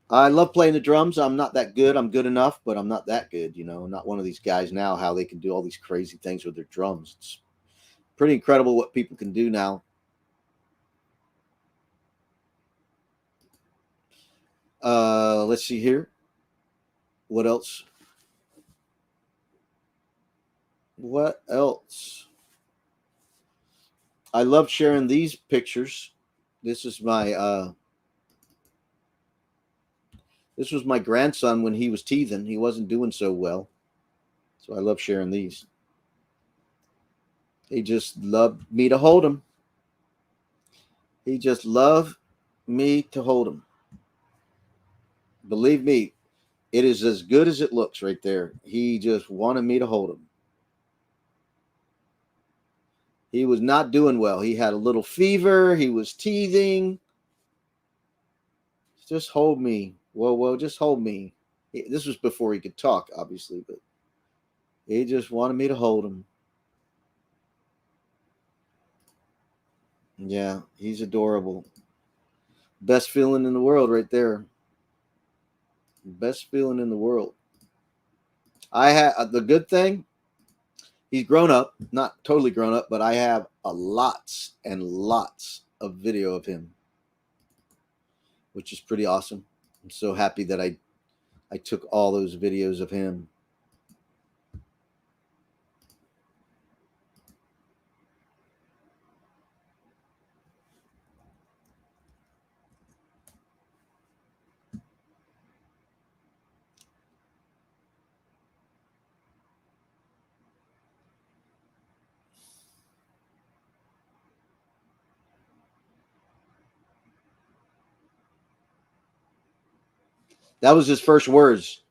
I love playing the drums. I'm not that good. I'm good enough, but I'm not that good. I'm not one of these guys now, how they can do all these crazy things with their drums. It's pretty incredible what people can do now. Let's see here. What else? What else? I love sharing these pictures. This is this was my grandson when he was teething. He wasn't doing so well. So I love sharing these. He just loved me to hold him. He just loved me to hold him. Believe me, it is as good as it looks right there. He just wanted me to hold him. He was not doing well. He had a little fever. He was teething. Just hold me. Whoa, just hold me. This was before he could talk, obviously, but he just wanted me to hold him. Yeah, he's adorable. Best feeling in the world right there. Best feeling in the world. I had the good thing. He's grown up, not totally grown up, but I have lots and lots of video of him, which is pretty awesome. I'm so happy that I took all those videos of him. That was his first words.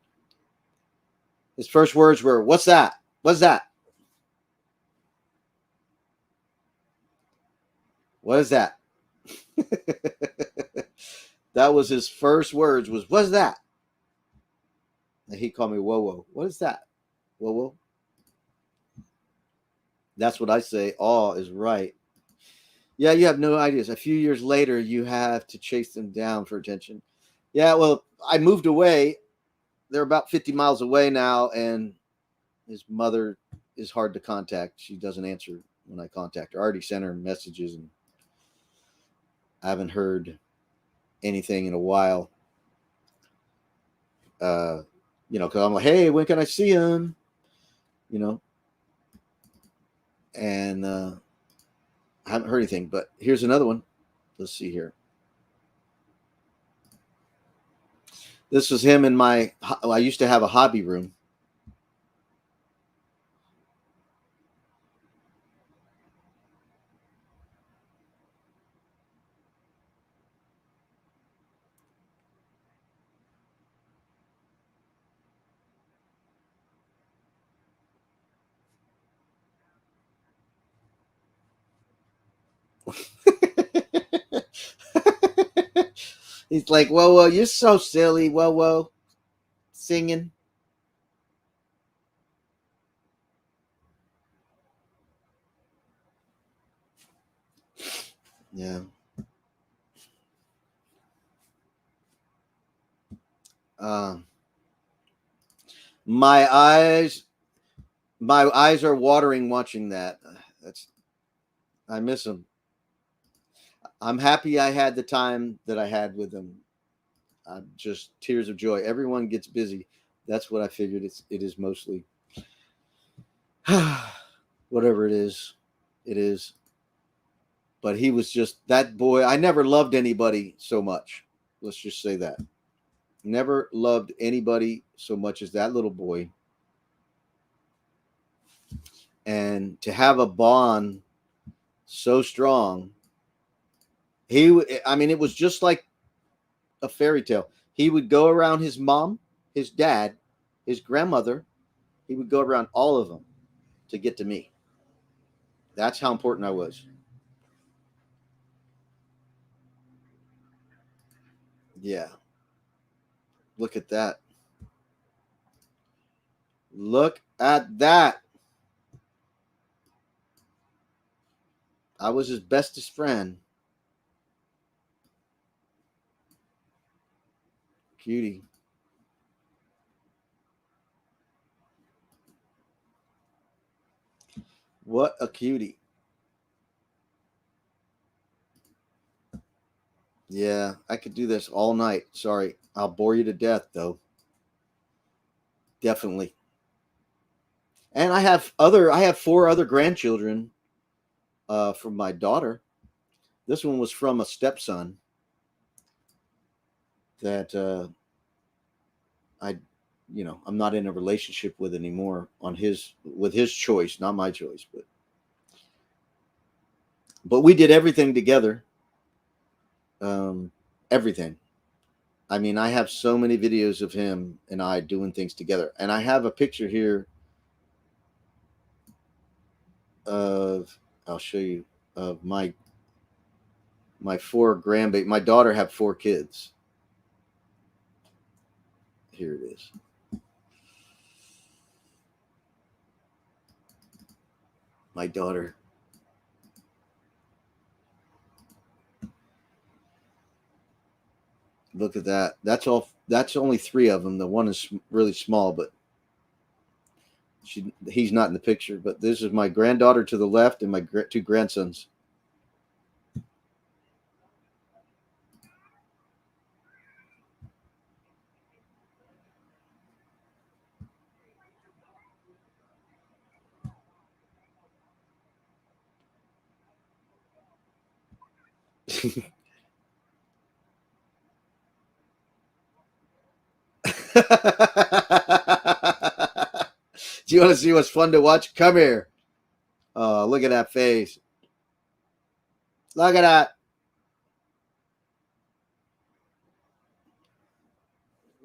His first words were, "What's that? What's that? What is that?" That was his first words was, "What's that?" And he called me whoa whoa. What is that? Whoa whoa. That's what I say. Awe is right. Yeah, you have no ideas. A few years later, you have to chase them down for attention. Yeah, well, I moved away. They're about 50 miles away now, and his mother is hard to contact. She doesn't answer when I contact her. I already sent her messages, and I haven't heard anything in a while. Uh, because I'm like, hey, when can I see him? You know, and I haven't heard anything. But here's another one. Let's see here. This was him in my. I used to have a hobby room. He's like, whoa, whoa, you're so silly, whoa, whoa, singing. Yeah. Um, my eyes, my eyes are watering watching that. That's I miss him. I'm happy I had the time that I had with him. I'm just tears of joy. Everyone gets busy. That's what I figured. It is mostly whatever it is. It is. But he was just that boy. I never loved anybody so much. Let's just say that. Never loved anybody so much as that little boy. And to have a bond so strong, I mean, it was just like a fairy tale. He would go around his mom, his dad, his grandmother. He would go around all of them to get to me. That's how important I was. Yeah. Look at that. Look at that. I was his bestest friend. Cutie. What a cutie. Yeah, I could do this all night. Sorry. I'll bore you to death, though. Definitely. And I have four other grandchildren from my daughter. This one was from a stepson that I I'm not in a relationship with anymore on his choice, not my choice, but we did everything together. Um, everything. I mean, I have so many videos of him and I doing things together, and I have a picture here of I'll show you of my four grandbaby. My daughter had four kids. Here it is. My daughter. Look at that. That's all. That's only three of them. The one is really small, but he's not in the picture. But this is my granddaughter to the left and my two grandsons. Do you want to see what's fun to watch? Come here. Oh, look at that face. Look at that.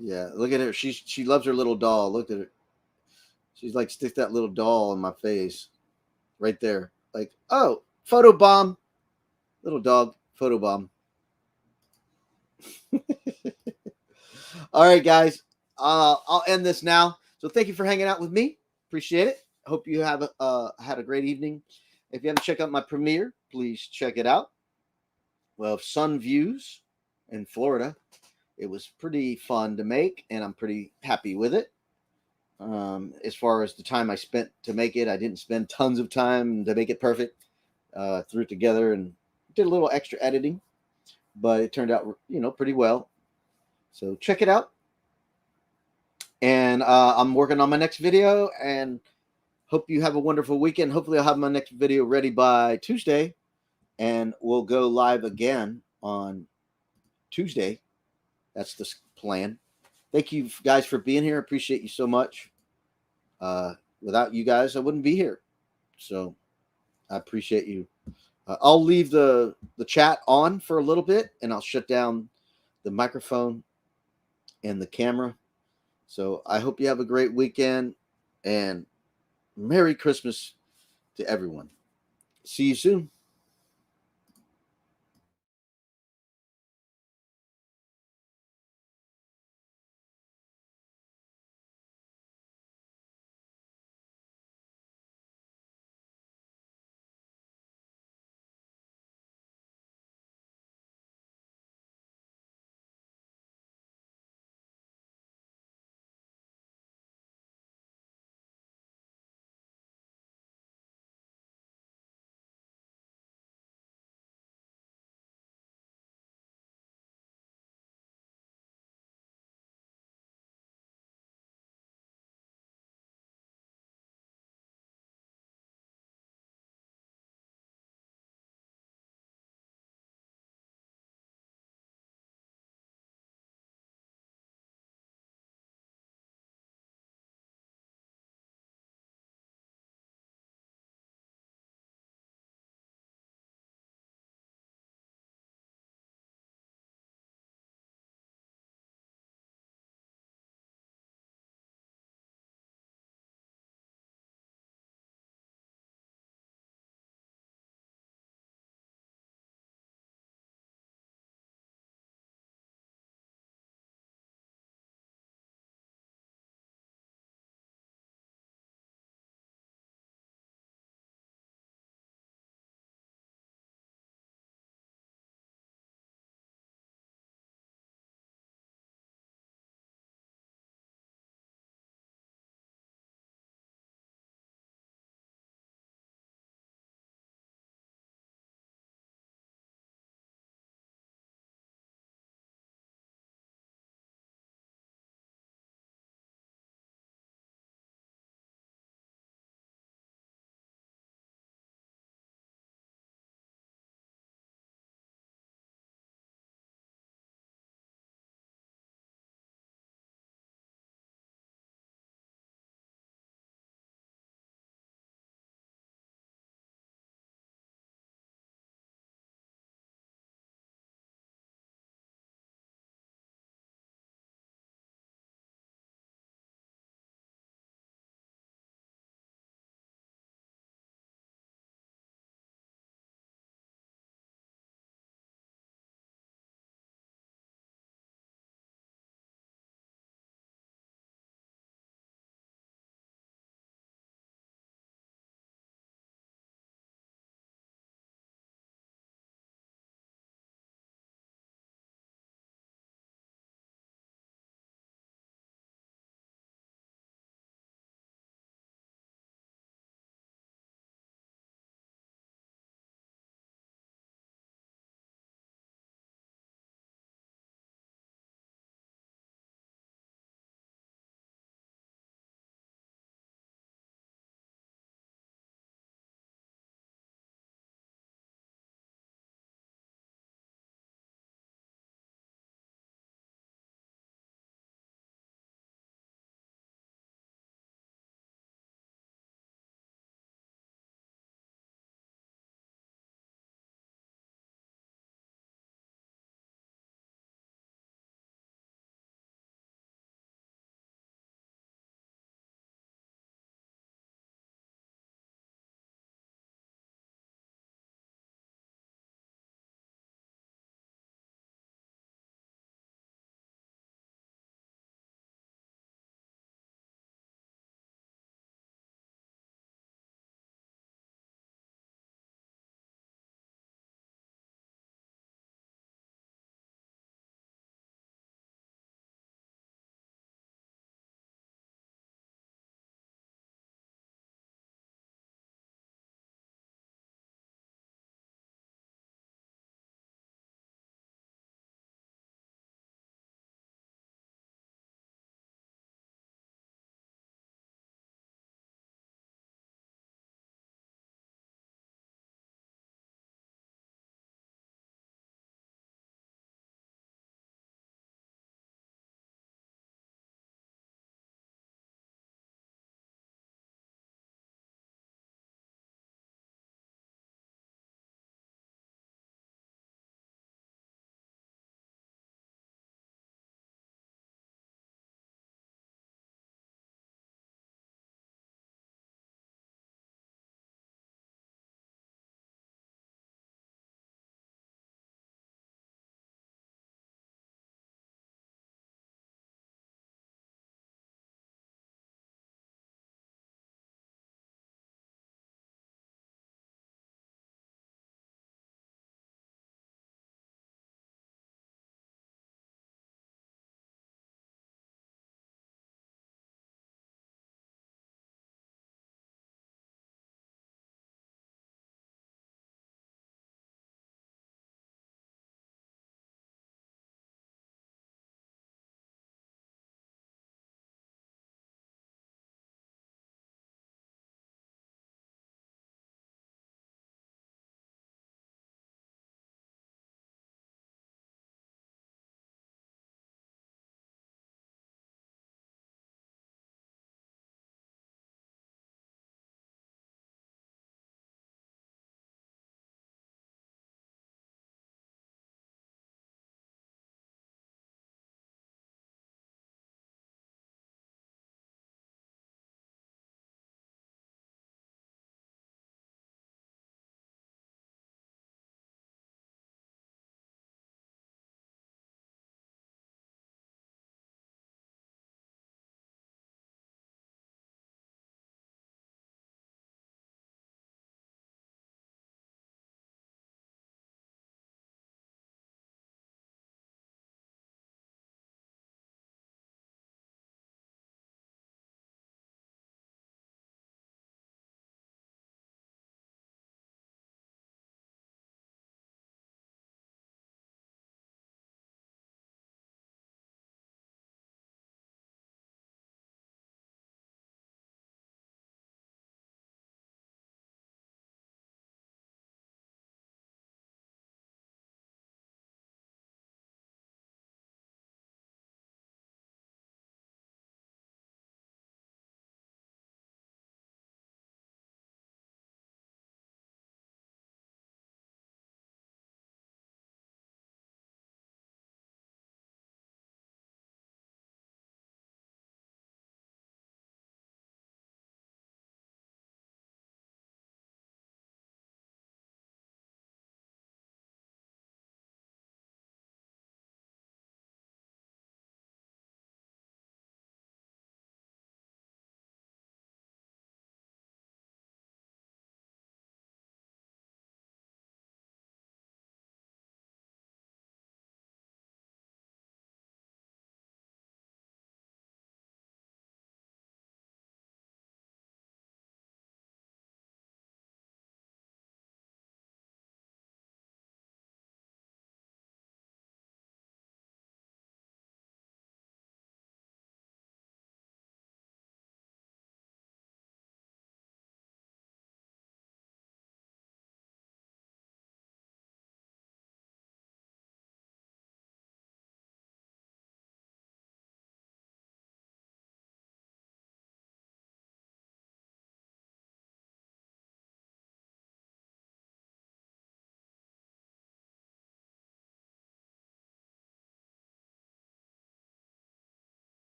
Yeah, look at her. She loves her little doll. Look at her. She's like, stick that little doll in my face, right there. Like, oh, photo bomb, little dog, photo bomb. All right, guys. I'll end this now. So thank you for hanging out with me. Appreciate it. Hope you have had a great evening. If you haven't checked out my premiere, please check it out. Well, sun views in Florida. It was pretty fun to make, and I'm pretty happy with it. As far as the time I spent to make it, I didn't spend tons of time to make it perfect. Threw it together and did a little extra editing, but it turned out, pretty well. So check it out. And I'm working on my next video, and hope you have a wonderful weekend. Hopefully I'll have my next video ready by Tuesday, and we'll go live again on Tuesday. That's the plan. Thank you guys for being here. Appreciate you so much. Without you guys, I wouldn't be here. So I appreciate you. I'll leave the chat on for a little bit, and I'll shut down the microphone and the camera. So I hope you have a great weekend, and Merry Christmas to everyone. See you soon.